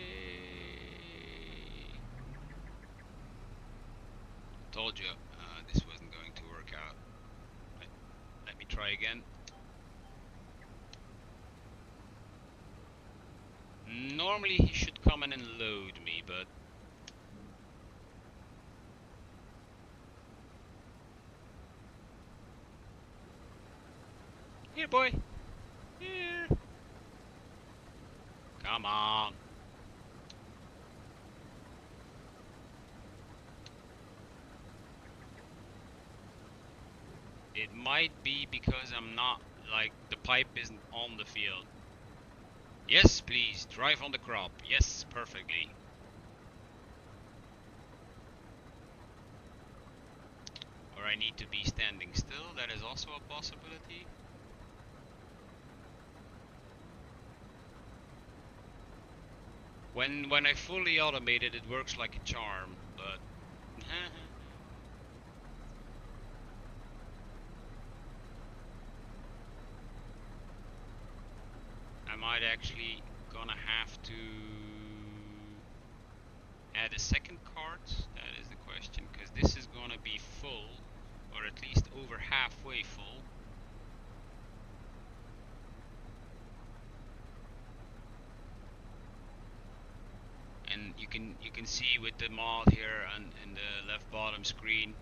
Told you this wasn't going to work out. Let me try again. Normally he should come in and load me, but here, boy. Here. Come on. It might be because I'm not, like, the pipe isn't on the field. Yes, please, drive on the crop. Yes, perfectly. Or I need to be standing still, that is also a possibility. When I fully automate it, it works like a charm, but I might actually gonna have to add a second cart. That is the question, because this is gonna be full, or at least over halfway full. And you can see with the mod here in the left bottom screen,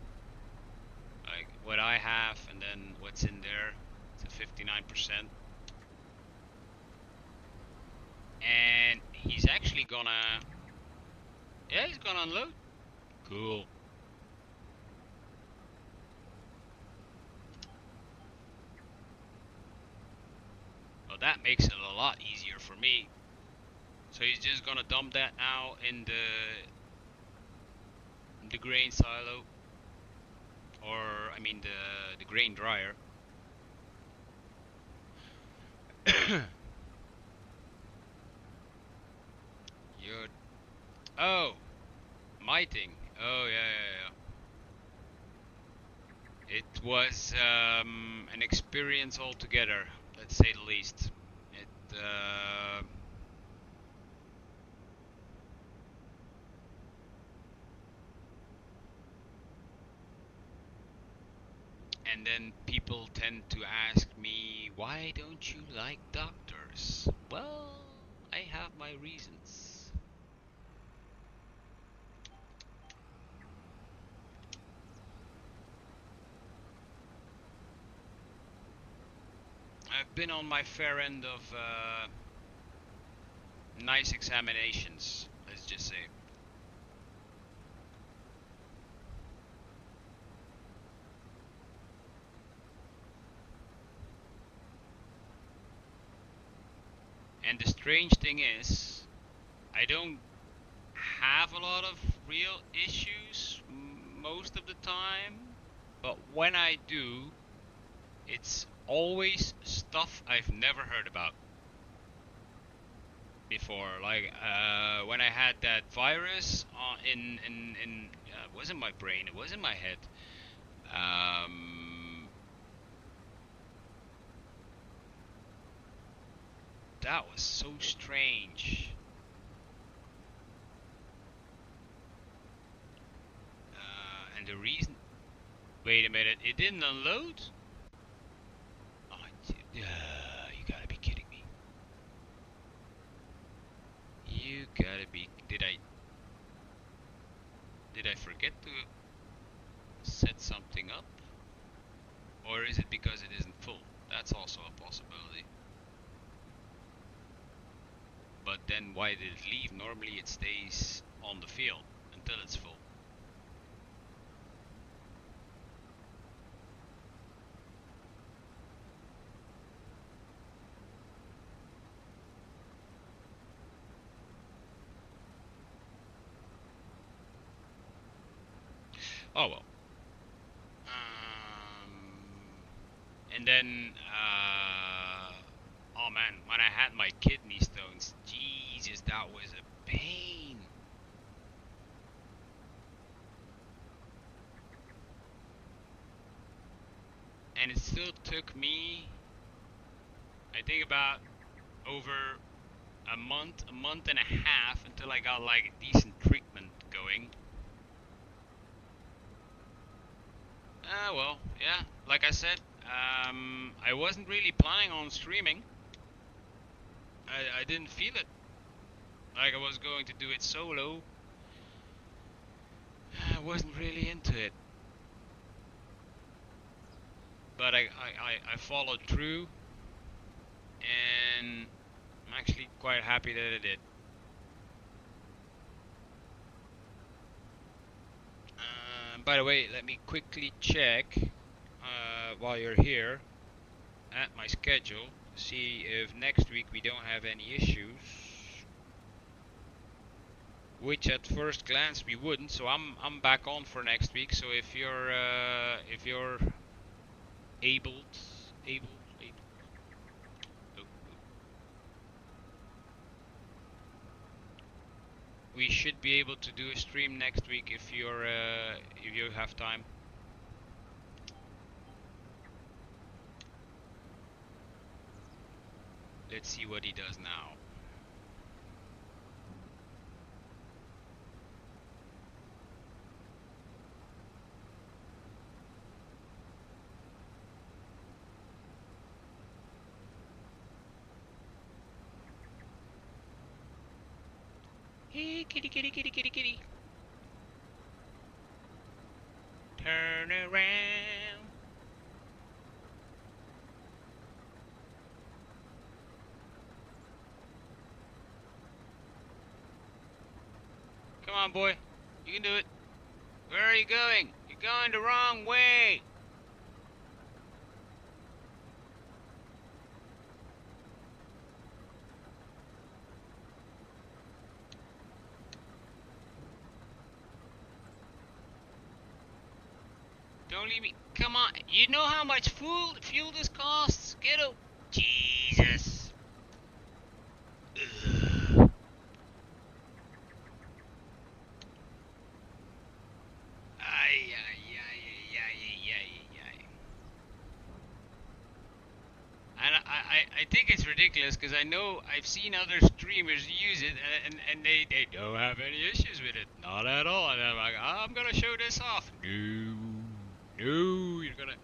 like what I have and then what's in there. It's at 59%. And he's actually gonna, yeah, he's gonna unload. Cool. Well, that makes it a lot easier for me. So he's just gonna dump that now in the grain silo, or I mean the grain dryer. fighting. Oh yeah. It was an experience altogether, let's say the least. It and then people tend to ask me, why don't you like doctors? Well, I have my reasons. I've been on my fair end of nice examinations, let's just say. And the strange thing is, I don't have a lot of real issues most of the time, but when I do, it's always stuff I've never heard about before. Like when I had that virus it wasn't my brain, it was in my head. That was so strange. And the reason... Wait a minute, it didn't unload? Oh, you gotta be kidding me. You gotta be... Did I forget to set something up? Or is it because it isn't full? That's also a possibility. But then why did it leave? Normally it stays on the field until it's full. Oh well. And then, oh man, when I had my kidney stones, Jesus, that was a pain. And it still took me, I think about over a month and a half until I got like a decent treatment going. Well, yeah, like I said, I wasn't really planning on streaming. I didn't feel it. Like I was going to do it solo. I wasn't really into it. But I followed through, and I'm actually quite happy that I did. By the way, let me quickly check while you're here at my schedule to see if next week we don't have any issues. Which at first glance we wouldn't, so I'm back on for next week. So if you're able, we should be able to do a stream next week if you have time. Let's see what he does now. Hey, kitty, kitty, kitty, kitty, kitty. Turn around. Come on, boy. You can do it. Where are you going? You're going the wrong way. Don't leave me. Come on. You know how much fuel this costs? Get up. Jesus. Ugh. I think it's ridiculous because I know I've seen other streamers use it and they don't have any issues with it. Not at all. And I'm like, oh, I'm gonna show this off. No, no, you're gonna.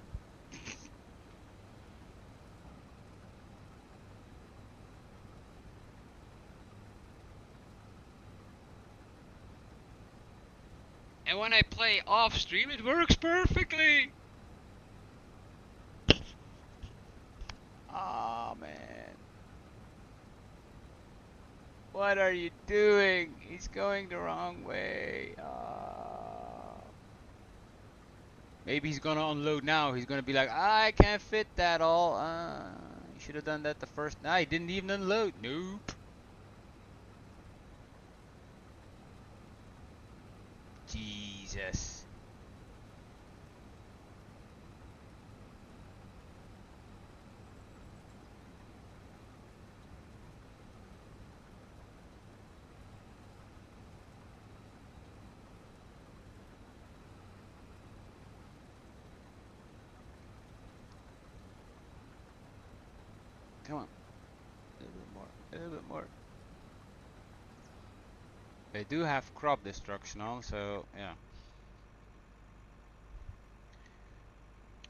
And when I play off stream, it works perfectly. Oh man. What are you doing? He's going the wrong way. Maybe he's gonna unload now. He's gonna be like, I can't fit that all. You should have done that the first. Nah, he didn't even unload. Nope. Jesus. Come on. A little bit more. A little bit more. They do have crop destruction also, yeah.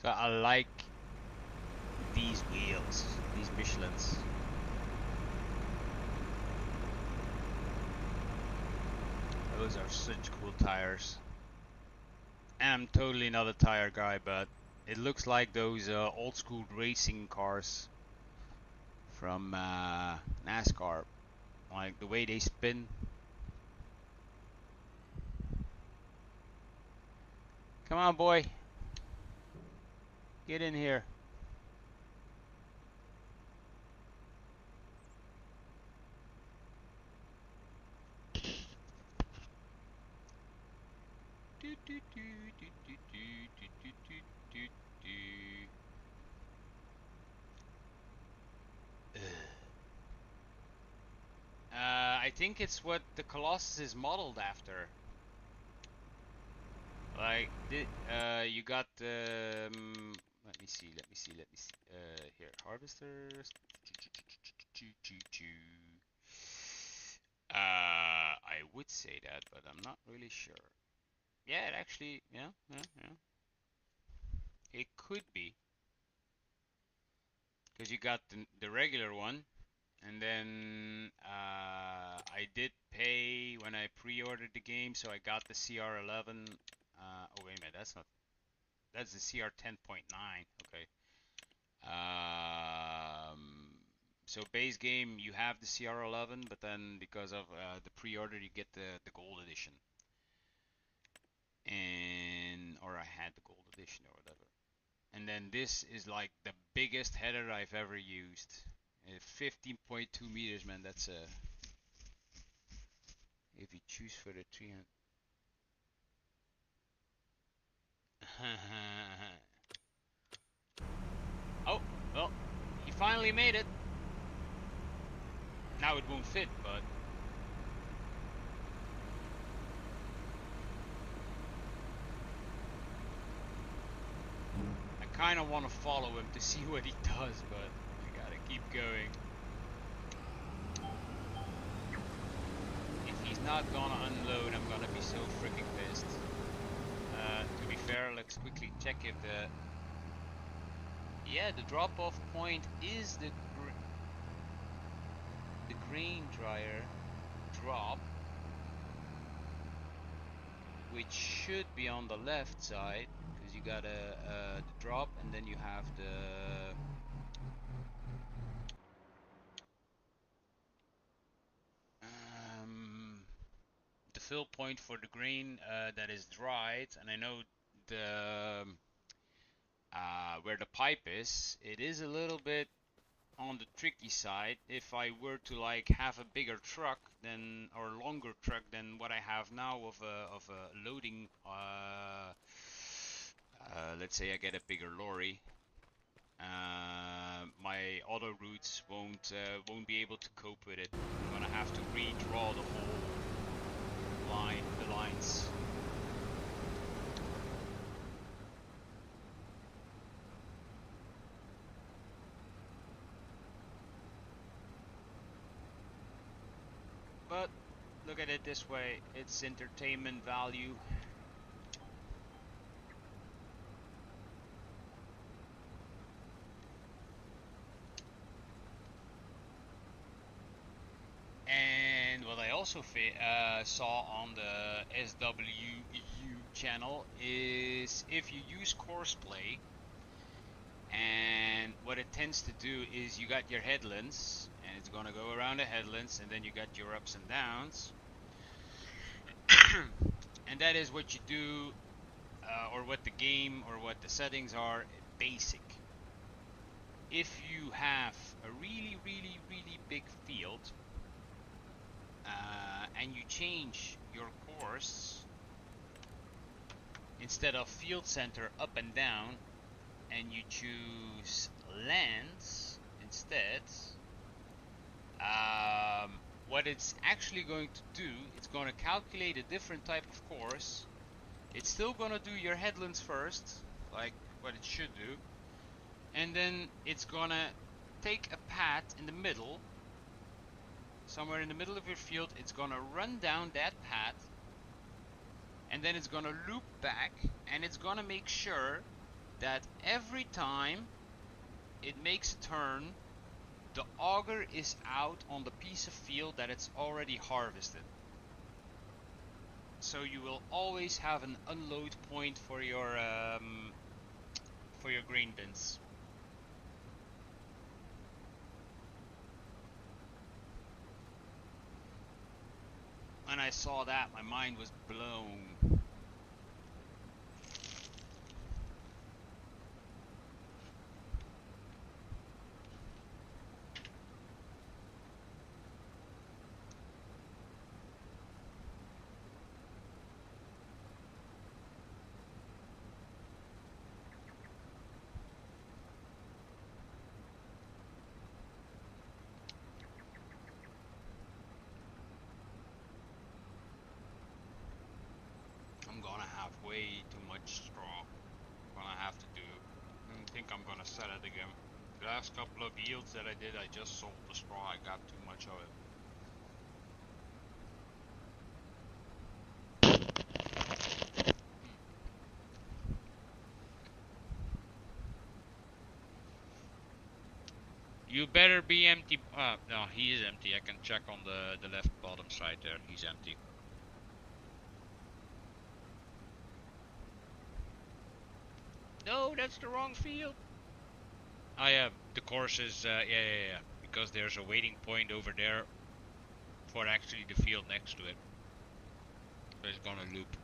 So I like these wheels, these Michelins. Those are such cool tires. And I'm totally not a tire guy, but it looks like those old school racing cars from NASCAR. Like the way they spin. Come on, boy. Get in here. I think it's what the Colossus is modeled after. Like, you got, let me see, here, harvesters. I would say that, but I'm not really sure. Yeah, it actually, yeah. It could be. Because you got the regular one, and then I did pay when I pre-ordered the game, so I got the CR11. Oh wait a minute, that's the CR10.9. Okay. So base game you have the CR11, but then because of the pre-order you get the gold edition, and or I had the gold edition or whatever. And then this is like the biggest header I've ever used. 15.2 meters, man. That's if you choose for the 300. Oh, well, he finally made it. Now it won't fit, but I kind of want to follow him to see what he does, but I gotta keep going. If he's not gonna unload, I'm gonna be so freaking pissed. To be fair, let's quickly check if yeah, the drop-off point is the grain dryer drop, which should be on the left side, because you got the drop, and then you have the fill point for the grain that is dried. And I know the where the pipe is, it is a little bit on the tricky side. If I were to like have a bigger truck than or longer truck than what I have now of a loading, let's say I get a bigger lorry, my auto routes won't be able to cope with it. I'm gonna have to redraw the whole the lines. but look at it this way, it's entertainment value. And what I also saw on the SWU channel is if you use Courseplay, and what it tends to do is you got your headlands, and it's gonna go around the headlands, and then you got your ups and downs. And that is what you do, or what the game, or what the settings are, basic. If you have a really, really, really big field, and you change your course, instead of field center up and down, and you choose lands instead, what it's actually going to do, it's going to calculate a different type of course. It's still going to do your headlands first, like what it should do, and then it's going to take a path in the middle, somewhere in the middle of your field. It's going to run down that path, and then it's going to loop back, and it's going to make sure that every time it makes a turn, the auger is out on the piece of field that it's already harvested. So you will always have an unload point for your grain bins. When I saw that, my mind was blown. I'm gonna have way too much straw. I'm gonna have to do. I think I'm gonna sell it again. The last couple of yields that I did, I just sold the straw. I got too much of it. You better be empty. No, he is empty. I can check on the left bottom side there. He's empty. No, that's the wrong field. Oh yeah, the course is, yeah. Because there's a waiting point over there for actually the field next to it. So it's gonna loop.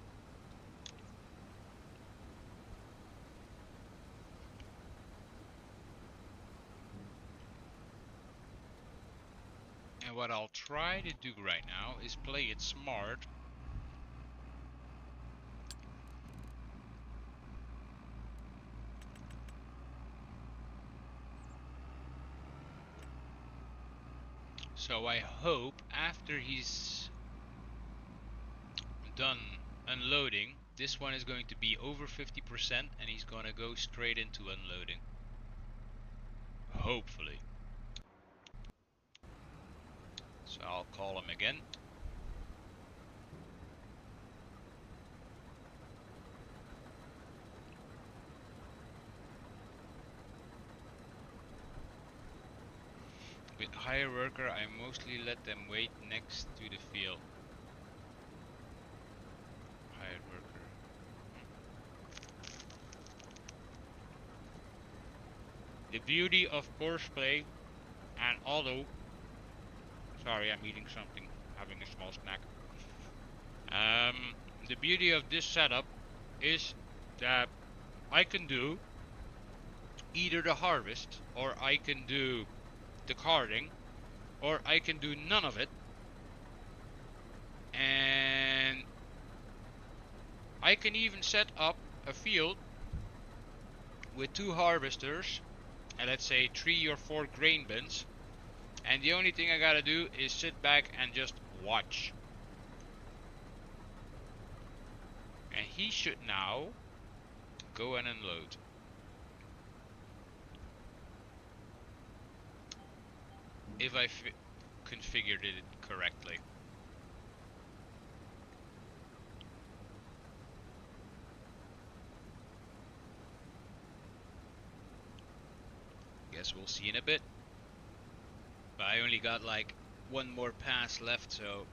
And what I'll try to do right now is play it smart. So I hope after he's done unloading, this one is going to be over 50% and he's gonna go straight into unloading. Hopefully. So I'll call him again. With higher worker, I mostly let them wait next to the field. Hired worker. The beauty of Courseplay and auto. Sorry, I'm eating something, having a small snack. The beauty of this setup is that I can do either the harvest, or I can do the carding, or I can do none of it, and I can even set up a field with 2 harvesters and let's say 3 or 4 grain bins, and the only thing I gotta do is sit back and just watch. And he should now go and unload. If I configured it correctly. as we'll see in a bit. But I only got like one more pass left, so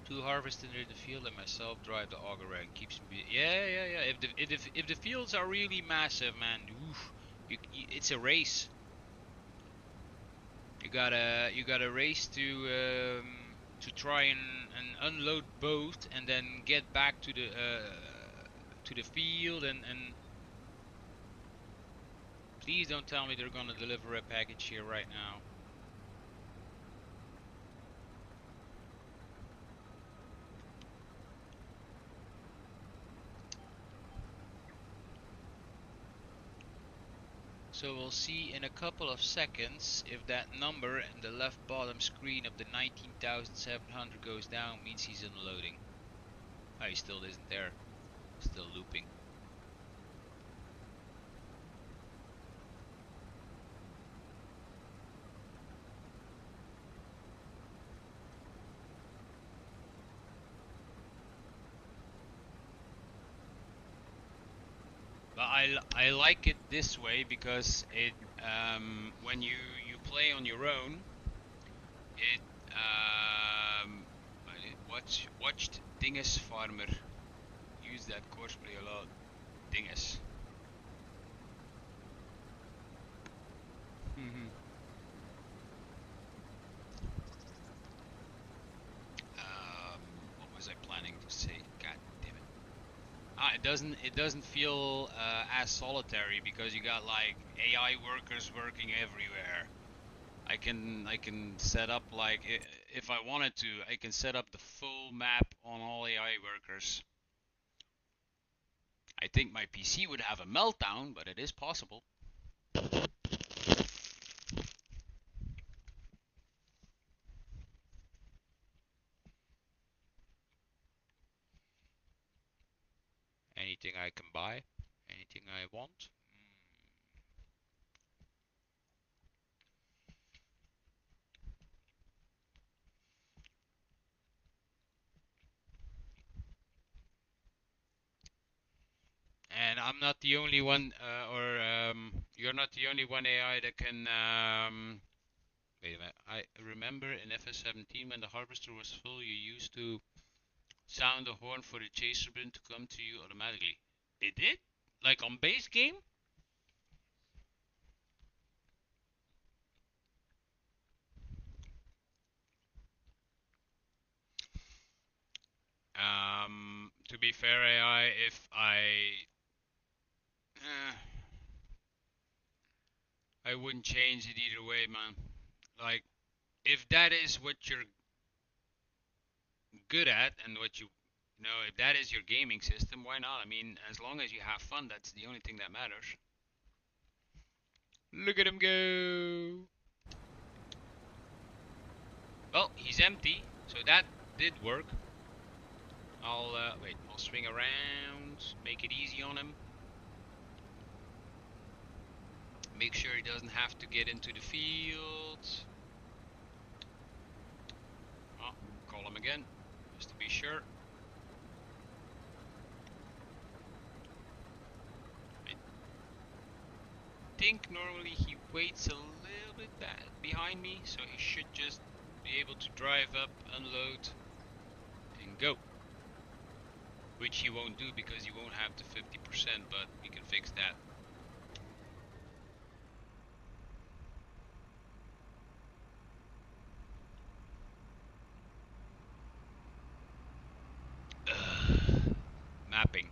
2 harvest in the field and myself drive the auger around. Keeps me. Yeah. If the fields are really massive, man, oof, it's a race. You gotta race to try and unload both, and then get back to the field and please don't tell me they're gonna deliver a package here right now. So we'll see in a couple of seconds if that number in the left bottom screen of the 19,700 goes down, means he's unloading. Oh, he still isn't there. Still looping. But I like it this way because it when you play on your own, it watched Dinges Farmer use that courseplay a lot. Dinges. What was I planning to say? God damn it. It doesn't feel as solitary because you got like AI workers working everywhere. I can set up like if I wanted to, I can set up the full map on all AI workers. I think my PC would have a meltdown, but it is possible. Anything I can buy, anything I want. And I'm not the only one, you're not the only one AI that can. Wait a minute. I remember in FS17 when the harvester was full, you used to sound the horn for the chaser bin to come to you automatically. It did? Like on base game? To be fair, AI, if I wouldn't change it either way, man. Like, if that is what you're good at and what you know, if that is your gaming system, why not? I mean, as long as you have fun, that's the only thing that matters. Look at him go. Well, he's empty, so that did work. I'll wait, I'll swing around, make it easy on him. Make sure he doesn't have to get into the field. Oh, call him again, just to be sure. I think normally he waits a little bit behind me, so he should just be able to drive up, unload, and go. Which he won't do because he won't have the 50%, but we can fix that. Mapping.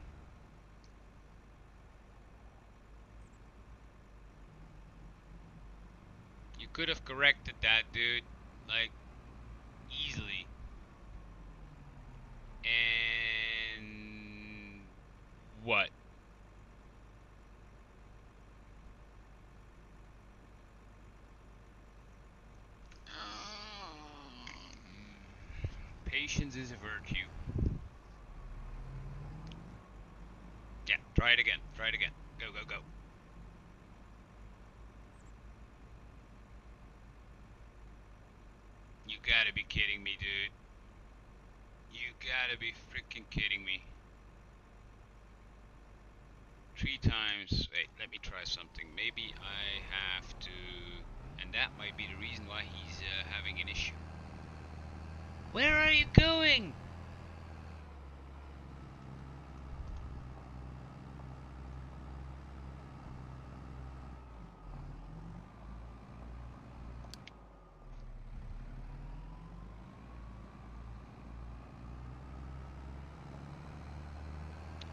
You could have corrected that, dude, like, easily. And what? Patience is a virtue. Yeah, try it again. Try it again. Go, go, go. You gotta be kidding me, dude. You gotta be freaking kidding me. 3 times. Wait, let me try try something. Maybe I have to, and that might be the reason why he's having an issue. Where are you going?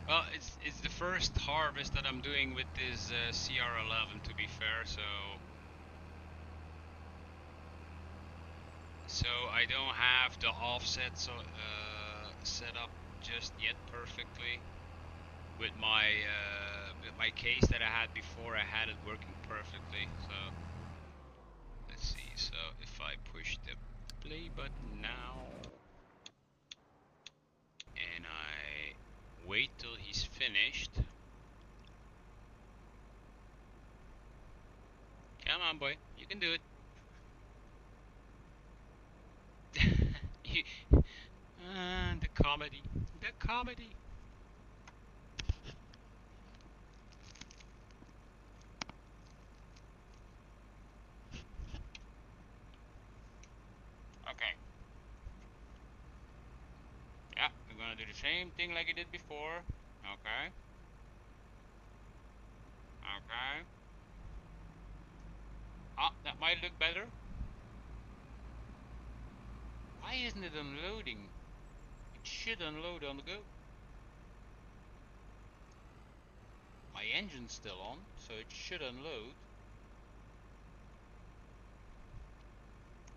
Well, it's the first harvest that I'm doing with this CR11, to be fair, so I don't have the offset set up just yet perfectly. With my case that I had before, I had it working perfectly. So let's see. So if I push the play button now and I wait till he's finished. Come on, boy, you can do it. The comedy, the comedy. Okay. Yeah, we're gonna do the same thing like I did before. Okay. Okay. Ah, that might look better. Why isn't it unloading? It should unload on the go. My engine's still on, so it should unload.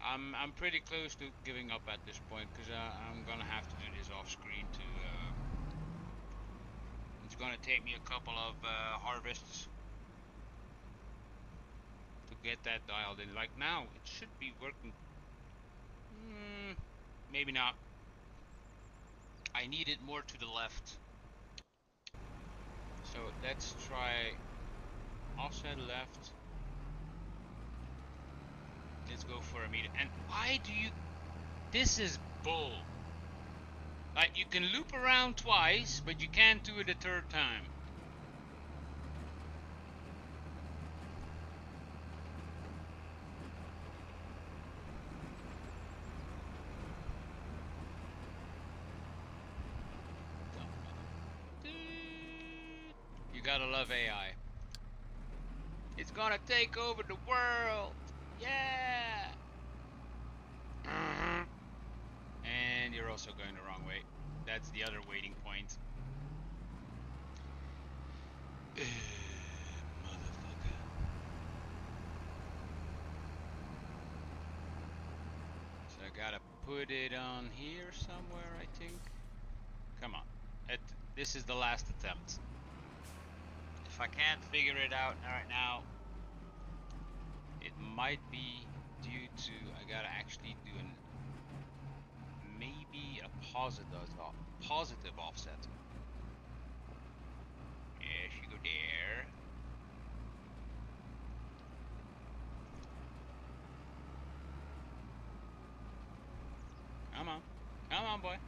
I'm pretty close to giving up at this point because I'm gonna have to do this off screen to. It's gonna take me a couple of harvests to get that dialed in. Like now, it should be working. Maybe not. I need it more to the left. So let's try offset left. Let's go for a meter. And why do you... This is bull. Like, you can loop around twice, but you can't do it a third time. You gotta love AI. It's gonna take over the world. Yeah. And you're also going the wrong way. That's the other waiting point. Motherfucker. So I gotta put it on here somewhere, I think. Come on. This is the last attempt. If I can't figure it out right now, it might be due to I gotta actually do maybe a positive offset. Yes, you go there. Come on. Come on, boy.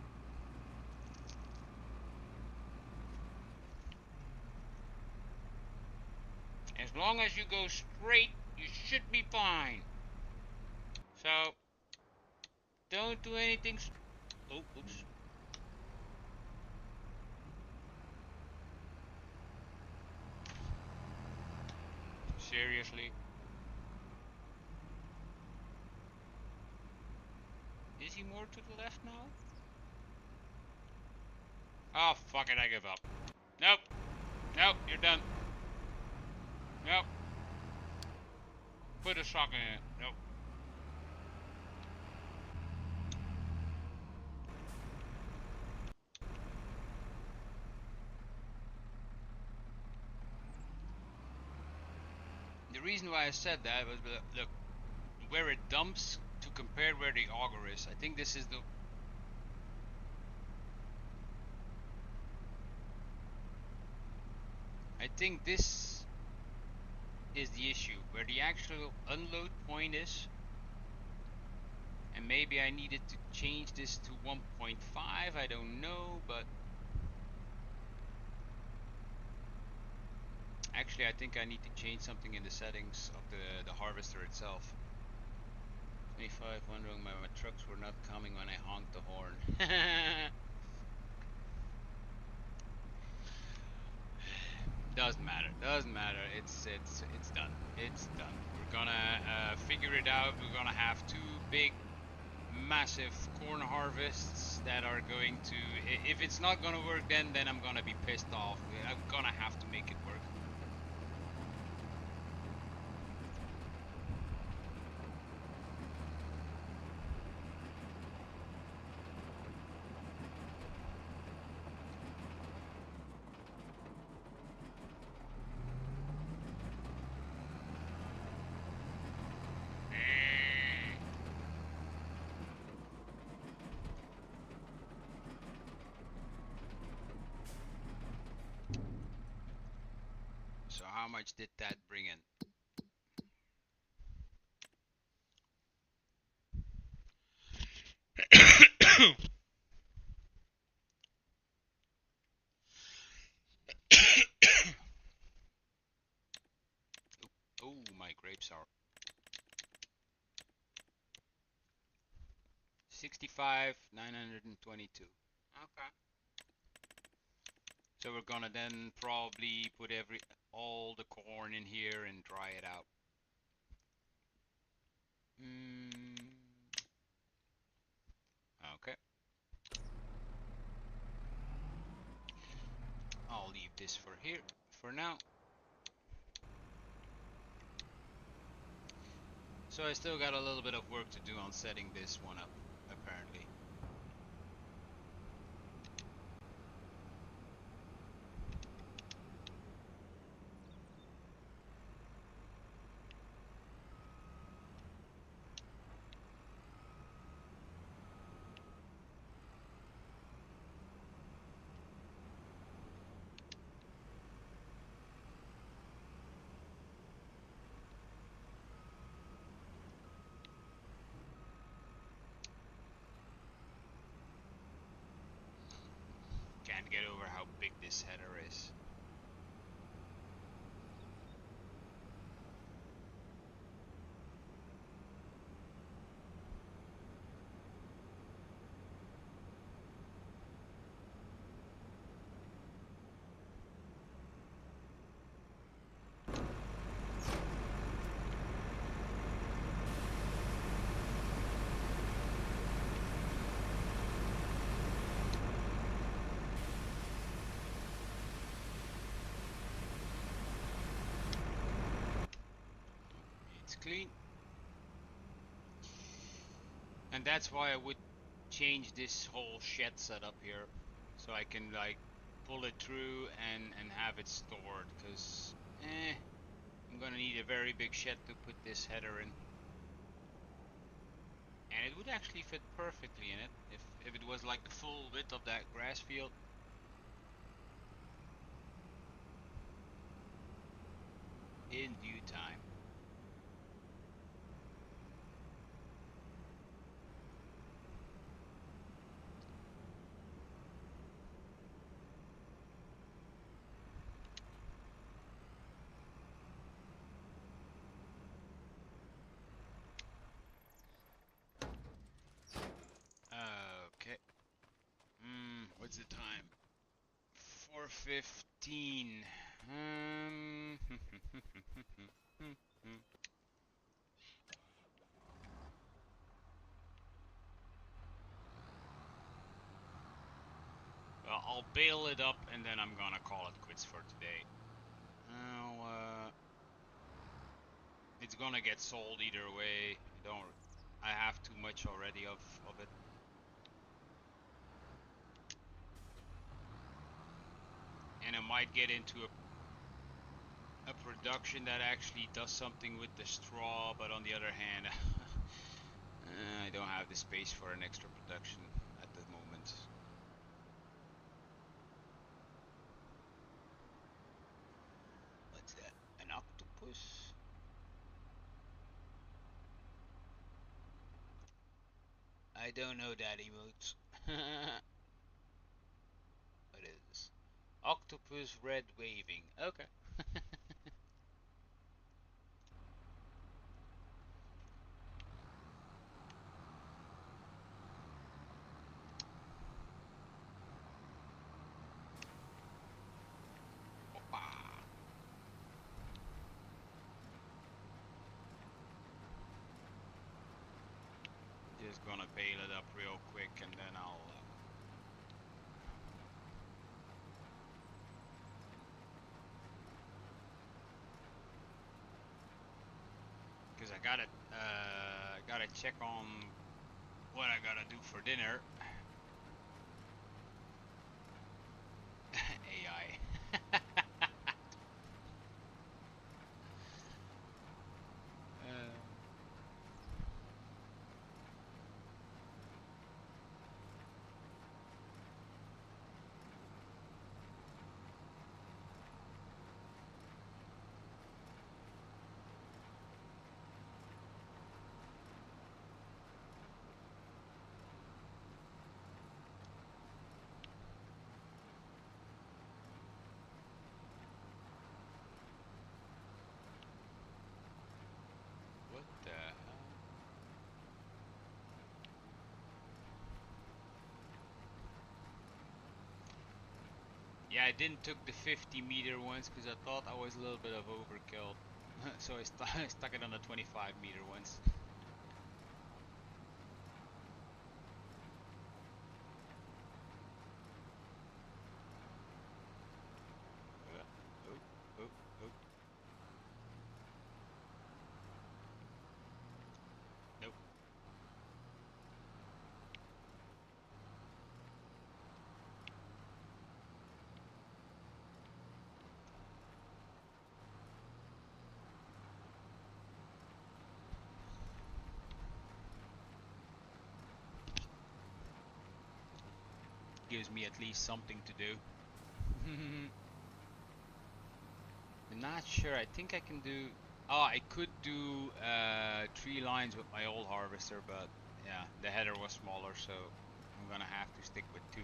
As long as you go straight, you should be fine. So, don't do anything. Oh, oops. Seriously? Is he more to the left now? Oh, fuck it, I give up. Nope. Nope, you're done. Nope. Put a sock in it. Nope. The reason why I said that was, look, where it dumps to compare where the auger is. I think this is the... I think this is the issue, where the actual unload point is. And maybe I needed to change this to 1.5, I don't know, but... Actually, I think I need to change something in the settings of the harvester itself. 25, wondering why my trucks were not coming when I honked the horn. Doesn't matter. Doesn't matter. It's done. It's done. We're gonna figure it out. We're gonna have two big, massive corn harvests that are going to. If it's not gonna work, then I'm gonna be pissed off. I'm gonna have to make it work. So how much did that bring in? Oh, my grapes are 65,922. Okay. So we're gonna then probably put all the corn in here and dry it out. Okay. I'll leave this for here for now. So I still got a little bit of work to do on setting this one up, apparently. Can't get over how big this header is. It's clean. And that's why I would change this whole shed setup here, so I can like pull it through and have it stored, because I'm gonna need a very big shed to put this header in. And it would actually fit perfectly in it if it was like the full width of that grass field. In due time. Okay. What's the time? 4:15. Well, I'll bail it up and then I'm gonna call it quits for today. Well, it's gonna get sold either way. I have too much already of it. And I might get into a production that actually does something with the straw, but on the other hand, I don't have the space for an extra production at the moment. What's that? An octopus? I don't know that emote. What is this? Octopus red waving. Okay. quick, and then I'll. Because I gotta check on what I gotta do for dinner. AI. What the hell? Yeah, I didn't took the 50-meter ones because I thought I was a little bit of overkill. So I stuck it on the 25-meter ones. Oh, oh, oh. Nope. Gives me at least something to do. I'm not sure. I think I can do. Oh, I could do 3 lines with my old harvester, but yeah, the header was smaller, so I'm gonna have to stick with 2.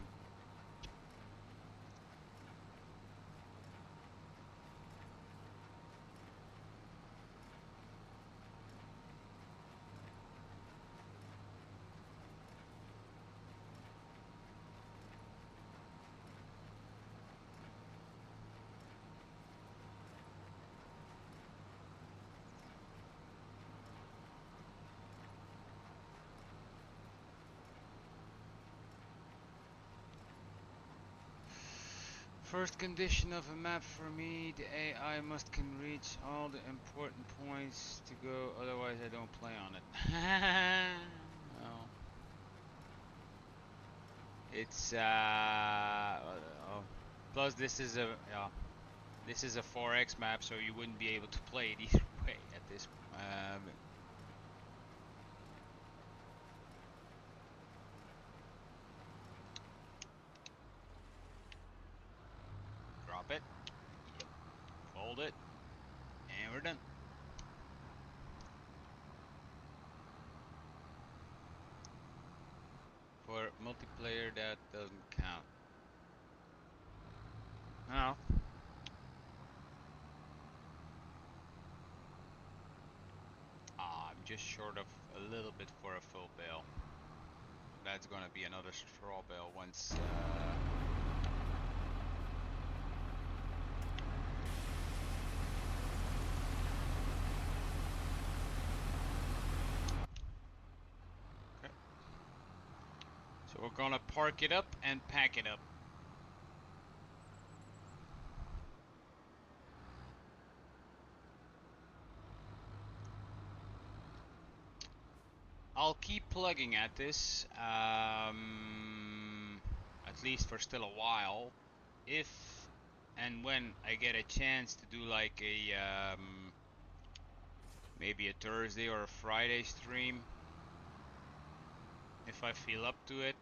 First condition of a map for me, the AI must can reach all the important points to go, otherwise I don't play on it. Well, it's oh. Plus this is a this is a 4x map, so you wouldn't be able to play it either way at this. Drop it, fold it, and we're done. For multiplayer, that doesn't count. No. I'm just short of a little bit for a full bale. That's gonna be another straw bale once. Okay. So we're gonna park it up and pack it up. I'll keep plugging at this, at least for still a while. If and when I get a chance to do like a maybe a Thursday or a Friday stream, if I feel up to it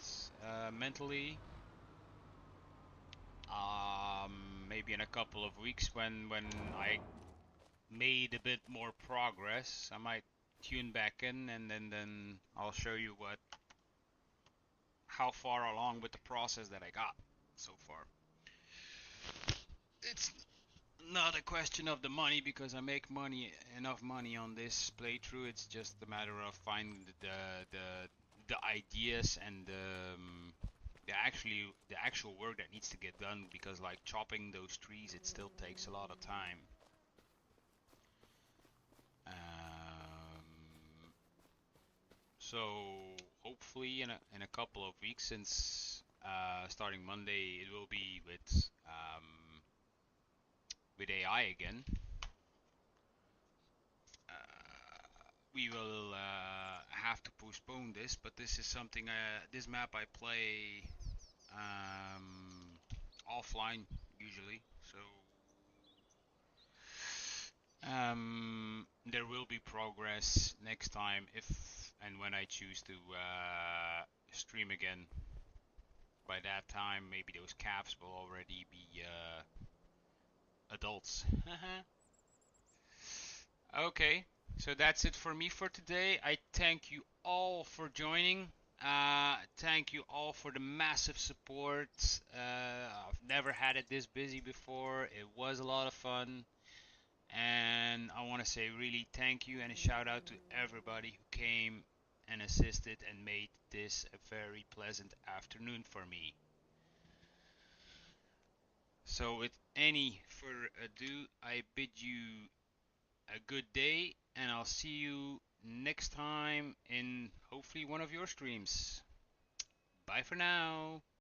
mentally, maybe in a couple of weeks when I made a bit more progress, I might tune back in, and then I'll show you how far along with the process that I got so far. It's not a question of the money because I make enough money on this playthrough. It's just a matter of finding the ideas and the actual work that needs to get done, because like chopping those trees, it still takes a lot of time. So hopefully in a couple of weeks, since starting Monday it will be with AI again. We will have to postpone this, but this is something this map I play offline usually, so there will be progress next time if and when I choose to stream again. By that time, maybe those calves will already be adults. Okay, so that's it for me for today. I thank you all for joining. Thank you all for the massive support. I've never had it this busy before. It was a lot of fun. And I want to say really thank you and a shout out to everybody who came and assisted and made this a very pleasant afternoon for me. So, with any further ado, I bid you a good day, and I'll see you next time in hopefully one of your streams. Bye for now.